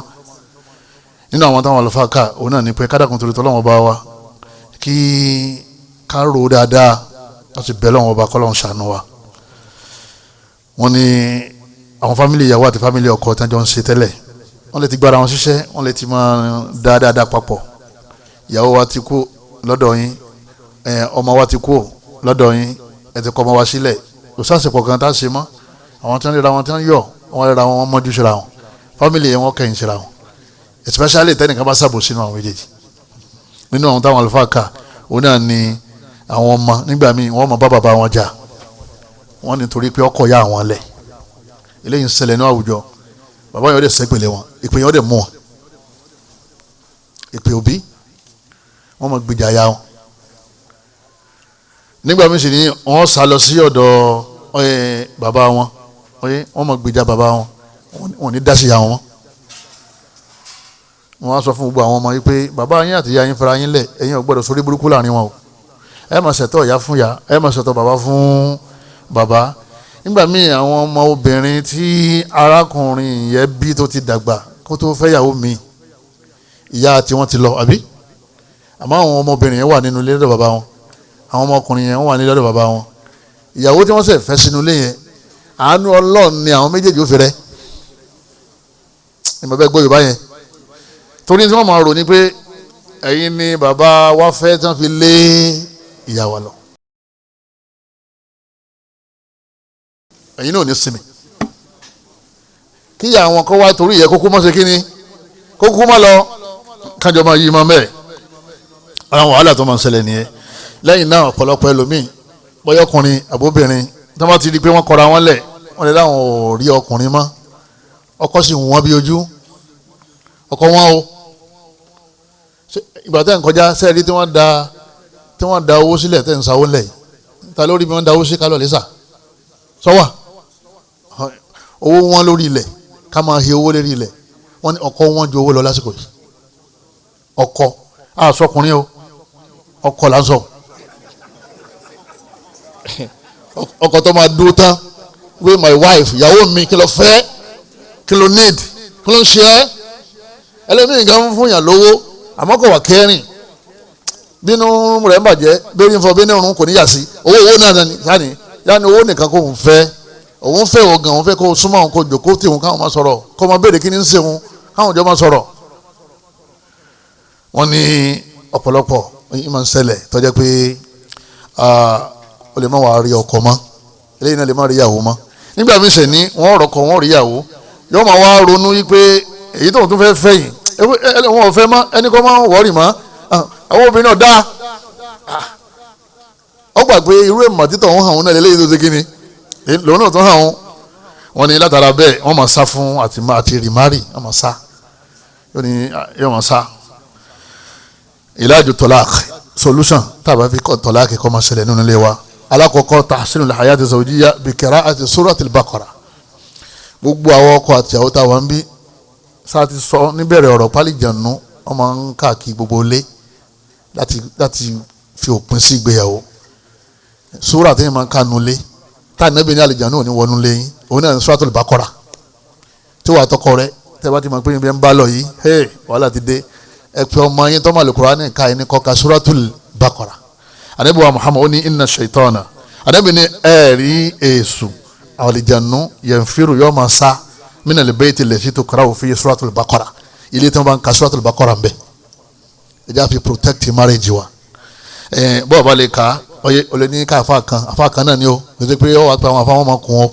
nínú àwọn táwọn àlùfáà ká òun náà ní pé kádàkùn torí tọ́lọ́wọ́n bá wa kí ká rò dáadáa láti bẹ̀ lọ́wọ́n bá kọ́lọ́wọ́n ṣàánú wa wọ́n ní àwọn fámìlì ìyàwó àti fámìlì ọkọ tí wọ́n jọ ń ṣe tẹ́lẹ̀ wọ́n lè ti gbára wọn ṣiṣẹ́ wọ́n lè ti máa dáadáa papọ̀ ìyàwó wa ti kú lọ́dọ̀ yín ọmọ wa ti kú lọ́dọ̀ yín ẹ ti kọ́ ọmọ wa sílẹ̀ kò sásìkò kan tá a ṣe mọ́ àwọn tí wọ́n lè ra wọn tí wọ́n yọ̀ wọ́n lè ra wọn mọ́jú síra wọn fámìlì yẹn wọ́n kẹ́yìn síra wọn especially tẹ́nìkan bá sábò sínú àwọn méjèèjì nínú àwọn táwọn àlùfáà kà òun náà ni àwọn ọmọ nígbà míì wọ́n mọ bá bàbá wọn jà wọ́n nítorí pé ọkọ̀ ya àwọn lẹ̀ eléyìí ń ṣẹlẹ̀ ní àwùjọ bàbá yẹn ó dẹ̀ sẹ́pẹ̀lẹ̀ wọn ìpè yẹn ó dẹ̀ mú wọn ìpè òbí wọ́n mọ gbèjà ya wọn nígbà míì sì ni wọ́n sá lọ sí ọ̀dọ̀ bàbá wọn wọ́n mọ gbèjà bàbá wọn wọ́n ní dá sí ya wọn wọ́n á sọ fún gbogbo àwọn ọmọ yìí pé bàbá yín àti ìyá yín fara yín lẹ̀ ẹ̀yin ò gbọ́dọ̀ sórí burúkú láàrin wọn o ẹ máa ṣètò ìyá fún ìyá ẹ máa ṣètò bàbá fún bàbá nígbà míì àwọn ọmọ obìnrin tí arákùnrin yẹn bí tó ti dàgbà kó tó fẹ́ yàwó mi ìyá tí wọ́n ti lọ àbí àmọ́ àwọn ọmọbìnrin yẹn wà nínú ilé lọ́dọ̀ bàbá wọn àwọn ọmọkùnrin yẹn wà nílé lọ́dọ̀ bàbá wọn ìyàwó tí wọ́n ṣe fẹ́ sínú ilé yẹn àánú Ọlọ́run ni àwọn méjèèjì ó fi rẹ́ ìmọ̀ bẹ́ẹ̀ gbọ́ Yorùbá yẹn torí tí wọ́n máa rò ní pé ẹ̀yin ni bàbá wa fẹ́ tí wọ́n fi lé ìyá wa lọ ẹ̀yin náà ò ní sinmi kíyà àwọn kan wá torí yẹ kókó mọ́ ṣe kíni kókó mọ́ lọ kájọ máa yí mọ́ mẹ́ẹ̀ àwọn wàhálà tó máa ń ṣẹlẹ̀ nìyẹn lẹ́yìn náà ọ̀pọ̀lọpọ̀ ẹlòmíì bọ́yọ̀kùnrin àbóbìnrin tí wọ́n ti di pé wọ́n kọra wọn lẹ̀ wọ́n lè láwọn ò rí ọkùnrin mọ́ ọkọ sì wọ́n bí ojú ọkọ wọn o ìgbà tẹ́ ń kọjá sẹ́ẹ̀rí tí wọ́n da owó sílẹ̀ tẹ́ ń sanwó lẹ̀ ta lórí bí wọ́n da owó sí kálọ̀ lẹ́sà sọ́wà owó wọn lórí ilẹ̀ ká máa he owó lórí ilẹ̀ wọ́n ní ọkọ wọn ju owó lọ lásìkò yìí ọkọ àsọkùnrin o ọkọ là ń sọ ọkọ tó máa dúró tán wí my wife ìyàwó mi kí ló fẹ́ kí ló need kí ló ń ṣe ẹ́ ẹlẹ́mìí nǹkan fún yàn lówó àmọ́ kò wà kẹrin bínú rẹ̀ ń bàjẹ́ bẹ́ẹ̀ ní fọ bẹ́ẹ̀ ní ọ̀run kò ní yà sí owó náà ní yáni owó nìkan kò ń fẹ́ òun fẹ́ ògàn òun fẹ́ kó súnmọ́ òun kó jòkó tí òun káwọn máa sọ̀rọ̀ kó máa béèrè kí ni ń ṣe òun káwọn jọ máa sọ̀rọ̀ wọ́n ní ọ̀pọ̀lọpọ̀ yìí máa ń ṣẹlẹ̀ tó jẹ́ pé ó lè má wàá rí ọkọ mọ́ eléyìí náà lè má rí ìyàwó mọ́ nígbà míì sẹ̀ ní wọ́n rọ̀kọ wọ́n rí ìyàwó yóò máa wá ronú wípé èyí tóun tún fẹ́ fẹ́ yìí wọn ò fẹ́ mọ́ ẹni kọ́ máa ń wọ́ọ̀rì mọ́ àwọn obìnrin náà dá ọ gbà pé irú èèmọ̀ títọ̀ ń hàn wọn náà lélẹ́yìí tó ṣe kí ni lòun náà tó hàn wọn ní látara bẹ́ẹ̀ wọ́n máa sá fún àti rìmárì wọ́n máa sá yóò máa sá ìlàjù tọ́láàkì solution tàbí fi kọ́ tọ́láàkì kọ́ máa ṣẹlẹ̀ nínú ilé wa alákọ̀ọ́kọ́ tahsinul hayati zawjiyya bi qira'ati suratil baqara gbogbo àwọn ọkọ àti àwọn táwọn ń bí sáà ti sọ níbẹ̀rẹ̀ ọ̀rọ̀ pálíjànú wọ́n máa ń káàkiri gbogbo ilé láti fi òpin sí ìgbéyàwó sura tí yẹn máa ń kánú ilé táà níbi ní àlìjànú ò ní wọnú ilé yín òun náà ní suratul baqara tí wàá tọkọ rẹ tẹ́ bá ti mọ̀ pé ibi ń bá lọ yìí wàhálà ti dé ẹ̀pẹ́ ọmọ yín tọ́mọ̀ Al-Qur'ani ká ẹni kọ́ka suratul baqara anabi wa Muhammad ó ní inna shaytana anabi ní ẹ̀rí èṣù àlìjànú yanfiru yóò máa sá mina al-bayti allati tuqra'u fi suratul baqara ilé tí wọ́n bá ń ka suratul baqara ń bẹ̀ ẹ̀já fi protect marriage wa bọ́ọ̀ bá lè ka oye olè ní ká àfa kan náà ni ó lè pé ó wà pé àwọn afáwọn máa kún ọ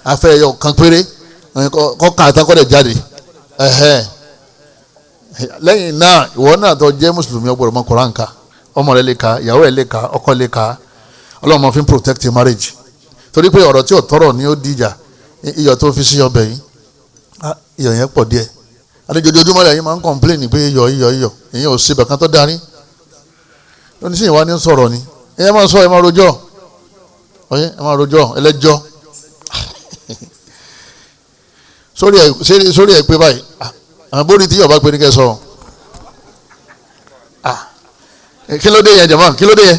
afẹ́ ẹ̀yọ kan péré kọ́ka àtàkọ́dẹ̀ jáde lẹ́yìn náà ìwọ náà tó jẹ́ mùsùlùmí ọgbọ̀rọ̀ mọ́ Kùránì ká ọmọ rẹ lè ka ìyàwó ẹ lè ka ọkọ lè ka ọlọ́run máa fi ń protect marriage torí pé ọ̀rọ̀ tí ò tọrọ ni ó dìjà iyọ̀ tó fi sí ọbẹ̀ yìí iyọ̀ yẹn pọ̀ díẹ̀ adéjọjọjúmọ́ rẹ̀ yìí máa ń complain pé iyọ̀ ìyẹn ò sí bẹ̀kan tó darí lónìí sí ìwà ní sọ̀rọ̀ ni ẹ máa sọ ẹ máa rojọ́ ẹ máa rojọ́ ẹlẹ́jọ́ sórí ẹ pé báyìí àwọn bóri tí yọ̀ọ́ bá pé ní kẹ́ sọ kí ló dé yẹn jẹ̀mọ́ kí ló dé yẹn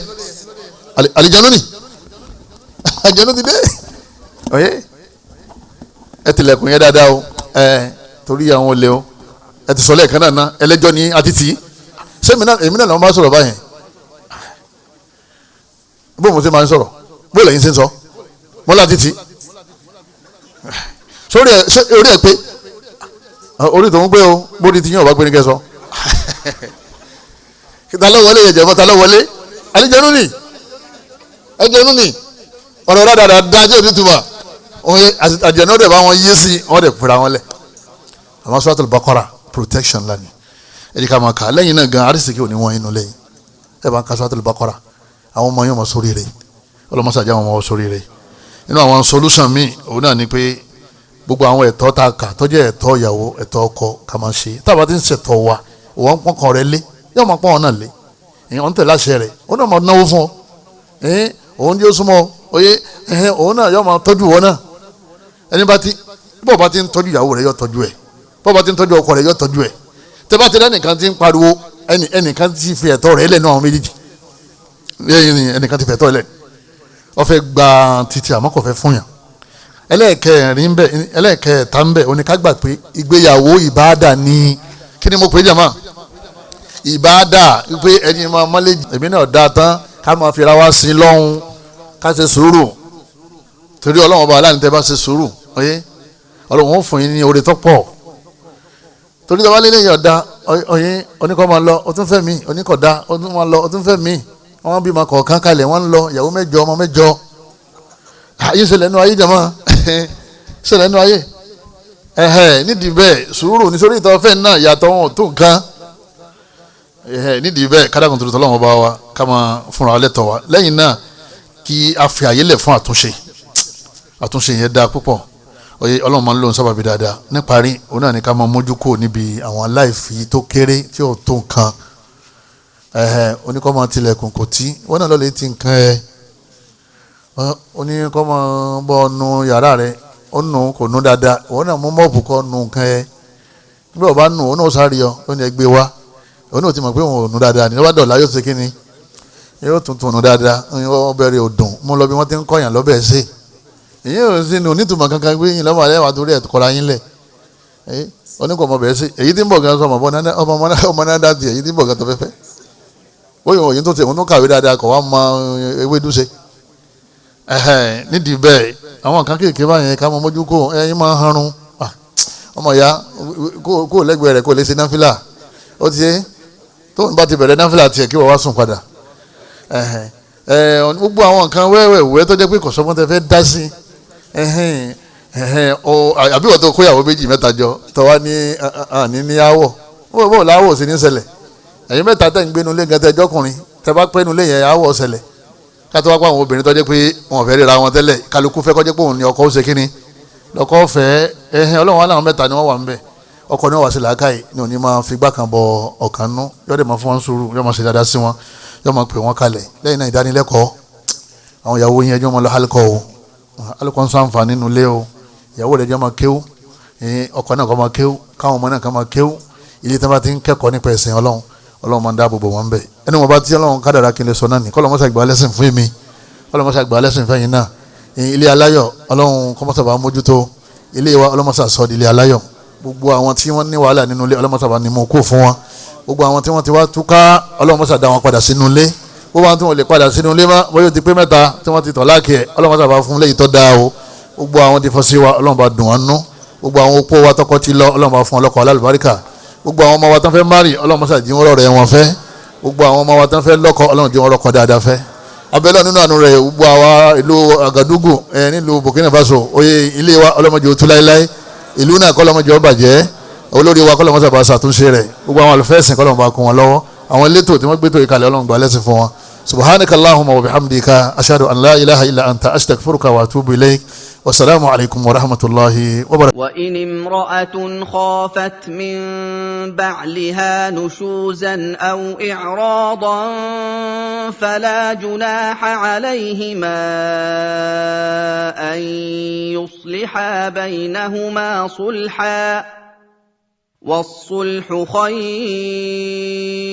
àlìjánu ni àlìjánu ti dé ẹ tilẹ̀kùn yẹn dáadáa o torí àwọn olè o ẹ ti sọ lẹ́ẹ̀kan náà ná ẹlẹ́jọ́ ní àtìtì sẹ́mi náà èmi náà làwọn bá sọ̀rọ̀ báyẹn bó mo ṣe máa ń sọ̀rọ̀ bó lẹ́yìn ṣe ń sọ mo láti tì sórí ẹ pé orí tó ń gbé o bóri ti yàn ọba gbé ní kẹsọ ta ló wọlé yẹn jẹmọ ta ló wọlé àlìjẹnu ni ẹjẹnu ni ọ̀rọ̀ rẹ̀ dáadáa dájú òní tuma àjẹnú ọ̀dẹ̀ bá wọn yé sí wọn dẹ̀ pèrè àwọn lẹ̀ àwọn Suratul Baqara protection lani ẹ̀dí ká máa kà á lẹ́yìn náà gan arísìkí òní wọn inú lẹ́yìn ẹ̀ bá ń ka Suratul Baqara àwọn ọmọ yóò mọ sórí rẹ̀ ọlọ́mọsàjà àwọn ọmọ sórí rẹ̀ inú àwọn solution míì òun náà ni pé gbogbo àwọn ẹ̀tọ́ tá a kà tó jẹ́ ẹ̀tọ́ ìyàwó ẹ̀tọ́ ọkọ ká máa ṣe tábà tí ń ṣètò wa òun pọ́n kan rẹ lé yóò máa pọ́n wọn náà lé èèyàn ń tẹ̀lé àṣẹ rẹ̀ òun náà máa náwó fún ọ òun yóò súnmọ́ oyè òun náà yóò máa tọ́jú wọn náà ẹni bọ́ọ̀ bá ti ń tọ́jú ìyàwó rẹ̀ yóò tọ́jú ẹ̀ bọ́ọ̀ bá ti ń tọ́jú ọkọ rẹ̀ yóò tọ́jú ẹ̀ tẹ́ bá ti rẹ́ ẹnìkan ti ń pariwo ẹnìkan ti fi ẹ̀tọ́ rẹ̀ lẹ̀ náà àwọn méjèèjì ẹnìkan ti fi ẹ̀tọ́ rẹ̀ lẹ̀ ó fẹ́ gba títí àmọ́ kò fẹ́ fún yàn. ẹlẹ́ẹ̀kẹrin bẹ́ẹ̀ ẹlẹ́ẹ̀kẹta ń bẹ oníkágbà pé ìgbéyàwó ìbáàdà ni kí ni mo pè é jàmá ìbáàdà pé ẹni máa mọ́lẹ̀ èmi náà dáa tán ká máa fi ra wá sí lọ́hùn ká ṣe sùúrù torí ọlọ́run ọba aláàánú tẹ́ bá ṣe sùúrù oyé ọlọ́run ó fún yín ní oore tó pọ̀ torí tọ́wá lélẹ̀ yọ̀ da oyé oníkọ́ máa lọ ó tún fẹ́ mi oníkọ̀ da ó tún máa lọ ó tún fẹ́ mi wọ́n bí ma kọ̀ọ̀kan kalẹ̀ wọ́n ń lọ ìyàwó mẹ́jọ ọmọ mẹ́jọ ayé ṣẹlẹ̀ nù ayé jàmá ṣẹlẹ̀ nù ayé nídìí bẹ́ẹ̀ sùúrù nítorí ìtọ́fẹ́ náà yàtọ̀ wọn tó nǹkan nídìí bẹ́ẹ̀ kádàkùn tó tọ́lọ́wọ́n bá wa ká máa fúnra lẹ́tọ̀ wa lẹ́yìn náà kí a fi àyè lẹ̀ fún àtúnṣe yẹn dáa púpọ̀ oye ọlọ́run máa ń lò ń sábàbí dáadáa níparí òun náà ní ká máa mójú kò níbi àwọn aláìfi tó kéré tí ò tó nǹkan oníkọ́ máa tilẹ̀kùn kò tí wọ́n náà lọ́ọ́ lè ti nǹkan oníkọ́ máa bọ́ nu yàrá rẹ̀ ó nù kò nù dáadáa wọ́n náà mú mọ́ọ̀bù kọ́ nu nǹkan bí wọ́n bá nù ó náà sáré ọ ó ní ẹgbẹ́ wa òun náà ti mọ̀ pé òun ò nù dáadáa ní lọ́wọ́ dọ̀la yóò ṣe kí ni yóò tuntun nù dáadáa wọ́n bẹ̀rẹ̀ òdùn mú lọ bí wọ́n ti ń kọ́yàn lọ́bẹ̀ ṣe èyí ò sí nù nítumọ̀ kankan gbé yín lọ́mọ alẹ́ wà torí ẹ̀ kọ́ra yín lẹ̀ oníkọ̀ ọmọ bẹ̀rẹ̀ ṣe èyí tí ń bọ̀ gan sọ ọmọ náà dá ti èyí tí ń bọ̀ gan tó fẹ́fẹ́ bóyá òyìn tó ti òun tó kàwé dáadáa kọ̀ wá mọ ewédú ṣe nídìí bẹ́ẹ̀ àwọn kan kéèké báyẹn ká mọ mójú kó ẹyin máa ń harun ọmọ ya kó lẹ́gbẹ̀ẹ́ rẹ̀ kó lè ṣe náfìlà ó ti ṣe tó ń bá ti bẹ̀rẹ̀ náfìlà tiẹ̀ kí wọ́n wá sùn padà gbogbo àwọn nǹkan wẹ́wẹ́wẹ́ tó jẹ́ pé kọ̀sọ́mọ́ tẹ fẹ́ dá sí àbí wọ́n tó kóyàwó méjì mẹ́ta jọ tó wá ní àwọ̀ bó láwọ̀ sí ní ṣẹlẹ̀ ẹ̀yin mẹ́ta tẹ̀ ń gbénu lé gẹ́tẹ́ ẹjọ́kùnrin tẹ bá pẹ́nu lé yẹn àwọ̀ ṣẹlẹ̀ ká tó wá pa àwọn obìnrin tó jẹ́ pé wọn fẹ́ ríra wọn tẹ́lẹ̀ kálukú fẹ́ kọjá pé òun ni ọkọ ó ṣe kíni lọ́kọ́ fẹ́ ọlọ́run wa láwọn mẹ́ta ni wọ́n wà ń bẹ̀ ọkọ ni wọ́n wá sí làákàyè ni òní máa fi gbá kan bọ ọ̀kan nú yọ́dẹ̀ máa fún wọn sùúrù yọ́ máa ṣe dáadáa sí wọn yọ́ máa pè wọ́n kalẹ̀ lẹ́yìn náà ìdánilẹ́kọ̀ọ́ àwọn ìyàwó yẹn ẹjọ́ máa lọ alukọ̀ ń sọ àǹfààní nínú ilé o ìyàwó rẹ̀ ẹjọ́ máa kéwú ọkọ náà kọ́ máa kéwú káwọn ọmọ náà kọ́ máa kéwú ilé tí wọ́n bá ti ń kẹ́kọ̀ọ́ nípa ẹ̀sìn ọlọ́run máa ń dáàbò bò wọ́n bẹ̀ ẹni wọn bá ti ọlọ́run kádàrá kí n lè sọ náà ní kọ́ lọ́mọ́sá gbà lẹ́sìn fún mi kọ́ lọ́mọ́sá gbà lẹ́sìn fẹ́yìn náà ilé aláyọ̀ ọlọ́run kọ́mọ́sá bá mójútó ilé wa ọlọ́mọ́sá sọ di ilé aláyọ̀ gbogbo àwọn tí wọ́n ní wàhálà nínú ilé ọlọ́mọ́sá bá ní mú kó fún wọn gbogbo àwọn tí wọ́n ti wá túká ọlọ́mọ́sá dá wọn padà sínú ilé gbogbo àwọn tí wọ́n lè padà sínú ilé má bóyá ti pé mẹ́ta tí wọ́n ti tọ̀ láàkì ẹ̀ ọlọ́mọ́sá bá fún léyìí tó dáa o gbogbo àwọn ti fọ́ sí wa ọlọ́run bá dùn wọn nú gbogbo àwọn opó wa tọkọ ti lọ ọlọ́run bá fún ọlọ́kọ alálùbáríkà gbogbo àwọn ọmọ wa tán fẹ́ márì ọlọ́mọ́sá jí wọn rọrẹ wọn fẹ́ gbogbo àwọn ọmọ wa tán fẹ́ lọ́kọ ọlọ́run jí wọn rọkọ dáadáa fẹ́ abẹ́lẹ́ nínú àánú rẹ̀ gbogbo àwa ìlú Agadugu nílùú Burkina Faso oyè ilé wa ọlọ́mọdé ó tú láéláé ìlú náà kọ́ ọlọ́mọdé ó bàjẹ́ olórí wa kọ́lọ́mọdé bá ṣàtúnṣe rẹ̀ gbogbo àwọn àlùfẹ́sìn kọ́lọ́mọdé bá kún wọn lọ́wọ́ àwọn elétò tí wọ́n gbé tó ìkàlẹ̀ ọlọ́run gbà lẹ́sìn fún wọn subhanaka allahumma wa bihamdika ashhadu an la ilaha illa anta astaghfiruka wa atubu ilayk والسلام عليكم ورحمة الله وبركاته. وإن امرأة خافت من بعلها نشوزا أو إعراضا فلا جناح عليهما أن يصلحا بينهما صلحا والصلح خير